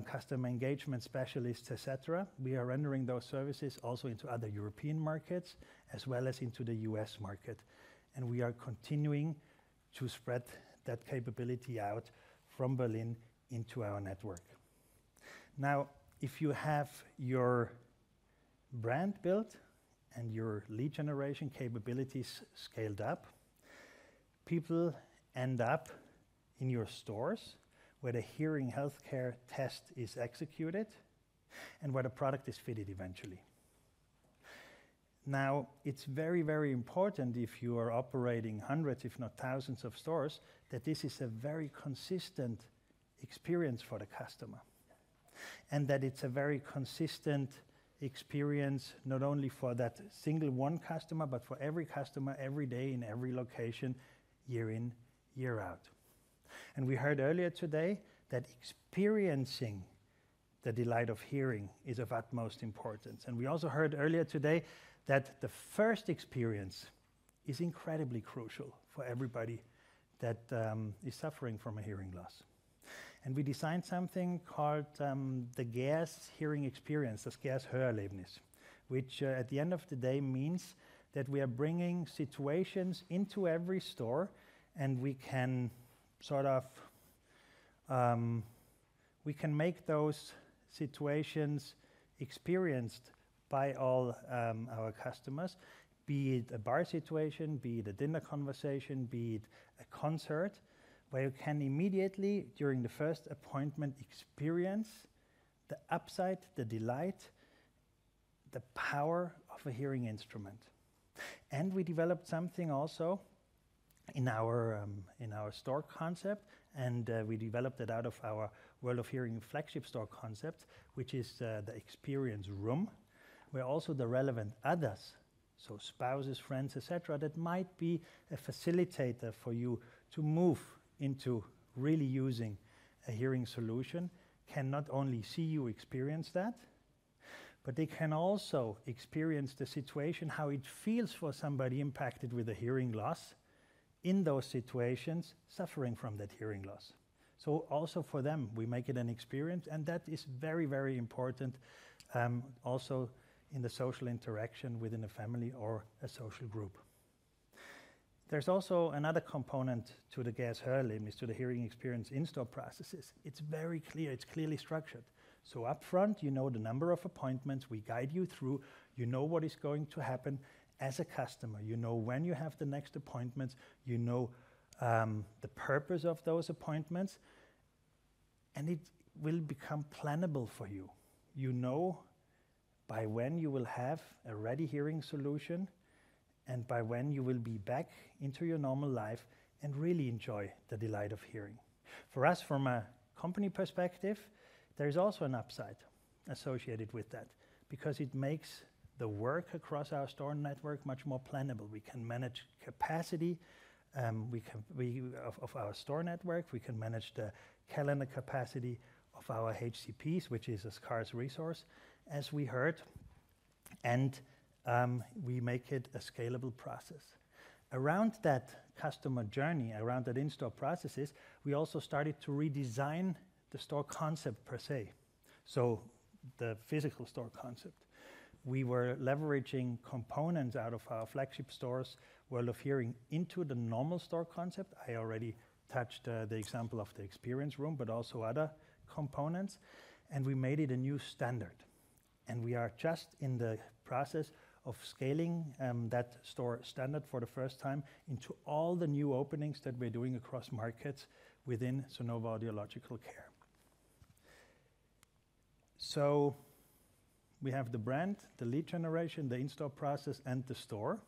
customer engagement specialists, etc. We are rendering those services also into other European markets, as well as into the US market. And we are continuing to spread that capability out from Berlin into our network. Now, if you have your brand built and your lead generation capabilities scaled up, people end up in your stores where the hearing healthcare test is executed and where the product is fitted eventually. Now, it's very, very important if you are operating hundreds, if not thousands of stores, that this is a very consistent experience for the customer. And that it's a very consistent experience, not only for that single one customer, but for every customer, every day, in every location, year in, year out. And we heard earlier today that experiencing the delight of hearing is of utmost importance. And we also heard earlier today that the first experience is incredibly crucial for everybody that is suffering from a hearing loss. And we designed something called the GERS hearing experience, das GERS Hörerlebnis, which at the end of the day means that we are bringing situations into every store, and we can sort of we can make those situations experienced by all our customers, be it a bar situation, be it a dinner conversation, be it a concert, where you can immediately, during the first appointment, experience the upside, the delight, the power of a hearing instrument. And we developed something also in our store concept, and we developed it out of our World of Hearing flagship store concept, which is the experience room, where also the relevant others, so spouses, friends, etc., that might be a facilitator for you to move into really using a hearing solution, can not only see you experience that, but they can also experience the situation, how it feels for somebody impacted with a hearing loss in those situations, suffering from that hearing loss. So also for them, we make it an experience, and that is very, very important also in the social interaction within a family or a social group. There's also another component to the GERS Hörerlebnis, to the hearing experience in-store processes. It's very clear, it's clearly structured. So up front, you know the number of appointments, we guide you through, you know what is going to happen as a customer, you know when you have the next appointments, you know the purpose of those appointments, and it will become plannable for you. You know by when you will have a ready hearing solution, and by when you will be back into your normal life and really enjoy the delight of hearing. For us, from a company perspective, there is also an upside associated with that, because it makes the work across our store network much more plannable. We can manage capacity of our store network, we can manage the calendar capacity of our HCPs, which is a scarce resource, as we heard, and we make it a scalable process. Around that customer journey, around that in-store processes, we also started to redesign the store concept per se. So the physical store concept. We were leveraging components out of our flagship stores, World of Hearing, into the normal store concept. I already touched the example of the experience room, but also other components, and we made it a new standard. And we are just in the process of scaling that store standard for the first time into all the new openings that we're doing across markets within Sonova Audiological Care. So we have the brand, the lead generation, the in-store process, and the store.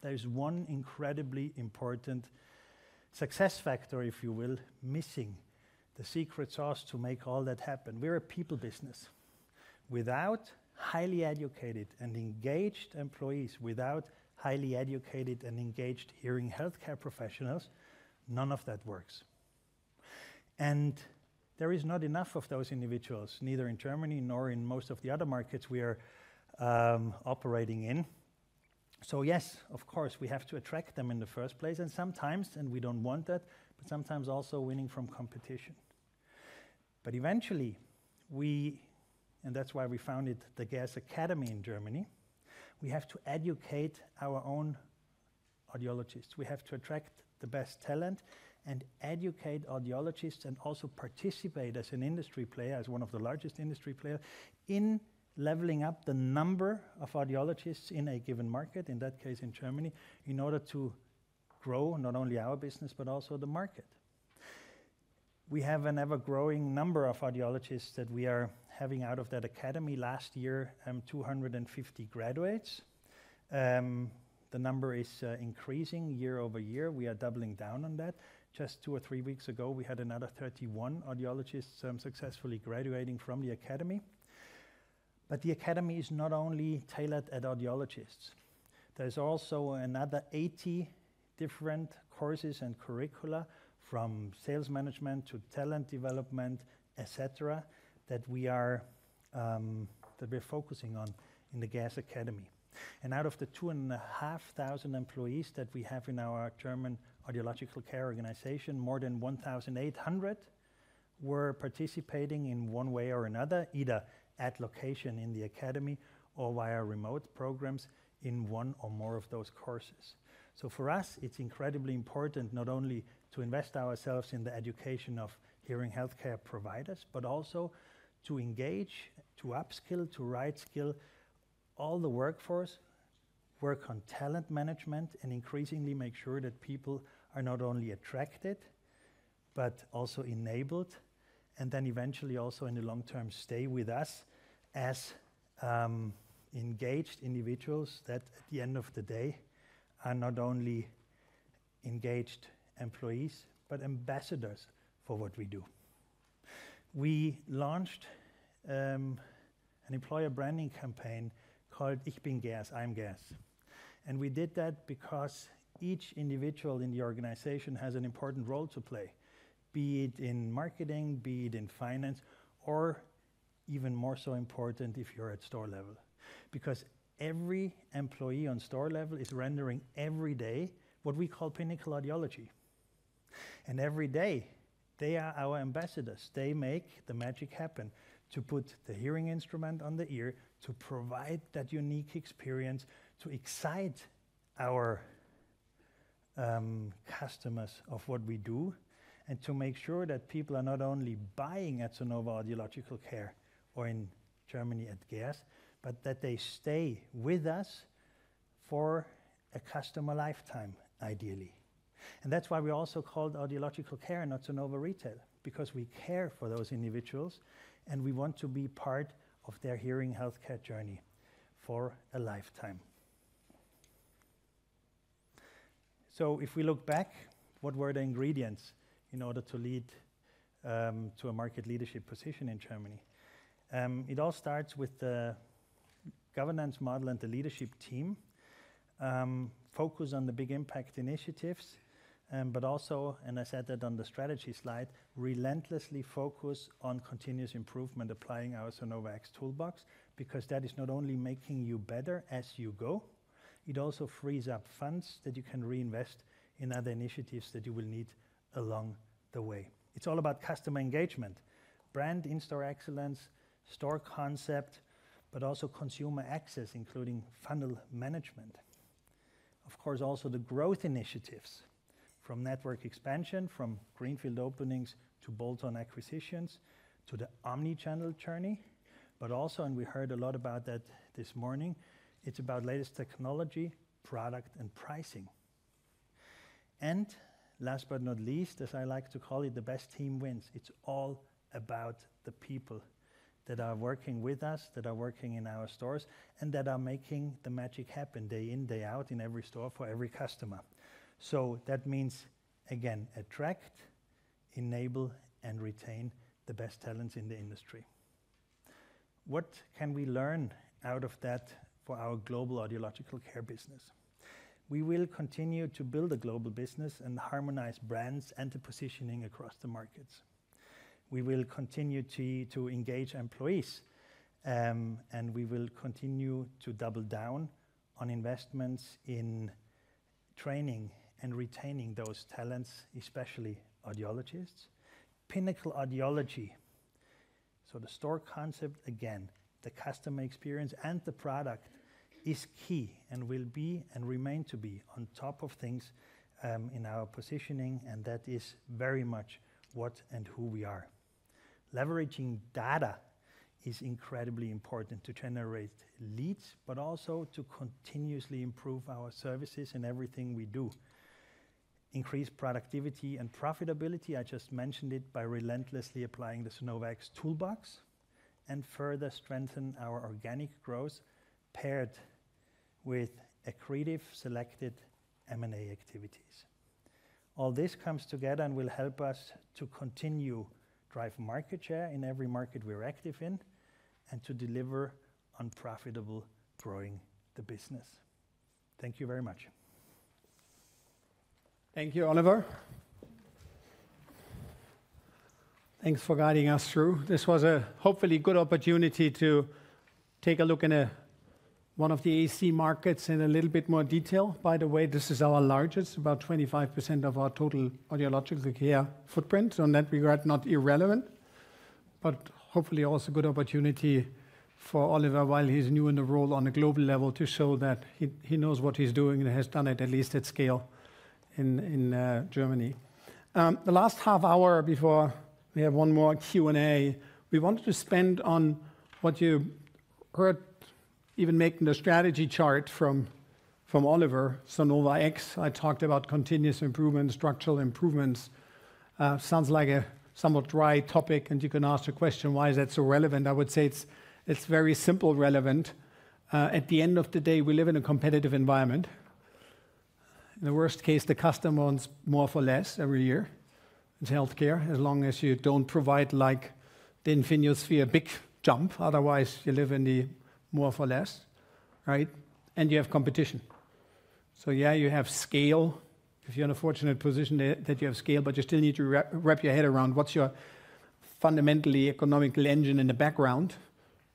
There's one incredibly important success factor, if you will, missing, the secret sauce to make all that happen. We're a people business. Without highly educated and engaged employees, without highly educated and engaged hearing healthcare professionals, none of that works. And there is not enough of those individuals, neither in Germany nor in most of the other markets we are operating in. So yes, of course, we have to attract them in the first place, and sometimes, and we don't want that, but sometimes also winning from competition. But eventually, and that's why we founded the GERS Academy in Germany, we have to educate our own audiologists. We have to attract the best talent and educate audiologists, and also participate as an industry player, as one of the largest industry players, in leveling up the number of audiologists in a given market, in that case in Germany, in order to grow not only our business but also the market. We have an ever-growing number of audiologists that we are having out of that academy. Last year, 250 graduates. The number is increasing year over year. We are doubling down on that. Just 2 or 3 weeks ago, we had another 31 audiologists successfully graduating from the academy. But the academy is not only tailored at audiologists. There's also another 80 different courses and curricula from sales management to talent development, etc., that we're focusing on in the Gas Academy. And out of the 2,500 employees that we have in our German audiological care organization, more than 1,800 were participating in one way or another, either at location in the academy or via remote programs in one or more of those courses. So for us, it's incredibly important not only to invest ourselves in the education of hearing healthcare providers, but also to engage, to upskill, to right skill all the workforce, work on talent management, and increasingly make sure that people are not only attracted, but also enabled, and then eventually also in the long term stay with us as engaged individuals that at the end of the day are not only engaged employees, but ambassadors for what we do. We launched an employer branding campaign called Ich bin Gas, I'm Gas. And we did that because each individual in the organization has an important role to play, be it in marketing, be it in finance, or even more so important if you're at store level. Because every employee on store level is rendering every day what we call pinnacle audiology. And every day, they are our ambassadors. They make the magic happen to put the hearing instrument on the ear, to provide that unique experience, to excite our customers of what we do, and to make sure that people are not only buying at Sonova Audiological Care or in Germany at Gas, but that they stay with us for a customer lifetime, ideally. And that's why we also called audiological care not Sonova Retail, because we care for those individuals and we want to be part of their hearing healthcare journey for a lifetime. So if we look back, what were the ingredients in order to lead to a market leadership position in Germany? It all starts with the governance model and the leadership team, focus on the big impact initiatives, but also, and I said that on the strategy slide, relentlessly focus on continuous improvement, applying our Sonova X toolbox, because that is not only making you better as you go, it also frees up funds that you can reinvest in other initiatives that you will need along the way. It's all about customer engagement, brand in-store excellence, store concept, but also consumer access, including funnel management. Of course, also the growth initiatives, from network expansion, from greenfield openings to bolt-on acquisitions, to the omni-channel journey, but also, and we heard a lot about that this morning, it's about latest technology, product, and pricing. And last but not least, as I like to call it, the best team wins. It's all about the people that are working with us, that are working in our stores, and that are making the magic happen day in, day out in every store for every customer. So that means, again, attract, enable, and retain the best talents in the industry. What can we learn out of that for our global audiological care business? We will continue to build a global business and harmonize brands and the positioning across the markets. We will continue to engage employees, and we will continue to double down on investments in training and retaining those talents, especially audiologists. Pinnacle audiology. So the store concept, again, the customer experience and the product is key and will be and remain to be on top of things in our positioning, and that is very much what and who we are. Leveraging data is incredibly important to generate leads, but also to continuously improve our services in everything we do. Increase productivity and profitability, I just mentioned it, by relentlessly applying the Sonova X toolbox, and further strengthen our organic growth paired with accretive selected M&A activities. All this comes together and will help us to continue drive market share in every market we're active in, and to deliver on profitable growing the business. Thank you very much. Thank you, Oliver. Thanks for guiding us through. This was a hopefully good opportunity to take a look in one of the AC markets in a little bit more detail. By the way, this is our largest, about 25% of our total audiological care footprint. So in that regard, not irrelevant, but hopefully also a good opportunity for Oliver, while he's new in the role on a global level, to show that he knows what he's doing and has done it at least at scale in Germany. The last half hour before we have one more Q&A, we wanted to spend on what you heard even making the strategy chart from Oliver, Sonova X. I talked about continuous improvement, structural improvements. Sounds like a somewhat dry topic, and you can ask the question, why is that so relevant? I would say it's very simple relevant. At the end of the day, we live in a competitive environment. In the worst case, the customer wants more for less every year. It's healthcare, as long as you don't provide, like the Infinio Sphere, a big jump. Otherwise, you live in the more for less, right? And you have competition. So yeah, you have scale. If you're in a fortunate position that you have scale, but you still need to wrap your head around what's your fundamentally economical engine in the background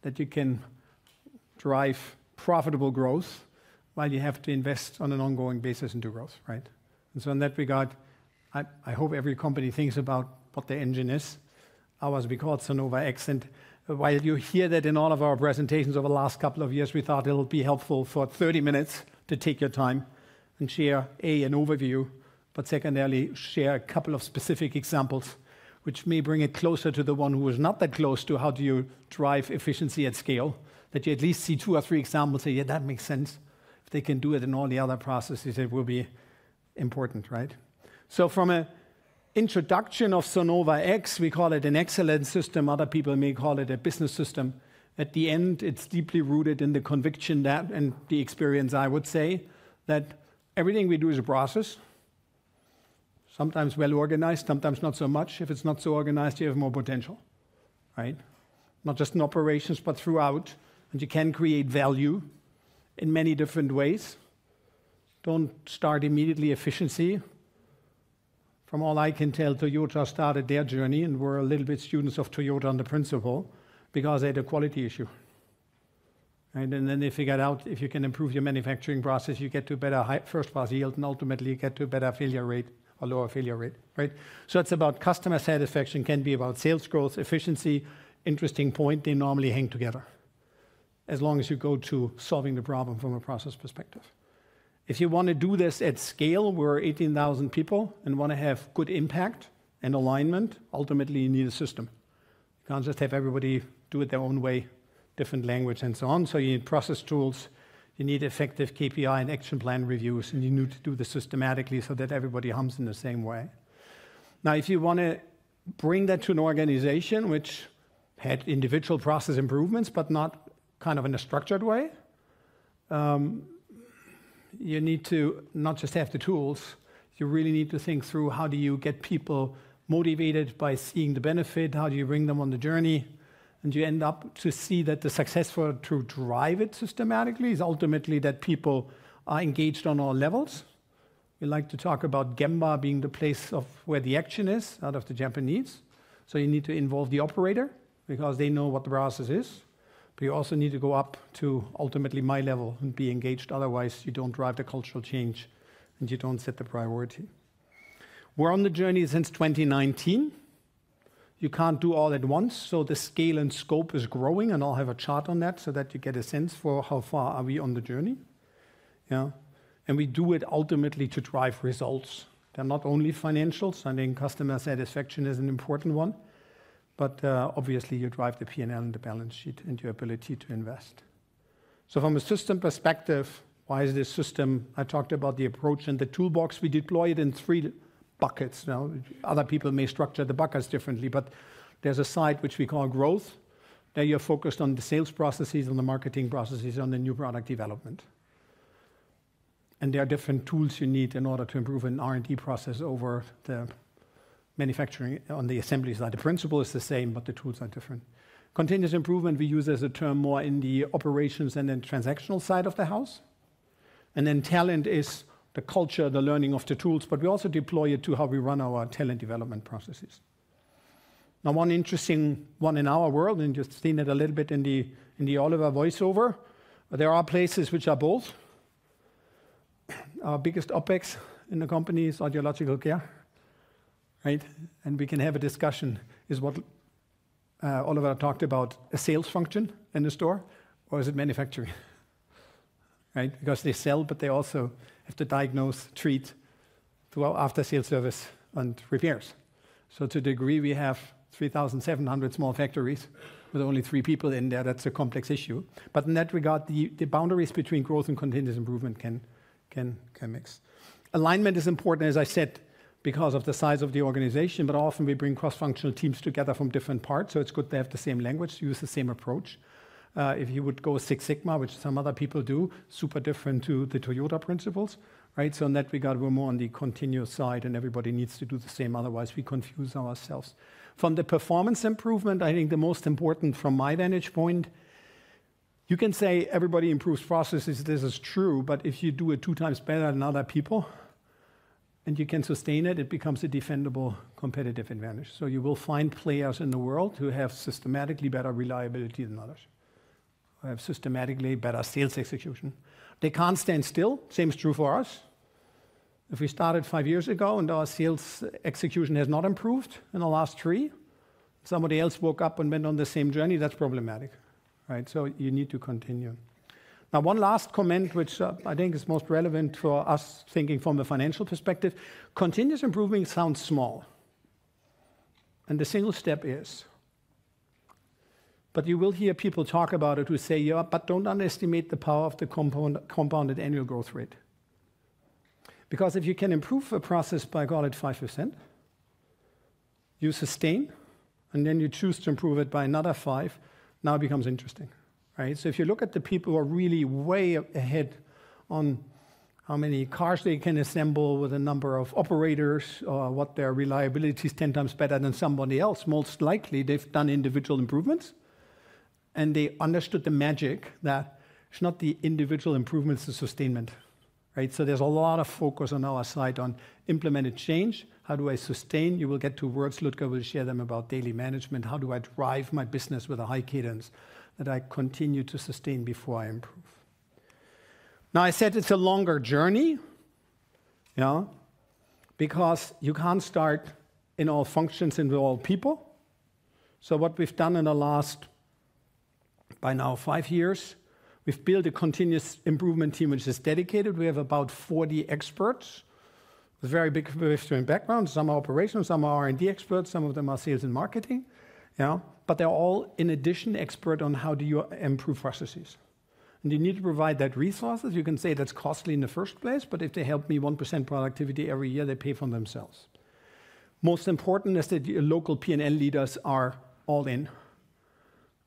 that you can drive profitable growth while you have to invest on an ongoing basis into growth, right? And so in that regard, I hope every company thinks about what the engine is. Ours, we call it Sonova X. And while you hear that in all of our presentations over the last couple of years, we thought it'll be helpful for 30 minutes to take your time and share, an overview, but secondarily, share a couple of specific examples which may bring it closer to the one who is not that close to how do you drive efficiency at scale, that you at least see 2 or 3 examples, say, yeah, that makes sense. If they can do it in all the other processes, it will be important, right? So from an introduction of Sonova X, we call it an excellence system. Other people may call it a business system. At the end, it's deeply rooted in the conviction that, and the experience, I would say, that everything we do is a process. Sometimes well organized, sometimes not so much. If it's not so organized, you have more potential, right? Not just in operations, but throughout. And you can create value in many different ways. Don't start immediately efficiency. From all I can tell, Toyota started their journey and were a little bit students of Toyota on the principle because they had a quality issue. And then they figured out if you can improve your manufacturing process, you get to better first-pass yield, and ultimately you get to a better failure rate or lower failure rate, right? So it's about customer satisfaction, can be about sales growth, efficiency. Interesting point, they normally hang together as long as you go to solving the problem from a process perspective. If you want to do this at scale, we're 18,000 people and want to have good impact and alignment, ultimately you need a system. You can't just have everybody do it their own way, different language and so on. So you need process tools, you need effective KPI and action plan reviews, and you need to do this systematically so that everybody hums in the same way. Now, if you want to bring that to an organization which had individual process improvements, but not kind of in a structured way, you need to not just have the tools, you really need to think through how do you get people motivated by seeing the benefit, how do you bring them on the journey, and you end up to see that the success to drive it systematically is ultimately that people are engaged on all levels. We like to talk about Gemba being the place of where the action is, out of the Japanese. So you need to involve the operator because they know what the process is. But you also need to go up to ultimately my level and be engaged. Otherwise, you don't drive the cultural change and you don't set the priority. We're on the journey since 2019. You can't do all at once, so the scale and scope is growing, and I'll have a chart on that so that you get a sense for how far are we on the journey. Yeah, and we do it ultimately to drive results. They're not only financials. I think customer satisfaction is an important one. But obviously, you drive the P&L and the balance sheet and your ability to invest. So from a system perspective, why is this system? I talked about the approach and the toolbox. We deploy it in 3 buckets. Now, other people may structure the buckets differently, but there's a side which we call growth. There you're focused on the sales processes, on the marketing processes, on the new product development. And there are different tools you need in order to improve an R&D process over the manufacturing on the assembly side. The principle is the same, but the tools are different. Continuous improvement we use as a term more in the operations and then transactional side of the house. And then talent is the culture, the learning of the tools, but we also deploy it to how we run our talent development processes. Now, one interesting one in our world, and you've seen it a little bit in the Oliver voiceover, there are places which are both. Our biggest OpEx in the company is audiological care, right? And we can have a discussion, is what Oliver talked about, a sales function in the store, or is it manufacturing? Right? Because they sell, but they also have to diagnose, treat, do after-sales service and repairs. So to the degree we have 3,700 small factories with only 3 people in there, that's a complex issue. But in that regard, the boundaries between growth and continuous improvement can mix. Alignment is important, as I said, because of the size of the organization, but often we bring cross-functional teams together from different parts, so it's good to have the same language, use the same approach. If you would go Six Sigma, which some other people do, super different to the Toyota principles, right? So in that regard, we're more on the continuous side, and everybody needs to do the same, otherwise we confuse ourselves. From the performance improvement, I think the most important from my vantage point, you can say everybody improves processes, this is true, but if you do it 2 times better than other people, and you can sustain it, it becomes a defendable competitive advantage. So you will find players in the world who have systematically better reliability than others, who have systematically better sales execution. They can't stand still, same is true for us. If we started 5 years ago and our sales execution has not improved in the last 3, somebody else woke up and went on the same journey, that's problematic, right? So you need to continue. Now, one last comment, which I think is most relevant for us thinking from a financial perspective. Continuous improvement sounds small, and the single step is. But you will hear people talk about it who say, yeah, but don't underestimate the power of the compounded annual growth rate. Because if you can improve a process by, call it 5%, you sustain, and then you choose to improve it by another 5, now it becomes interesting, right? So if you look at the people who are really way ahead on how many cars they can assemble with a number of operators, or what their reliability is 10 times better than somebody else, most likely they've done individual improvements, and they understood the magic that it's not the individual improvements, the sustainment. Right? So there's a lot of focus on our side on implemented change. How do I sustain? You will get to words, Ludger will share them about daily management. How do I drive my business with a high cadence that I continue to sustain before I improve? Now, I said it's a longer journey, because you can't start in all functions and with all people. So what we've done in the last, by now, 5 years, we've built a continuous improvement team which is dedicated. We have about 40 experts with very big history and background. Some are operations, some are R&D experts, some of them are sales and marketing. But they're all, in addition, expert on how do you improve processes. And you need to provide that resources. You can say that's costly in the first place, but if they help me 1% productivity every year, they pay for themselves. Most important is that your local P&L leaders are all in.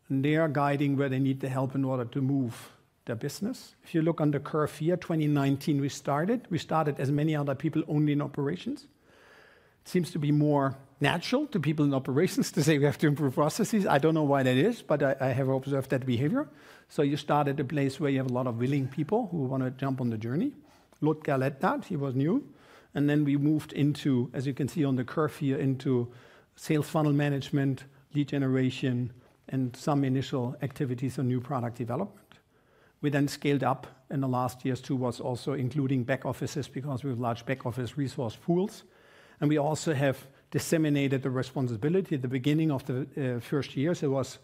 And they are guiding where they need the help in order to move their business. If you look on the curve here, 2019 we started as many other people only in operations. It seems to be more natural to people in operations to say we have to improve processes. I don't know why that is, but I have observed that behavior. So you start at a place where you have a lot of willing people who want to jump on the journey. Ludger led that, he was new. And then we moved into, as you can see on the curve here, into sales funnel management, lead generation, and some initial activities on new product development. We then scaled up in the last years towards also including back offices because we have large back office resource pools. And we also have disseminated the responsibility. At the beginning of the first years, it was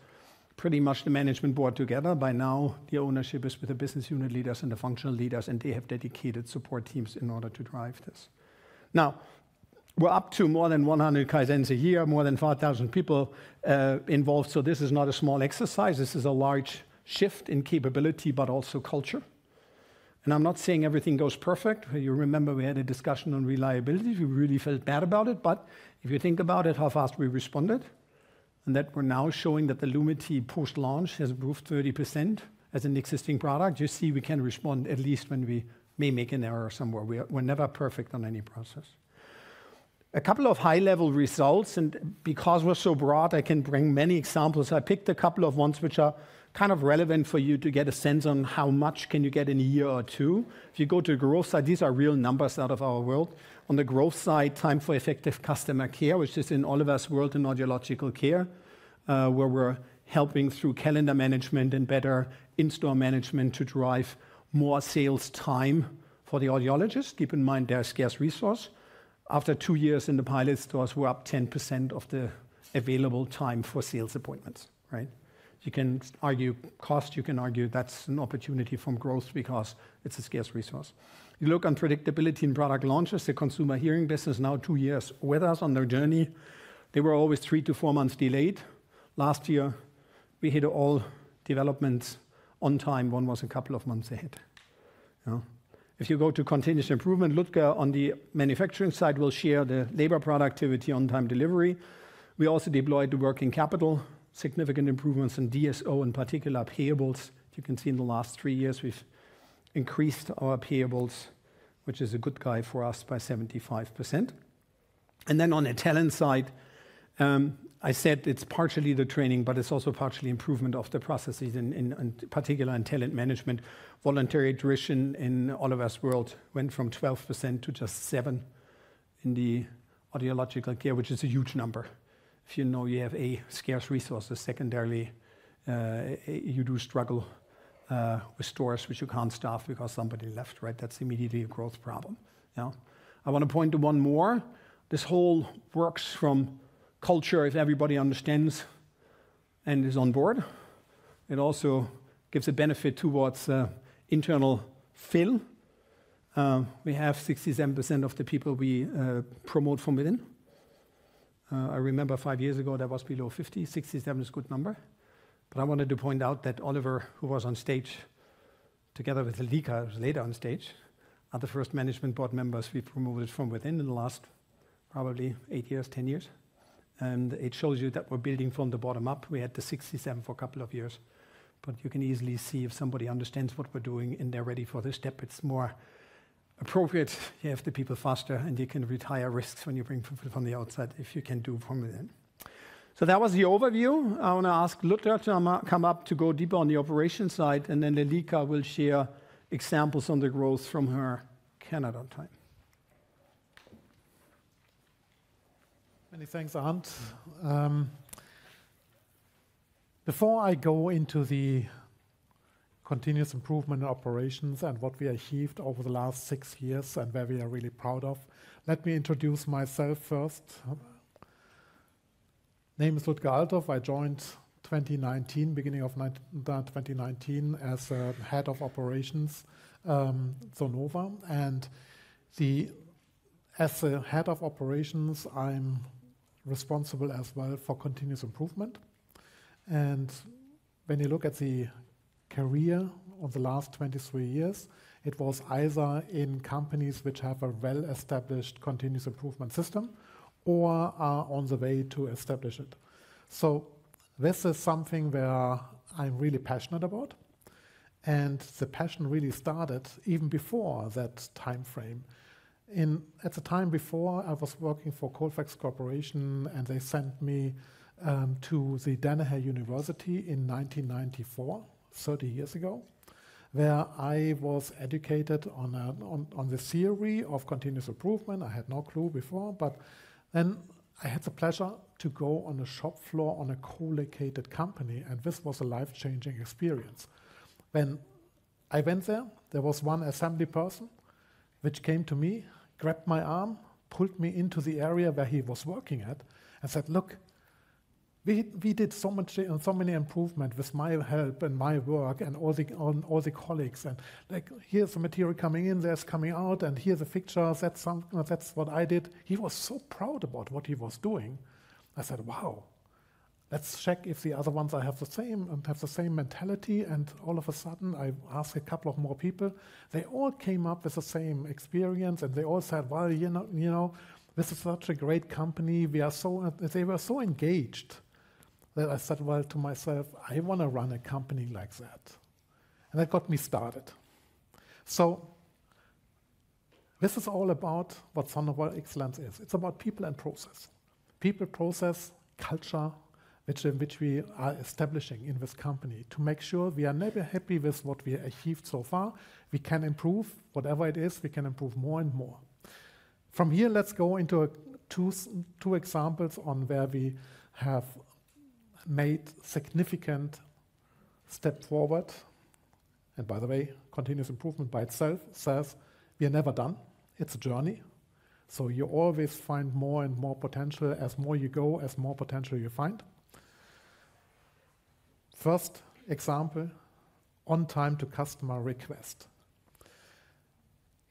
pretty much the management board together. By now, the ownership is with the business unit leaders and the functional leaders, and they have dedicated support teams in order to drive this. Now, we're up to more than 100 Kaizens a year, more than 5,000 people involved. So this is not a small exercise. This is a large shift in capability, but also culture. And I'm not saying everything goes perfect. You remember we had a discussion on reliability. We really felt bad about it. But if you think about it, how fast we responded, and that we're now showing that the Lumity post-launch has improved 30% as an existing product, you see we can respond at least when we may make an error somewhere. We're never perfect on any process. A couple of high-level results, and because we're so broad, I can bring many examples. I picked a couple of ones which are kind of relevant for you to get a sense on how much can you get in a year or two. If you go to the growth side, these are real numbers out of our world. On the growth side, time for effective customer care, which is in Oliver's world in audiological care, where we're helping through calendar management and better in-store management to drive more sales time for the audiologist. Keep in mind, they're a scarce resource. After 2 years in the pilot stores, we're up 10% of the available time for sales appointments, right? You can argue cost, you can argue that's an opportunity from growth because it's a scarce resource. You look on predictability in product launches, the consumer hearing business now 2 years with us on their journey. They were always 3 to 4 months delayed. Last year, we hit all developments on time. One was a couple of months ahead. You know? If you go to continuous improvement, Ludger on the manufacturing side will share the labor productivity on-time delivery. We also deployed the working capital, significant improvements in DSO, in particular payables. You can see in the last 3 years, we've increased our payables, which is a good guy for us, by 75%. And then on the talent side, I said it's partially the training, but it's also partially improvement of the processes, in particular in talent management. Voluntary attrition in Oliver's world went from 12% to just 7% in the audiological care, which is a huge number. If you know you have scarce resources, secondarily, you do struggle with stores which you can't staff because somebody left, right? That's immediately a growth problem. Yeah. I want to point to one more. This whole works from culture if everybody understands and is on board. It also gives a benefit towards internal fill. We have 67% of the people we promote from within. I remember 5 years ago that was below 50. 67 is a good number. But I wanted to point out that Oliver, who was on stage together with Lika, was later on stage, are the first management board members we promoted from within in the last probably 8 years, 10 years. And it shows you that we're building from the bottom up. We had the 67 for a couple of years. But you can easily see if somebody understands what we're doing and they're ready for this step, it's more appropriate. You have the people faster and you can retire risks when you bring people from the outside if you can do from within. So that was the overview. I want to ask Ludger to come up to go deeper on the operation side, and then Lelika will share examples on the growth from her Canada time. Many thanks, Arndt. Before I go into the continuous improvement in operations and what we achieved over the last 6 years and where we are really proud of, let me introduce myself first. Name is Ludger Althoff. I joined 2019, beginning of 2019, as head of operations, Sonova. And as the head of operations, I'm responsible as well for continuous improvement. And when you look at the career of the last 23 years, it was either in companies which have a well-established continuous improvement system or are on the way to establish it. So this is something where I'm really passionate about. And the passion really started even before that time frame. At the time before, I was working for Colfax Corporation, and they sent me to the Danaher University in 1994, 30 years ago, where I was educated on the theory of continuous improvement. I had no clue before, but then I had the pleasure to go on a shop floor on a co-located company, and this was a life-changing experience. When I went there, there was one assembly person which came to me, grabbed my arm, pulled me into the area where he was working at, and said, "Look, we did so many improvements with my help and my work and all the colleagues, and like here's the material coming in, there's coming out, and here's the fixtures. That's what I did." He was so proud about what he was doing. I said, "Wow, let's check if the other ones have the same mentality." And all of a sudden, I asked a couple of more people. They all came up with the same experience, and they all said, "Well, you know, this is such a great company. They were so engaged." That I said, well, to myself, I want to run a company like that. And that got me started. So this is all about what Sonova Excellence is. It's about people and process. People, process, culture, which we are establishing in this company to make sure we are never happy with what we achieved so far. We can improve, whatever it is, we can improve more and more. From here, let's go into two examples on where we have made significant step forward. And by the way, continuous improvement by itself says we are never done. It's a journey. So you always find more and more potential. As more you go, as more potential you find. First example, on time to customer request.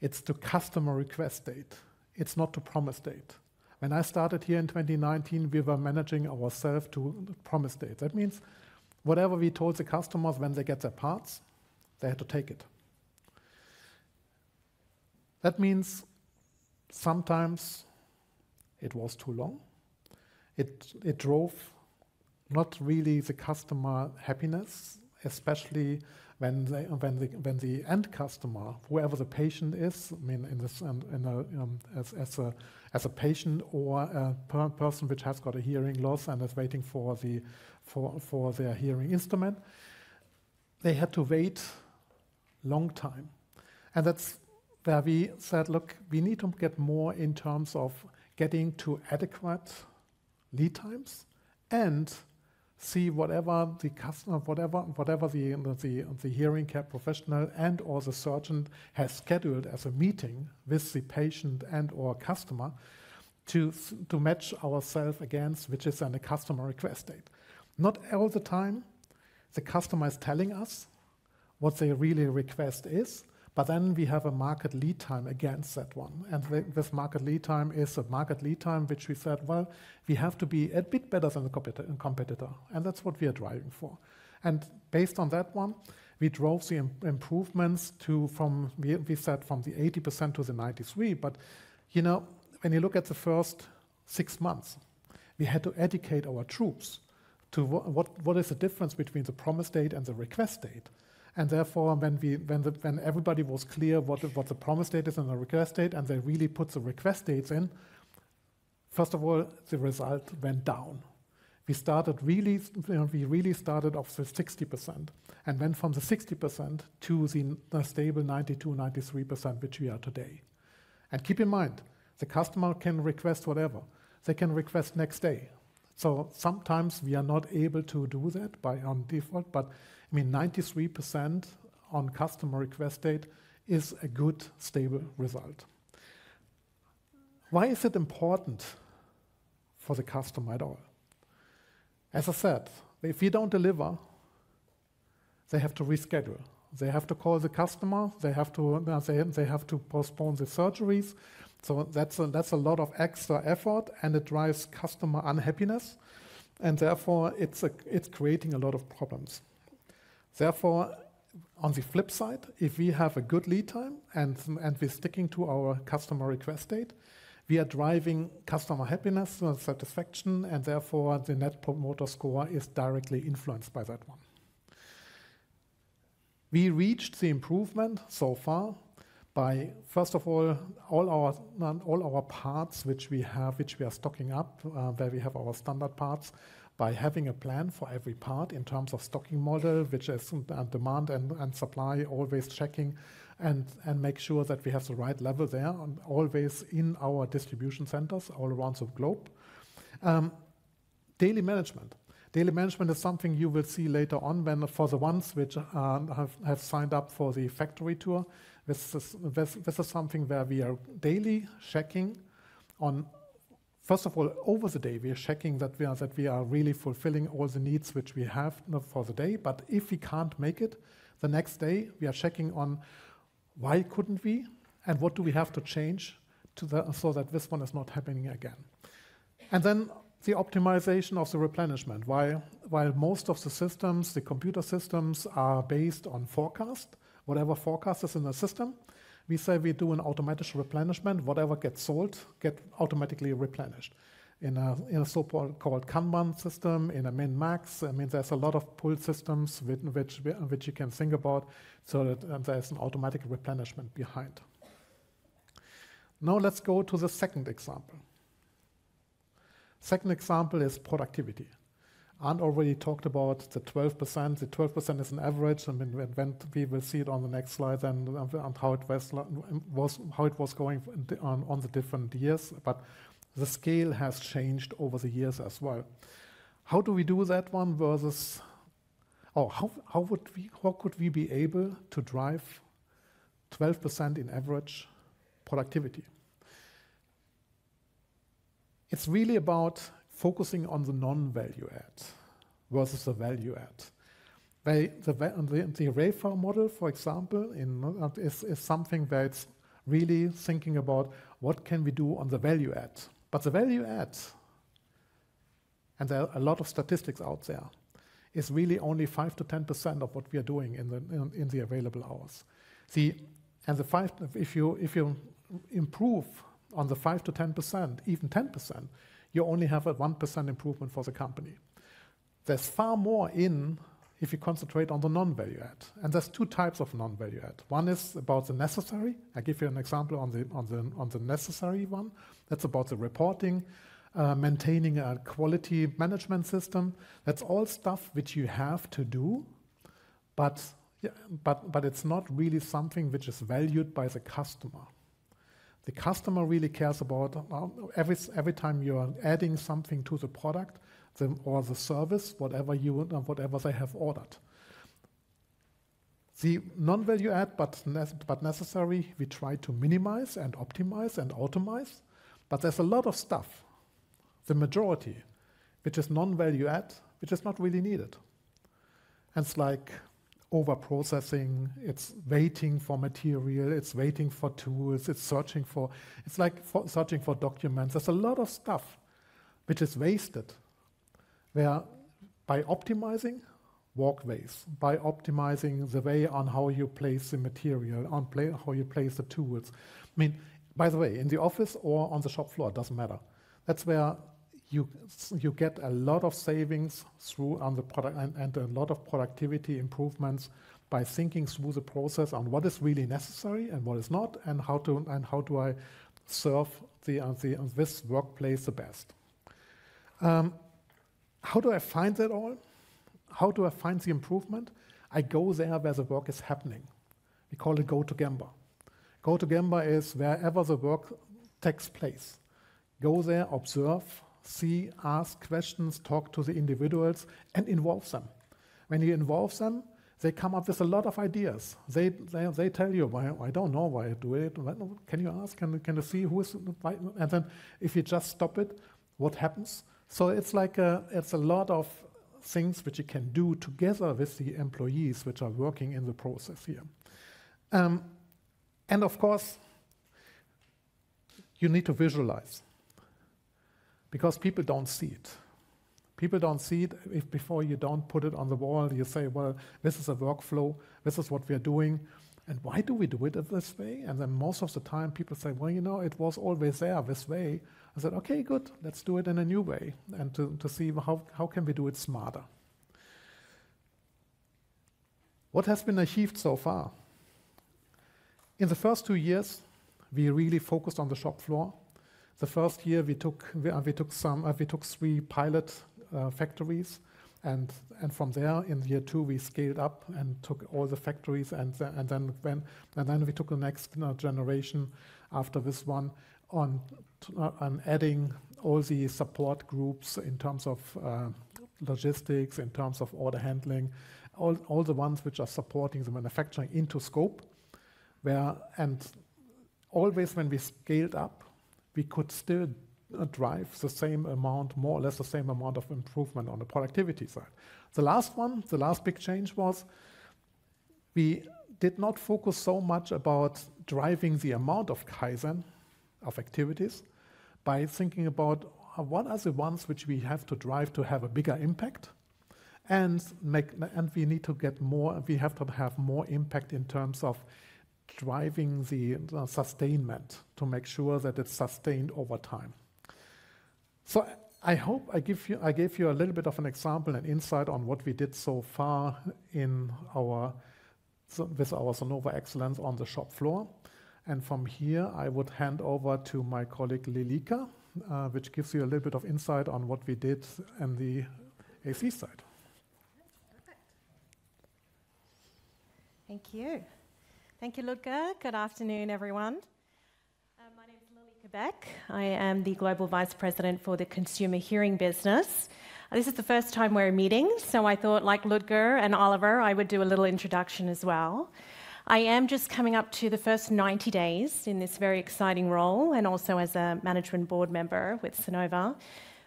It's to customer request date. It's not to promise date. When I started here in 2019, we were managing ourselves to promise date. That means whatever we told the customers when they get their parts, they had to take it. That means sometimes it was too long. It drove not really the customer happiness, especially when the end customer, whoever the patient is, I mean, as a patient or a person which has got a hearing loss and is waiting for their hearing instrument, they had to wait long time, and that's where we said, look, we need to get more in terms of getting to adequate lead times and see whatever the customer, whatever the hearing care professional and or the surgeon has scheduled as a meeting with the patient and or customer to match ourselves against, which is then a customer request date. Not all the time the customer is telling us what their really request is, but then we have a market lead time against that one. And this market lead time is a market lead time which we said, well, we have to be a bit better than the competitor. And that's what we are driving for. And based on that one, we drove the improvements we said from the 80% to the 93%. But, you know, when you look at the first 6 months, we had to educate our troops to what is the difference between the promise date and the request date. And therefore, when everybody was clear what the promise date is and the request date, and they really put the request dates in, first of all, the result went down. We really started off with 60%, and went from the 60% to the stable 92, 93%, which we are today. And keep in mind, the customer can request whatever. They can request next day. So sometimes we are not able to do that on default, but I mean, 93% on customer request date is a good, stable result. Why is it important for the customer at all? As I said, if we don't deliver, they have to reschedule. They have to call the customer. They have to postpone the surgeries. So that's a lot of extra effort, and it drives customer unhappiness, and therefore it's creating a lot of problems. Therefore, on the flip side, if we have a good lead time and we're sticking to our customer request date, we are driving customer happiness and satisfaction, and therefore the Net Promoter Score is directly influenced by that one. We reached the improvement so far by, first of all our parts which we are stocking up, where we have our standard parts, by having a plan for every part in terms of stocking model, which is demand and supply, always checking and make sure that we have the right level there, and always in our distribution centers all around the globe. Daily management. Daily management is something you will see later on when, for the ones which have signed up for the factory tour, this is something where we are daily checking on. First of all, over the day, we are checking that we are really fulfilling all the needs which we have for the day. But if we can't make it, the next day we are checking on why couldn't we, and what do we have to change so that this one is not happening again. And then the optimization of the replenishment. While most of the systems, the computer systems, are based on forecast, whatever forecast is in the system, we say we do an automatic replenishment. Whatever gets sold get automatically replenished. In a so-called Kanban system, in a min-max, I mean, there's a lot of pull systems which you can think about, so that there's an automatic replenishment behind. Now let's go to the second example. Second example is productivity. Arndt already talked about the 12%. The 12% is an average. I mean, when we will see it on the next slide and how it was going on the different years. But the scale has changed over the years as well. How do we do that one versus? How could we be able to drive 12% in average productivity? It's really about focusing on the non-value add versus the value add. The RAFA model, for example, is something where it's really thinking about what can we do on the value add. But the value add, and there are a lot of statistics out there, is really only 5 to 10% of what we are doing in the available hours. If you improve on the 5 to 10%, even 10%, you only have a 1% improvement for the company. There's far more if you concentrate on the non-value add. And there's two types of non-value add. One is about the necessary. I give you an example on the necessary one. That's about the reporting, maintaining a quality management system. That's all stuff which you have to do, but it's not really something which is valued by the customer. The customer really cares about every time you are adding something to the product or the service, whatever they have ordered. The non-value add, but necessary, we try to minimize and optimize and automate. But there's a lot of stuff, the majority, which is non-value add, which is not really needed. And it's like over-processing, it's waiting for material, it's waiting for tools, it's searching for documents. There's a lot of stuff which is wasted, where by optimizing walkways, by optimizing the way on how you place the material, how you place the tools. I mean, by the way, in the office or on the shop floor, it doesn't matter. That's where you get a lot of savings through on the product and a lot of productivity improvements by thinking through the process on what is really necessary and what is not, and how do I serve this workplace the best. How do I find that all? How do I find the improvement? I go there where the work is happening. We call it go to Gemba. Go to Gemba is wherever the work takes place. Go there, observe, see, ask questions, talk to the individuals, and involve them. When you involve them, they come up with a lot of ideas. They tell you, I don't know why I do it. Can you ask? Can you see who is? And then if you just stop it, what happens? So it's a lot of things which you can do together with the employees which are working in the process here. And of course, you need to visualize, because people don't see it. People don't see it if before you don't put it on the wall. You say, well, this is a workflow, this is what we are doing, and why do we do it this way? And then most of the time people say, well, it was always there this way. I said, okay, good, let's do it in a new way, and to see how can we do it smarter. What has been achieved so far? In the first 2 years, we really focused on the shop floor. The first year we took 3 pilot factories, and from there in year 2 we scaled up and took all the factories, and then we took the next generation after this one on adding all the support groups in terms of logistics, in terms of order handling, all the ones which are supporting the manufacturing into scope. And always when we scaled up, we could still drive the same amount, more or less the same amount of improvement on the productivity side. The last big change was we did not focus so much about driving the amount of Kaizen, of activities, by thinking about what are the ones which we have to drive to have a bigger impact, and we need to get more, we have to have more impact in terms of driving the sustainment to make sure that it's sustained over time. So I hope I gave you a little bit of an example and insight on what we did so far with our Sonova Excellence on the shop floor. And from here, I would hand over to my colleague Lilika, which gives you a little bit of insight on what we did in AC side. Thank you. Thank you, Ludger. Good afternoon, everyone. My name is Lily Quebec. I am the Global Vice President for the Consumer Hearing business. This is the first time we're meeting, so I thought, like Ludger and Oliver, I would do a little introduction as well. I am just coming up to the first 90 days in this very exciting role, and also as a management board member with Sonova.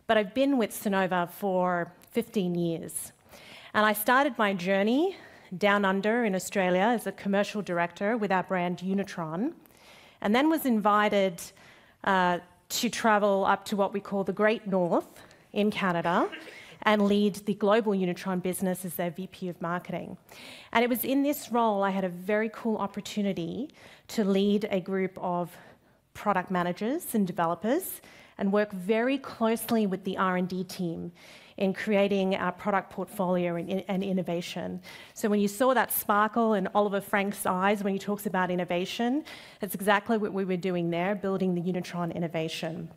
But I've been with Sonova for 15 years. And I started my journey down under in Australia as a commercial director with our brand Unitron, and then was invited to travel up to what we call the Great North in Canada and lead the global Unitron business as their VP of marketing. And it was in this role I had a very cool opportunity to lead a group of product managers and developers and work very closely with the R&D team in creating our product portfolio and innovation. So when you saw that sparkle in Oliver Frank's eyes when he talks about innovation, that's exactly what we were doing there, building the Unitron innovation.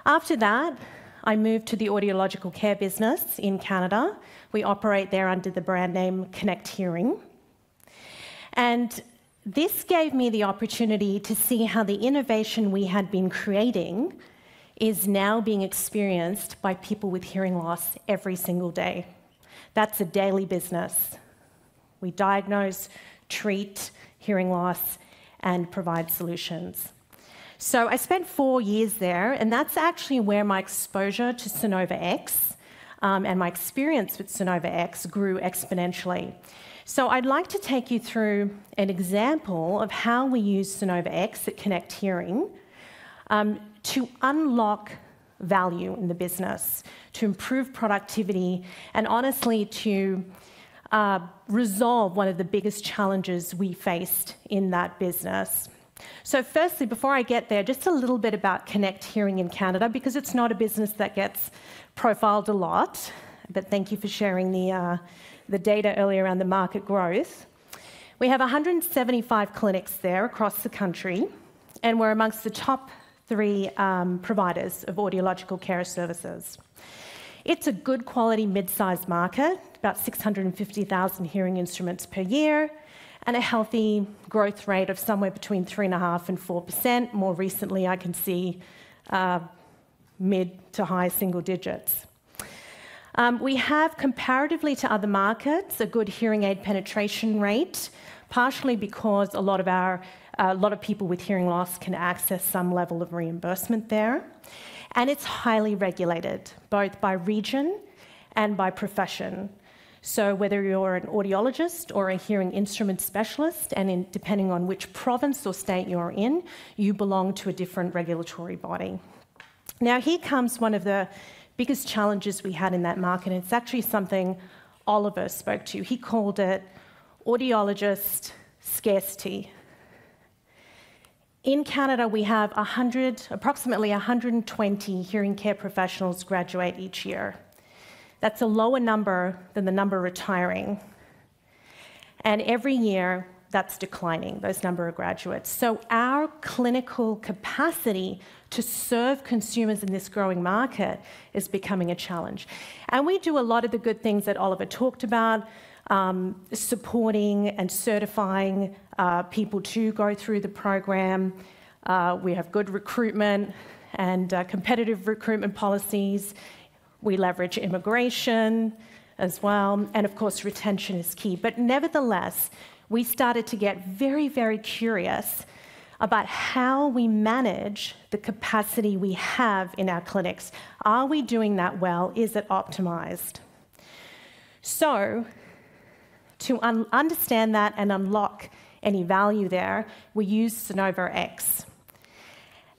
After that, I moved to the audiological care business in Canada. We operate there under the brand name Connect Hearing. And this gave me the opportunity to see how the innovation we had been creating is now being experienced by people with hearing loss every single day. That's a daily business. We diagnose, treat hearing loss, and provide solutions. So I spent 4 years there, and that's actually where my exposure to Sonova X and my experience with Sonova X grew exponentially. So I'd like to take you through an example of how we use Sonova X at Connect Hearing to unlock value in the business, to improve productivity, and honestly to resolve one of the biggest challenges we faced in that business. So firstly, before I get there, just a little bit about Connect Hearing in Canada, because it's not a business that gets profiled a lot, but thank you for sharing the data earlier around the market growth. We have 175 clinics there across the country, and we're amongst the top 3 providers of audiological care services. It's a good quality mid-sized market, about 650,000 hearing instruments per year, and a healthy growth rate of somewhere between 3.5% and 4%. More recently, I can see mid to high single digits. We have, comparatively to other markets, a good hearing aid penetration rate, partially because a lot of people with hearing loss can access some level of reimbursement there. And it's highly regulated, both by region and by profession. So whether you're an audiologist or a hearing instrument specialist, and depending on which province or state you're in, you belong to a different regulatory body. Now, here comes one of the biggest challenges we had in that market, and it's actually something Oliver spoke to. He called it audiologist scarcity. In Canada, we have approximately 120 hearing care professionals graduate each year. That's a lower number than the number retiring. And every year, that's declining, those number of graduates. So our clinical capacity to serve consumers in this growing market is becoming a challenge. And we do a lot of the good things that Oliver talked about, supporting and certifying people to go through the program. We have good recruitment and competitive recruitment policies. We leverage immigration as well, and of course retention is key. But nevertheless, we started to get very, very curious about how we manage the capacity we have in our clinics. Are we doing that well? Is it optimized? So, to understand that and unlock any value there, we use Sonova X.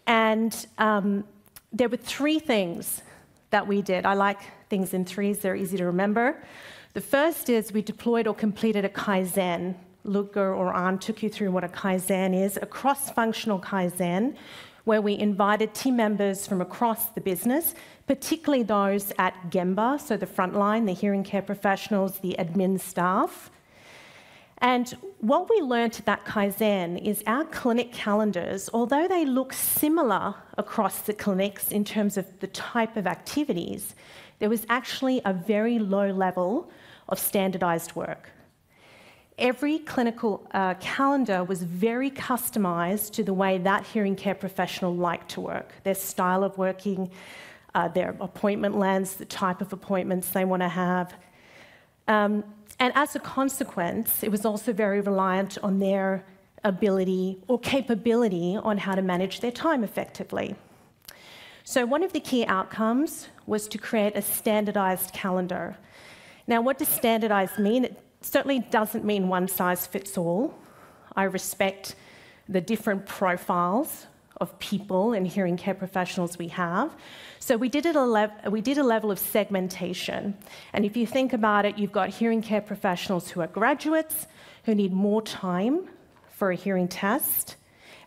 And there were 3 things that we did. I like things in 3s, they're easy to remember. The first is we deployed or completed a Kaizen. Ludger or Arne took you through what a Kaizen is, a cross-functional Kaizen, where we invited team members from across the business, particularly those at Gemba, so the frontline, the hearing care professionals, the admin staff. And what we learned at that Kaizen is our clinic calendars, although they look similar across the clinics in terms of the type of activities, there was actually a very low level of standardized work. Every clinical calendar was very customized to the way that hearing care professional liked to work, their style of working, their appointment lengths, the type of appointments they want to have. And as a consequence, it was also very reliant on their ability or capability on how to manage their time effectively. So one of the key outcomes was to create a standardized calendar. Now, what does standardized mean? It certainly doesn't mean one size fits all. I respect the different profiles of people and hearing care professionals we have. So we did a level of segmentation. And if you think about it, you've got hearing care professionals who are graduates, who need more time for a hearing test.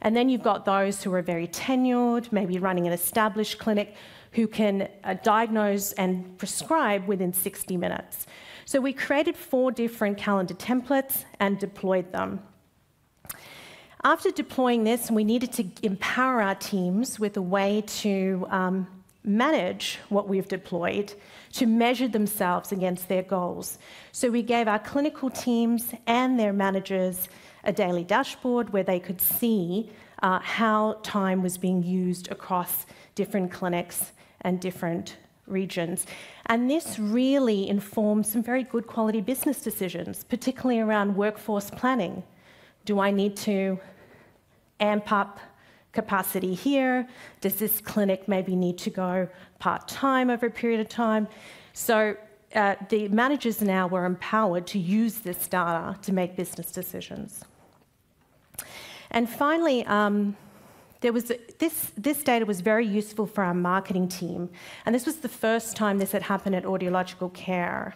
And then you've got those who are very tenured, maybe running an established clinic, who can diagnose and prescribe within 60 minutes. So we created 4 different calendar templates and deployed them. After deploying this, we needed to empower our teams with a way to manage what we've deployed, to measure themselves against their goals. So we gave our clinical teams and their managers a daily dashboard where they could see how time was being used across different clinics and different regions. And this really informed some very good quality business decisions, particularly around workforce planning. Do I need to amp up capacity here? Does this clinic maybe need to go part-time over a period of time? So the managers now were empowered to use this data to make business decisions. And finally, this data was very useful for our marketing team, and this was the first time this had happened at Audiological Care.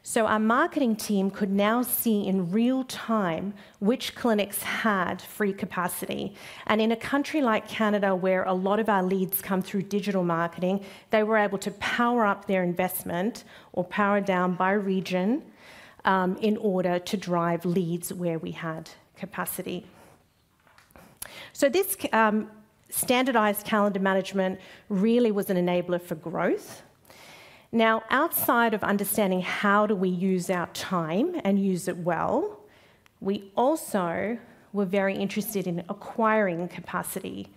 So our marketing team could now see in real time which clinics had free capacity. And in a country like Canada, where a lot of our leads come through digital marketing, they were able to power up their investment or power down by region in order to drive leads where we had capacity. So this standardized calendar management really was an enabler for growth. Now, outside of understanding how do we use our time and use it well, we also were very interested in acquiring capacity.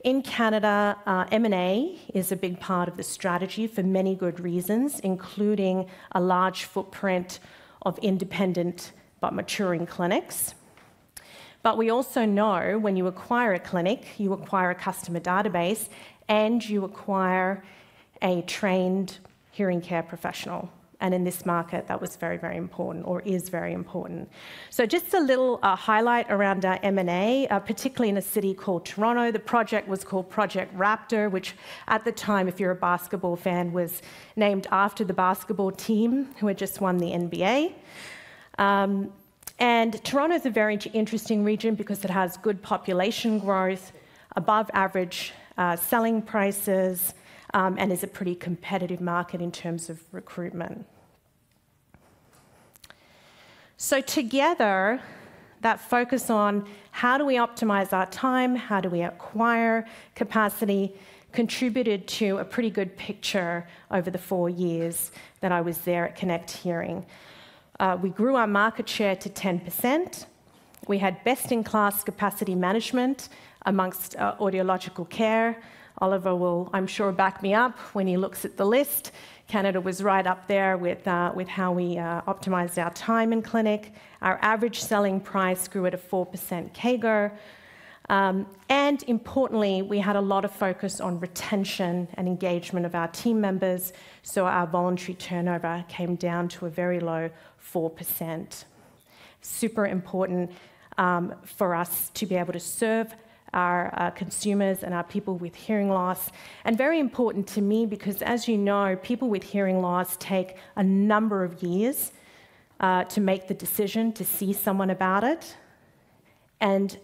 In Canada, M&A is a big part of the strategy for many good reasons, including a large footprint of independent but maturing clinics. But we also know when you acquire a clinic, you acquire a customer database and you acquire a trained hearing care professional. And in this market, that was very, very important, or is very important. So just a little highlight around our M&A, particularly in a city called Toronto. The project was called Project Raptor, which at the time, if you're a basketball fan, was named after the basketball team who had just won the NBA. And Toronto is a very interesting region because it has good population growth, above average selling prices, and is a pretty competitive market in terms of recruitment. So together, that focus on how do we optimize our time, how do we acquire capacity, contributed to a pretty good picture over the 4 years that I was there at Connect Hearing. We grew our market share to 10%. We had best-in-class capacity management amongst audiological care. Oliver will, I'm sure, back me up when he looks at the list. Canada was right up there with how we optimized our time in clinic. Our average selling price grew at a 4% CAGR. And importantly, we had a lot of focus on retention and engagement of our team members, so our voluntary turnover came down to a very low 4%. Super important for us to be able to serve our consumers and our people with hearing loss, and very important to me because, as you know, people with hearing loss take a number of years to make the decision to see someone about it, and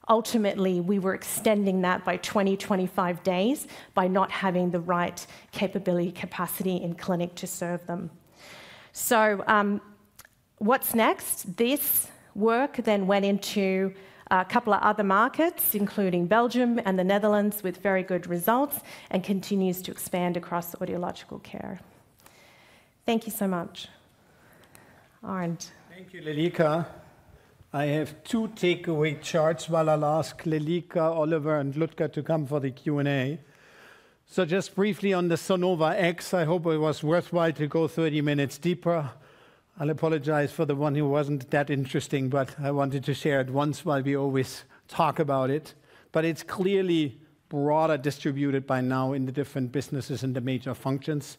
ultimately we were extending that by 20, 25 days by not having the right capability, capacity in clinic to serve them. So what's next? This work then went into a couple of other markets, including Belgium and the Netherlands, with very good results, and continues to expand across audiological care. Thank you so much. Arnd. Thank you, Lelika. I have 2 takeaway charts while I'll ask Lelika, Oliver, and Ludger to come for the Q&A. So just briefly on the Sonova X, I hope it was worthwhile to go 30 minutes deeper. I'll apologize for the one who wasn't that interesting, but I wanted to share it once while we always talk about it. But it's clearly broader distributed by now in the different businesses and the major functions.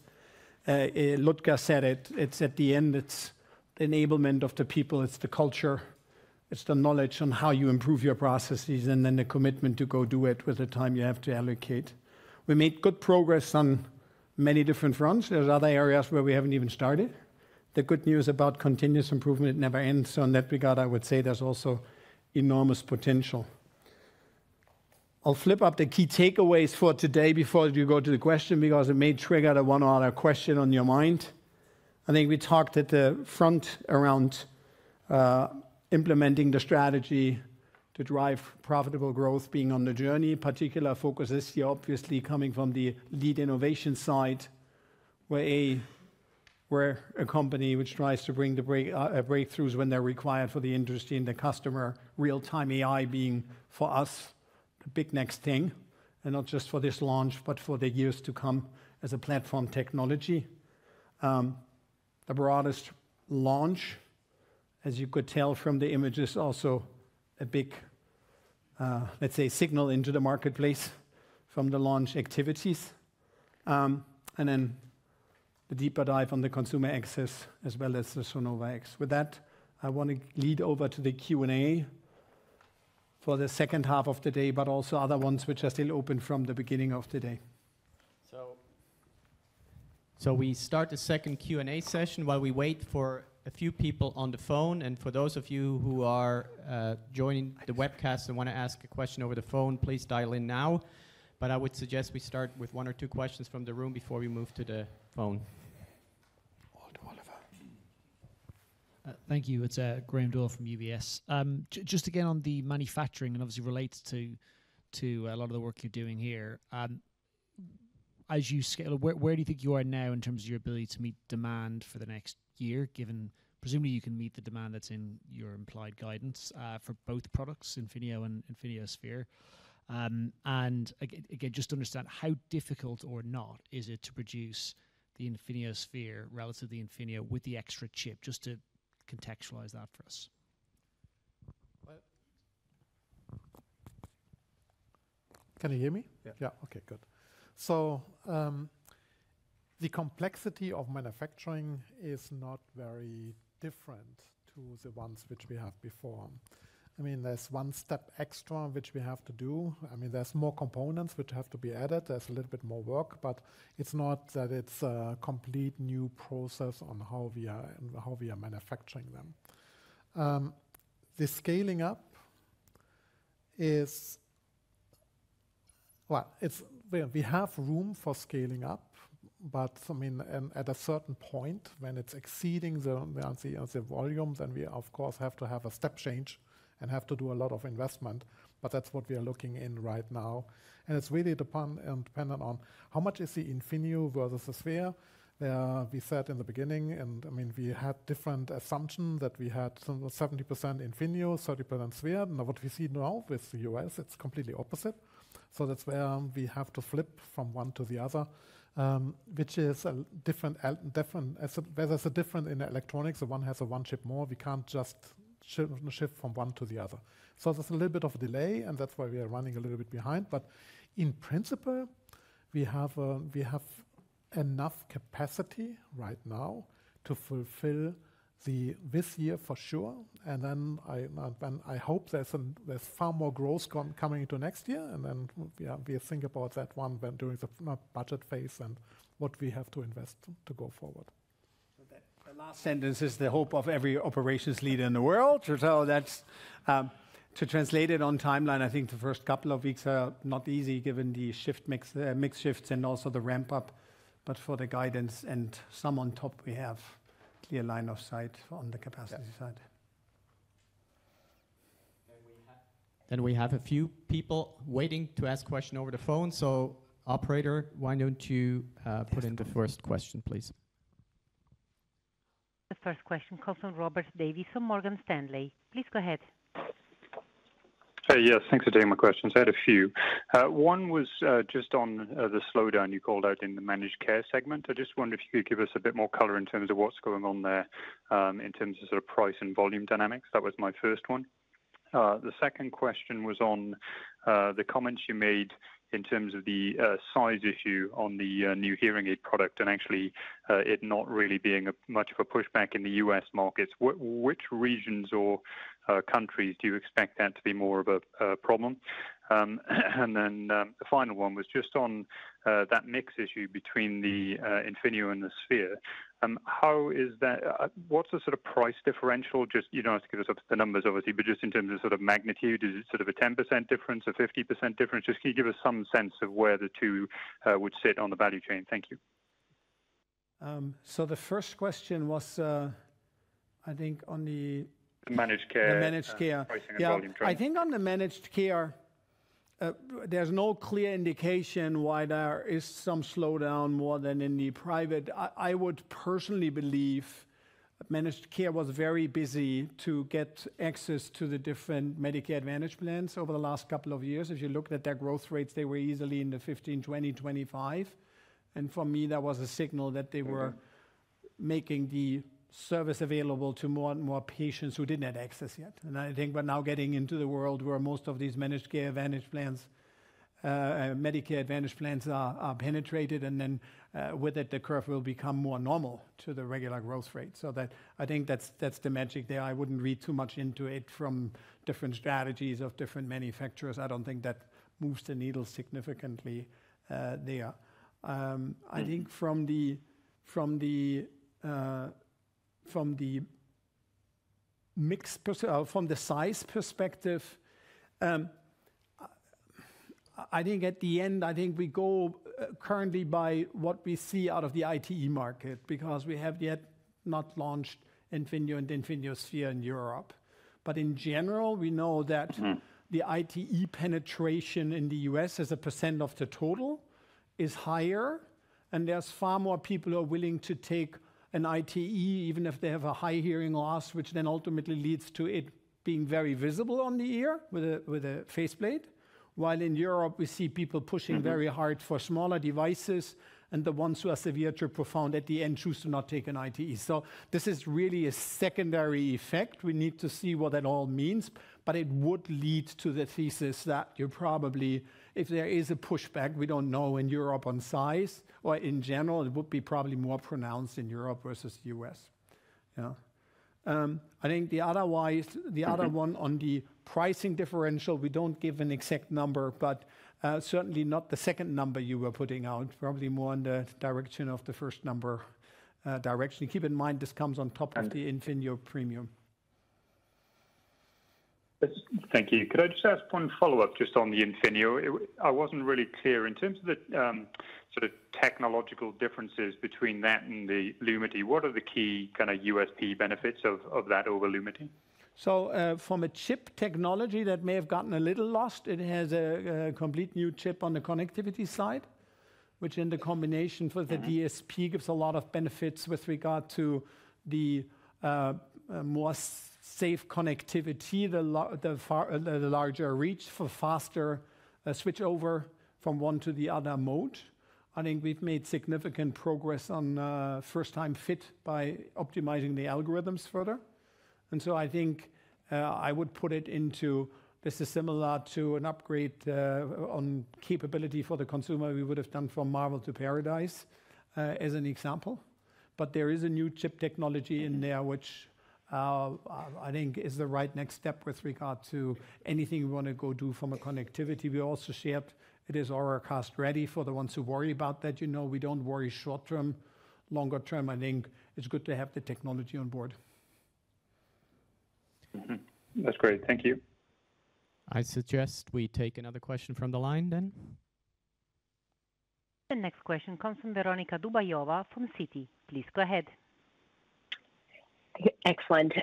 Ludger said it, it's at the end, it's the enablement of the people, it's the culture, it's the knowledge on how you improve your processes, and then the commitment to go do it with the time you have to allocate. We made good progress on many different fronts. There's other areas where we haven't even started. The good news about continuous improvement, it never ends. So in that regard, I would say there's also enormous potential. I'll flip up the key takeaways for today before you go to the question, because it may trigger the one or other question on your mind. I think we talked at the front around implementing the strategy to drive profitable growth, being on the journey. Particular focus this year, obviously, coming from the lead innovation side, where we're a company which tries to bring the breakthroughs when they're required for the industry and the customer, real-time AI being, for us, the big next thing, and not just for this launch, but for the years to come as a platform technology. The broadest launch, as you could tell from the images, also a big, let's say, signal into the marketplace from the launch activities. And then the deeper dive on the consumer access as well as the Sonova X. With that, I want to lead over to the Q&A for the second half of the day, but also other ones which are still open from the beginning of the day. So we start the second Q&A session while we wait for a few people on the phone. And for those of you who are joining the webcast and want to ask a question over the phone, please dial in now. But I would suggest we start with 1 or 2 questions from the room before we move to the phone. Thank you. It's Graham Doyle from UBS. Just again on the manufacturing, and obviously relates to a lot of the work you're doing here. As you scale, where do you think you are now in terms of your ability to meet demand for the next year, given presumably you can meet the demand that's in your implied guidance for both products, Infinio and Infinio Sphere? And again, just to understand, how difficult or not is it to produce the Infinio Sphere relative to the Infinio with the extra chip, just to contextualize that for us? Can you hear me? Yeah. Okay, good. So the complexity of manufacturing is not very different to the ones which we have before. I mean, there's one step extra which we have to do. I mean, there's more components which have to be added. There's a little bit more work, but it's not that it's a complete new process on how we are manufacturing them. The scaling up is, well, we have room for scaling up, but I mean, at a certain point when it's exceeding the volume, then we of course have to have a step change and have to do a lot of investment. But that's what we are looking in right now, and it's really dependent on how much is the Infinio versus the Sphere. We said in the beginning, and I mean, we had different assumptions that we had 70% Infinio, 30% Sphere. Now what we see now with the US, it's completely opposite. So that's where we have to flip from one to the other, which is a different. Where there's a difference in electronics, the one has a one chip more. We can't just shift from one to the other. So there's a little bit of a delay, and that's why we are running a little bit behind. But in principle, we have enough capacity right now to fulfill this year for sure. And then I hope there's far more growth coming into next year. And then we think about that one when during the budget phase and what we have to invest to go forward. The last sentence is the hope of every operations leader in the world. So that's to translate it on timeline. I think the first couple of weeks are not easy given the mix shifts and also the ramp up. But for the guidance and some on top, we have clear line of sight on the capacity side. Then we have a few people waiting to ask question over the phone. So, operator, why don't you put in the first question, please? The first question comes from Robert Davies from Morgan Stanley. Please go ahead. Yes, thanks for taking my questions. I had a few. One was just on the slowdown you called out in the managed care segment. I just wondered if you could give us a bit more color in terms of what's going on there, in terms of sort of price and volume dynamics. That was my first one. The second question was on the comments you made in terms of the size issue on the new hearing aid product, and actually it not really being much of a pushback in the US markets. Which regions or countries do you expect that to be more of a problem? And then the final one was just on that mix issue between the Infinio and the Sphere. How is that? What's the sort of price differential? Just, you don't have to give us up the numbers, obviously, but just in terms of sort of magnitude, is it sort of a 10% difference, a 50% difference? Just can you give us some sense of where the two would sit on the value chain? Thank you. So the first question was, I think, on the managed care. The managed care. Pricing and volume trend. I think on the managed care, there's no clear indication why there is some slowdown more than in the private. I would personally believe managed care was very busy to get access to the different Medicare Advantage plans over the last couple of years. If you looked at their growth rates, they were easily in the 15, 20, 25. And for me, that was a signal that they were making the service available to more and more patients who didn't have access yet. And I think we're now getting into the world where most of these managed care advantage plans, Medicare Advantage plans are penetrated, and then with it, the curve will become more normal to the regular growth rate. So that I think that's the magic there. I wouldn't read too much into it from different strategies of different manufacturers. I don't think that moves the needle significantly there. I think from the mix, from the size perspective, I think at the end, I think we go currently by what we see out of the ITE market, because we have yet not launched Infinio and Infinio Sphere in Europe. But in general, we know that the ITE penetration in the US as a % of the total is higher, and there's far more people who are willing to take an ITE, even if they have a high hearing loss, which then ultimately leads to it being very visible on the ear with a faceplate. While in Europe, we see people pushing very hard for smaller devices, and the ones who are severe to profound at the end choose to not take an ITE. So this is really a secondary effect. We need to see what that all means, but it would lead to the thesis that you probably, if there is a pushback, we don't know in Europe on size, or in general, it would be probably more pronounced in Europe versus the US. Yeah. I think the other one on the pricing differential, we don't give an exact number, but certainly not the second number you were putting out, probably more in the direction of the first number direction. Keep in mind, this comes on top of the Infinio Premium. Thank you. Could I just ask one follow-up just on the Infinio? I wasn't really clear in terms of the sort of technological differences between that and the Lumity. What are the key kind of USP benefits of that over Lumity? So from a chip technology that may have gotten a little lost, it has a complete new chip on the connectivity side, which in the combination for the DSP gives a lot of benefits with regard to the more safe connectivity, the larger reach for faster switch over from one to the other mode. I think we've made significant progress on first-time fit by optimizing the algorithms further. And so I think I would put it into, this is similar to an upgrade on capability for the consumer we would have done from Marvel to Paradise as an example. But there is a new chip technology in there which I think is the right next step with regard to anything we want to go do from a connectivity. We also shared it is Auracast ready for the ones who worry about that. You know, we don't worry short term, longer term. I think it's good to have the technology on board. That's great. Thank you. I suggest we take another question from the line then. The next question comes from Veronika Dubajova from Citi. Please go ahead. Excellent.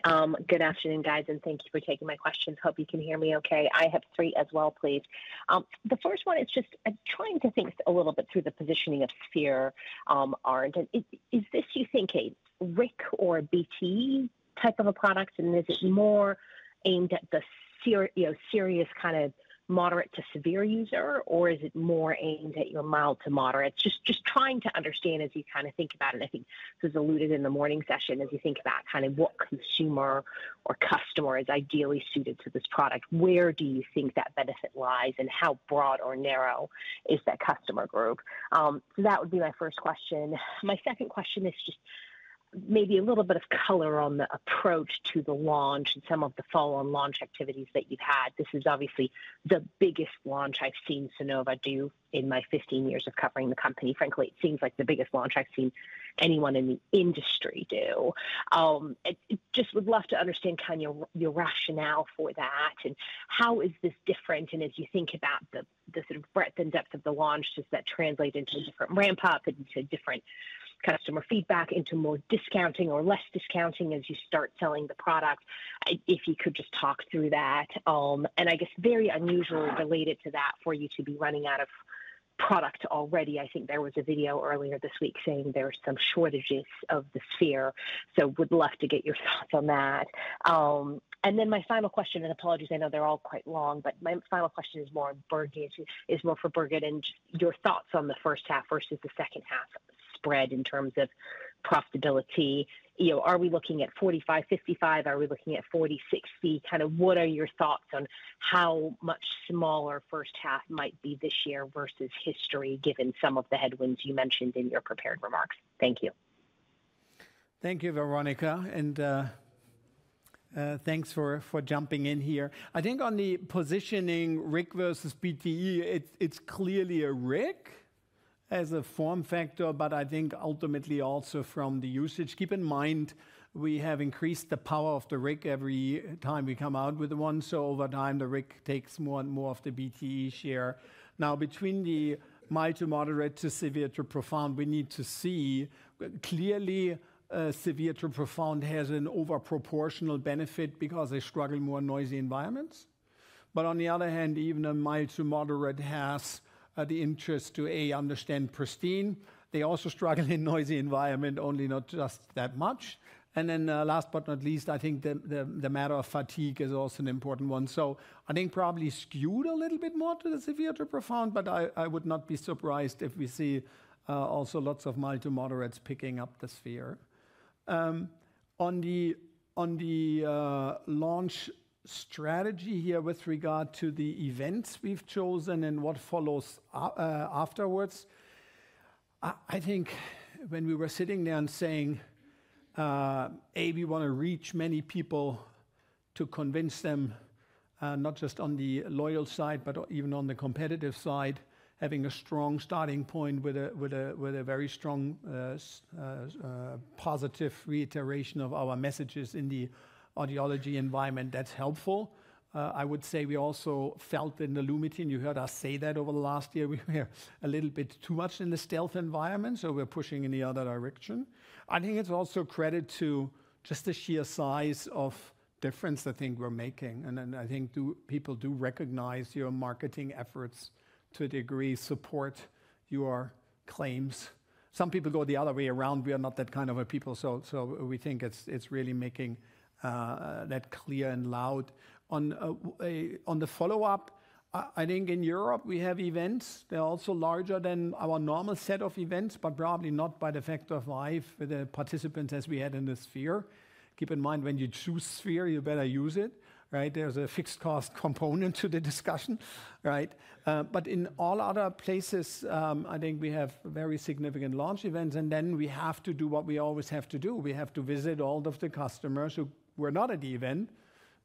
Good afternoon, guys, and thank you for taking my questions. Hope you can hear me okay. I have 3 as well, please. The first one is just trying to think a little bit through the positioning of Sphere, Arndt. And is this, you think, a RIC or a BT type of a product, and is it more aimed at the serious kind of moderate to severe user, or is it more aimed at your mild to moderate? Just trying to understand as you kind of think about it. And I think this was alluded in the morning session as you think about kind of what consumer or customer is ideally suited to this product. Where do you think that benefit lies, and how broad or narrow is that customer group? So that would be my first question. My second question is just maybe a little bit of color on the approach to the launch and some of the follow-on launch activities that you've had. This is obviously the biggest launch I've seen Sonova do in my 15 years of covering the company. Frankly, it seems like the biggest launch I've seen anyone in the industry do. Just would love to understand kind of your rationale for that, and how is this different? And as you think about the sort of breadth and depth of the launch, does that translate into a different ramp up, into different customer feedback, into more discounting or less discounting as you start selling the product? If you could just talk through that. And I guess very unusual related to that for you to be running out of product already. I think there was a video earlier this week saying there are some shortages of the Sphere. So would love to get your thoughts on that. And then my final question, and apologies, I know they're all quite long, but my final question is more for Birgit, and your thoughts on the first half versus the second half spread in terms of profitability. Are we looking at 45-55? Are we looking at 40-60? Kind of what are your thoughts on how much smaller first half might be this year versus history, given some of the headwinds you mentioned in your prepared remarks? Thank you. Thank you, Veronica, and thanks for jumping in here. I think on the positioning RIC versus BTE, it's clearly a RIC as a form factor, but I think ultimately also from the usage. Keep in mind, we have increased the power of the RIC every time we come out with one, so over time the RIC takes more and more of the BTE share. Now, between the mild to moderate to severe to profound, we need to see clearly severe to profound has an over-proportional benefit because they struggle more in noisy environments. But on the other hand, even a mild to moderate has the interest to understand pristine. They also struggle in noisy environment, only not just that much. And then last but not least, I think the matter of fatigue is also an important one. So I think probably skewed a little bit more to the severe to profound, but I would not be surprised if we see also lots of mild to moderates picking up the Sphere. On the launch strategy here with regard to the events we've chosen and what follows afterwards, I think when we were sitting there and saying, we want to reach many people to convince them, not just on the loyal side, but even on the competitive side, having a strong starting point with a very strong positive reiteration of our messages in the audiology environment, that's helpful. I would say we also felt in the Lumitin, you heard us say that over the last year, we were a little bit too much in the stealth environment, so we're pushing in the other direction. I think it's also credit to just the sheer size of difference I think we're making. And I think people do recognize your marketing efforts to a degree, support your claims. Some people go the other way around. We are not that kind of a people, so we think it's really making that clear and loud. On the follow-up, I think in Europe we have events. They're also larger than our normal set of events, but probably not by the factor of 5 with the participants as we had in the Sphere. Keep in mind, when you choose Sphere, you better use it, right? There's a fixed cost component to the discussion, right? But in all other places, I think we have very significant launch events, and then we have to do what we always have to do. We have to visit all of the customers who were not at the event,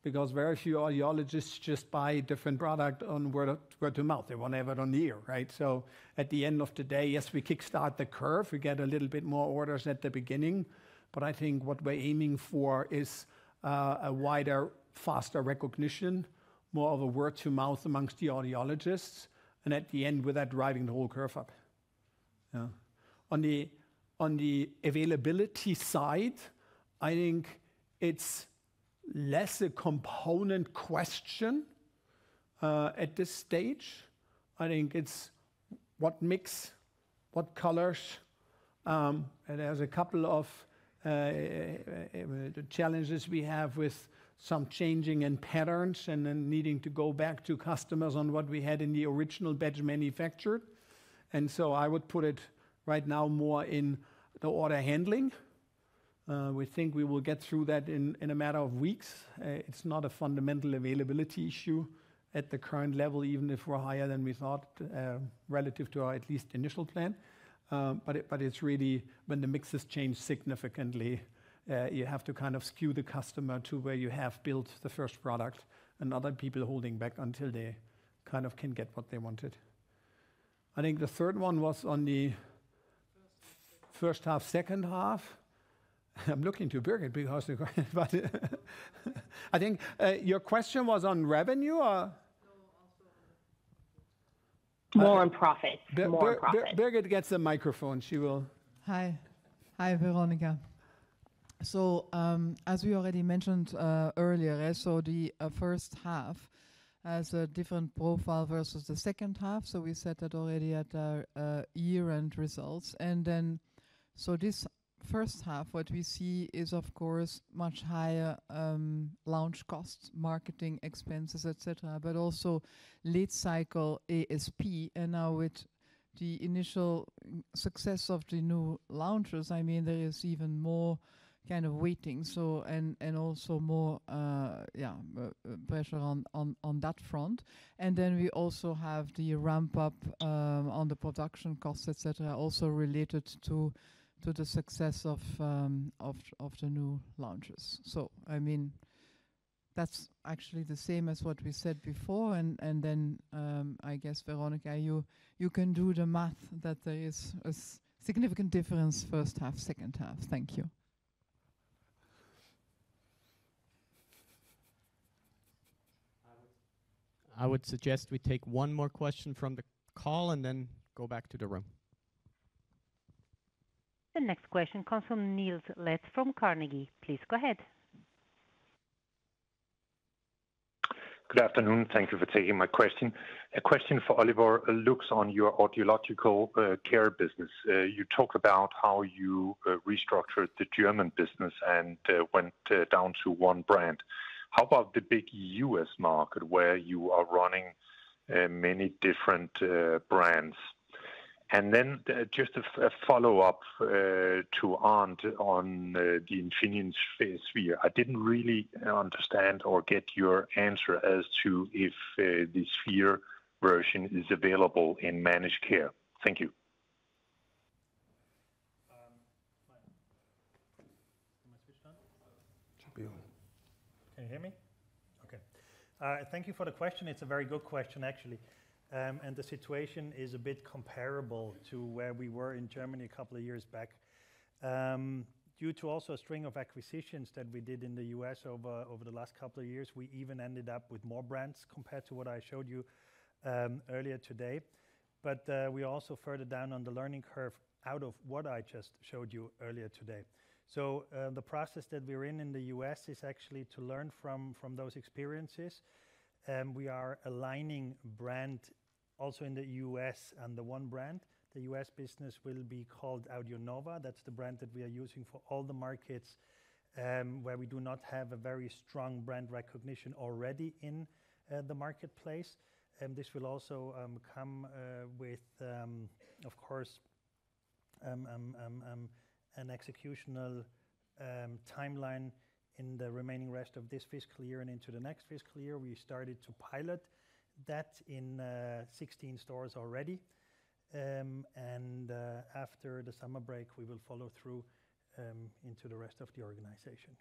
because very few audiologists just buy different product on word to mouth. They want to have it on the ear, right? So at the end of the day, yes, we kickstart the curve. We get a little bit more orders at the beginning, but I think what we're aiming for is a wider, faster recognition, more of a word to mouth amongst the audiologists, and at the end, with that driving the whole curve up. Yeah. On the availability side, I think it's less a component question at this stage. I think it's what mix, what colors, and there's a couple of challenges we have with some changing in patterns and then needing to go back to customers on what we had in the original batch manufactured. And so I would put it right now more in the order handling. We think we will get through that in a matter of weeks. It's not a fundamental availability issue at the current level, even if we're higher than we thought relative to our at least initial plan. But it's really when the mixes change significantly, you have to kind of skew the customer to where you have built the first product and other people holding back until they kind of can get what they wanted. I think the third one was on the first half, second half. I'm looking to Birgit because but I think your question was on revenue or? More on profits. More on profits. Birgit gets a microphone. She will. Hi, Veronica. So as we already mentioned earlier, so the first half has a different profile versus the second half. So we said that already at our year-end results. And then, so this first half, what we see is, of course, much higher launch costs, marketing expenses, etc., but also late cycle ASP. And now with the initial success of the new launches, I mean, there is even more kind of waiting. So and also more pressure on that front. And then we also have the ramp up on the production costs, etc., also related to the success of the new launches. So I mean, that's actually the same as what we said before. And then I guess, Veronica, you can do the math that there is a significant difference first half, second half. Thank you. I would suggest we take one more question from the call and then go back to the room. The next question comes from Niels Letz from Carnegie. Please go ahead. Good afternoon. Thank you for taking my question. A question for Oliver looks on your audiological care business. You talk about how you restructured the German business and went down to one brand. How about the big US market where you are running many different brands? And then just a follow-up to Arndt on the Infineon Sphere. I didn't really understand or get your answer as to if the Sphere version is available in managed care. Thank you. Can you hear me? Okay. Thank you for the question. It's a very good question, actually. And the situation is a bit comparable to where we were in Germany a couple of years back. Due to also a string of acquisitions that we did in the US over the last couple of years, we even ended up with more brands compared to what I showed you earlier today. But we also further down on the learning curve out of what I just showed you earlier today. So the process that we're in the US is actually to learn from those experiences. We are aligning brand also in the US under one brand. The US business will be called Audionova. That's the brand that we are using for all the markets where we do not have a very strong brand recognition already in the marketplace. This will also come with, of course, an executional timeline in the remaining rest of this fiscal year and into the next fiscal year. We started to pilot that in 16 stores already. And after the summer break, we will follow through into the rest of the organization.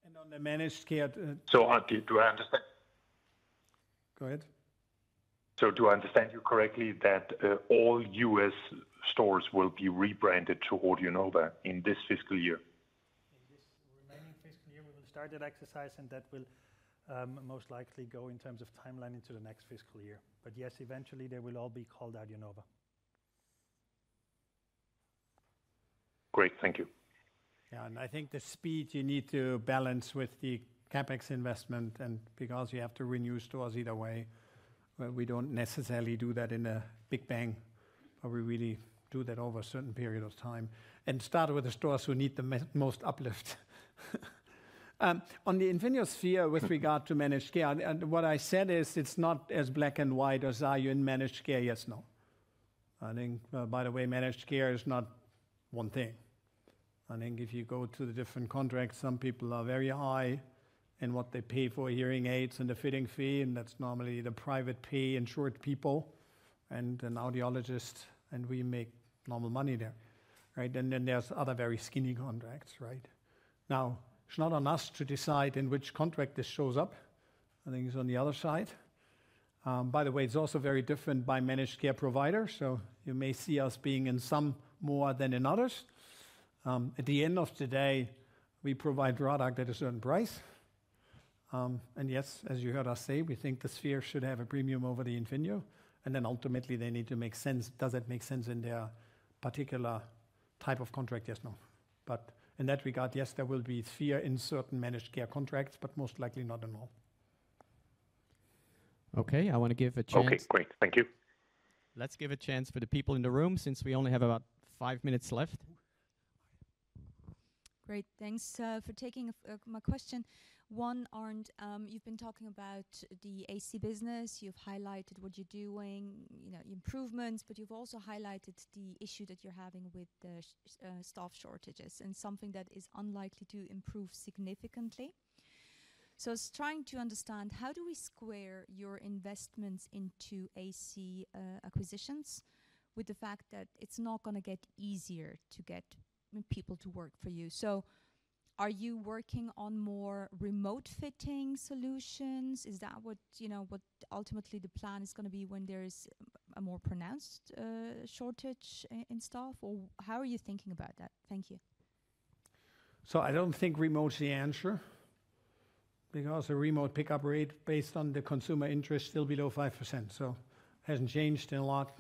And on the managed care... So do I understand? Go ahead. So do I understand you correctly that all US stores will be rebranded to Audionova in this fiscal year? In this remaining fiscal year, we will start that exercise, and that will most likely go in terms of timeline into the next fiscal year. But yes, eventually they will all be called Audionova. Great, thank you. Yeah, and I think the speed you need to balance with the CapEx investment, and because you have to renew stores either way, we don't necessarily do that in a big bang, but we really do that over a certain period of time and start with the stores who need the most uplift. On the Infinio sphere with regard to managed care, and what I said is it's not as black and white as are you in managed care, yes, no. I think, by the way, managed care is not one thing. I think if you go to the different contracts, some people are very high in what they pay for hearing aids and the fitting fee, and that's normally the private pay insured people and an audiologist, and we make normal money there, right? And then there's other very skinny contracts, right? Now, it's not on us to decide in which contract this shows up. I think it's on the other side. By the way, it's also very different by managed care provider, so you may see us being in some more than in others. At the end of the day, we provide product at a certain price. And yes, as you heard us say, we think the Sphere should have a premium over the Infinio, and then ultimately they need to make sense. Does it make sense in their particular type of contract? Yes, no. But in that regard, yes, there will be Sphere in certain managed care contracts, but most likely not in all. Okay, I want to give a chance. Okay, great. Thank you. Let's give a chance for the people in the room since we only have about 5 minutes left. Great, thanks for taking my question. One, Arndt, you've been talking about the AC business. You've highlighted what you're doing, improvements, but you've also highlighted the issue that you're having with the staff shortages and something that is unlikely to improve significantly. So I was trying to understand, how do we square your investments into AC acquisitions with the fact that it's not going to get easier to get people to work for you? So are you working on more remote fitting solutions? Is that what ultimately the plan is going to be when there is a more pronounced shortage in staff? Or how are you thinking about that? Thank you. So I don't think remote's the answer, because the remote pickup rate based on the consumer interest still below 5%. So hasn't changed a lot.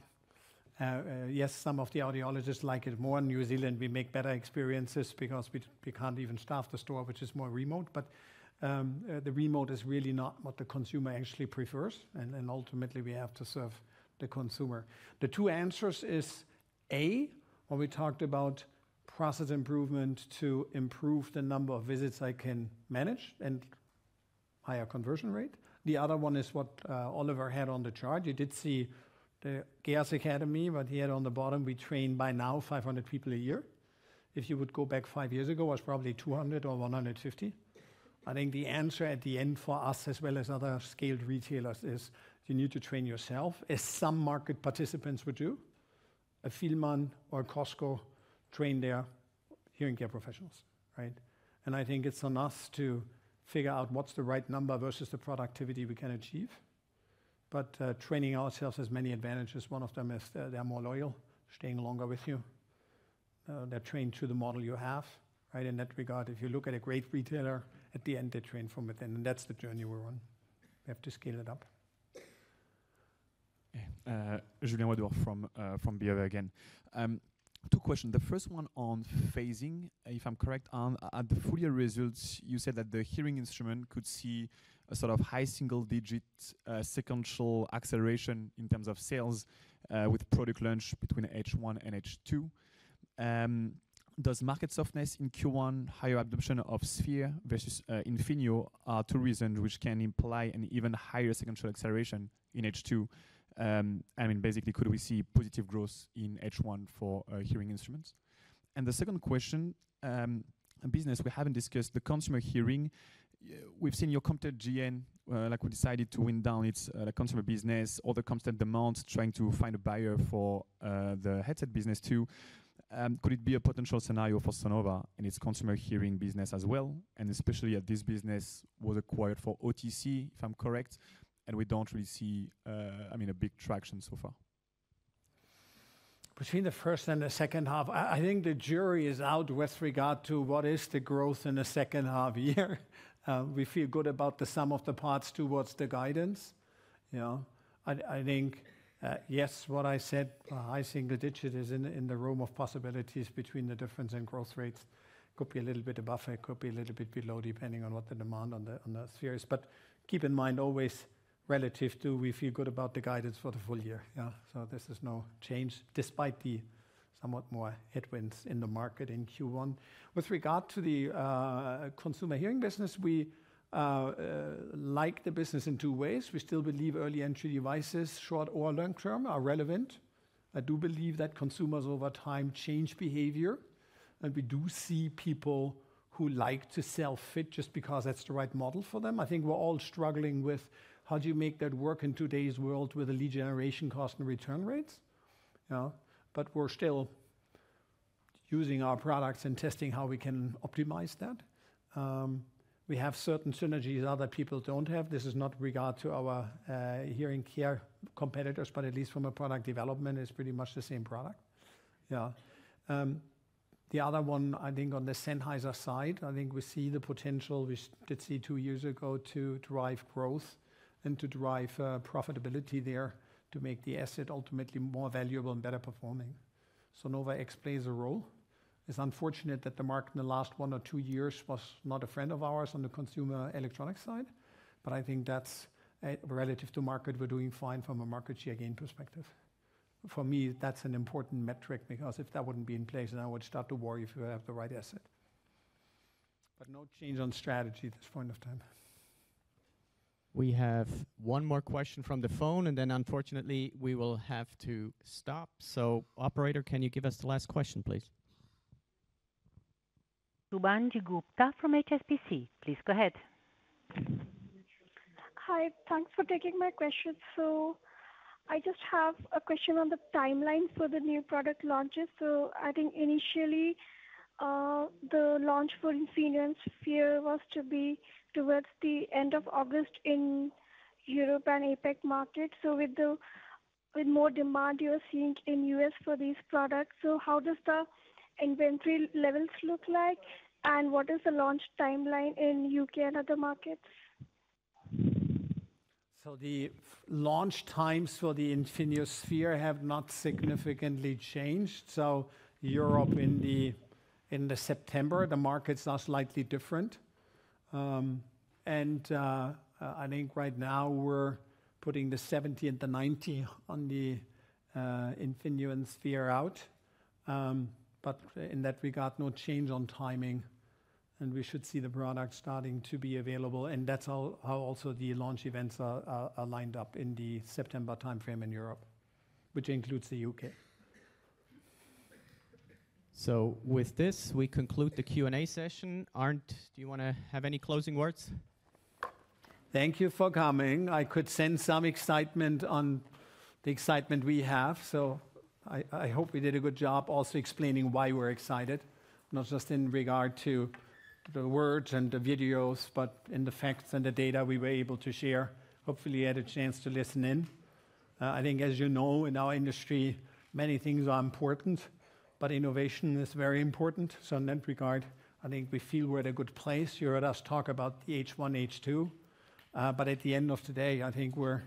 Yes, some of the audiologists like it more. In New Zealand, we make better experiences because we can't even staff the store, which is more remote. But the remote is really not what the consumer actually prefers. And ultimately, we have to serve the consumer. The two answers is A, when we talked about process improvement to improve the number of visits I can manage and higher conversion rate. The other one is what Oliver had on the chart. You did see the Gears Academy, but he had on the bottom, we train by now 500 people a year. If you would go back 5 years ago, it was probably 200 or 150. I think the answer at the end for us, as well as other scaled retailers, is you need to train yourself, as some market participants would do. A Fielmann or Costco train their hearing care professionals, right? And I think it's on us to figure out what's the right number versus the productivity we can achieve. But training ourselves has many advantages. One of them is they're more loyal, staying longer with you. They're trained to the model you have, right? In that regard, if you look at a great retailer, at the end they train from within, and that's the journey we're on. We have to scale it up. Julien Wadour from BOA again. Two questions. The first one on phasing. If I'm correct, at the full year results, you said that the hearing instrument could see a sort of high single-digit sequential acceleration in terms of sales with product launch between H1 and H2. Does market softness in Q1, higher adoption of Sphere versus Infinio are two reasons which can imply an even higher sequential acceleration in H2? I mean, basically, could we see positive growth in H1 for hearing instruments? And the second question, business, we haven't discussed the consumer hearing. We've seen your competitor GN, like we decided to wind down its consumer business, other constant demand, trying to find a buyer for the headset business too. Could it be a potential scenario for Sonova and its consumer hearing business as well? And especially as this business was acquired for OTC, if I'm correct, and we don't really see, a big traction so far. Between the first and the second half, I think the jury is out with regard to what is the growth in the second half year. We feel good about the sum of the parts towards the guidance. I think, yes, what I said, high single digit is in the realm of possibilities between the difference in growth rates. Could be a little bit above, it could be a little bit below, depending on what the demand on the sphere is. But keep in mind, always relative to, we feel good about the guidance for the full year. Yeah, so this is no change, despite the somewhat more headwinds in the market in Q1. With regard to the consumer hearing business, we like the business in two ways. We still believe early entry devices, short or long term, are relevant. I do believe that consumers over time change behavior, and we do see people who like to self-fit just because that's the right model for them. I think we're all struggling with how do you make that work in today's world with the lead generation cost and return rates? Yeah, but we're still using our products and testing how we can optimize that. We have certain synergies other people don't have. This is not regard to our hearing care competitors, but at least from a product development, it's pretty much the same product. Yeah. The other one, I think on the Sennheiser side, I think we see the potential we did see 2 years ago to drive growth and to drive profitability there to make the asset ultimately more valuable and better performing. Sonova X plays a role. It's unfortunate that the market in the last 1 or 2 years was not a friend of ours on the consumer electronics side, but I think that's relative to market, we're doing fine from a market share gain perspective. For me, that's an important metric, because if that wouldn't be in place, then I would start to worry if you have the right asset. But no change on strategy at this point of time. We have one more question from the phone, and then unfortunately we will have to stop. So, operator, can you give us the last question, please? Shubhangi Gupta from HSBC. Please go ahead. Hi, thanks for taking my question. So I just have a question on the timeline for the new product launches. So I think initially the launch for Infinio and Sphere was to be towards the end of August in Europe and APAC market. So with more demand you're seeing in US for these products, so how does the inventory levels look like, and what is the launch timeline in UK and other markets? So the launch times for the Infinio Sphere have not significantly changed. So Europe in the September, the markets are slightly different. I think right now we're putting the 70 and the 90 on the Infinio and Sphere out. But in that regard, no change on timing, and we should see the product starting to be available. And that's how also the launch events are lined up in the September timeframe in Europe, which includes the UK. So with this, we conclude the Q&A session. Arndt, do you want to have any closing words? Thank you for coming. I could sense some excitement on the excitement we have. So I hope we did a good job also explaining why we're excited, not just in regard to the words and the videos, but in the facts and the data we were able to share. Hopefully you had a chance to listen in. I think, as you know, in our industry, many things are important, but innovation is very important. So in that regard, I think we feel we're at a good place. You heard us talk about the H1, H2. But at the end of the day, I think we're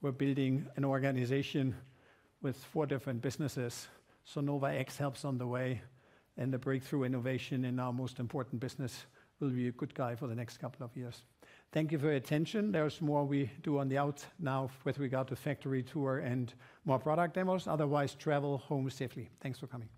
building an organization with 4 different businesses. Sonova X helps on the way, and the breakthrough innovation in our most important business will be a good guy for the next couple of years. Thank you for your attention. There's more we do on the out now with regard to factory tour and more product demos. Otherwise, travel home safely. Thanks for coming.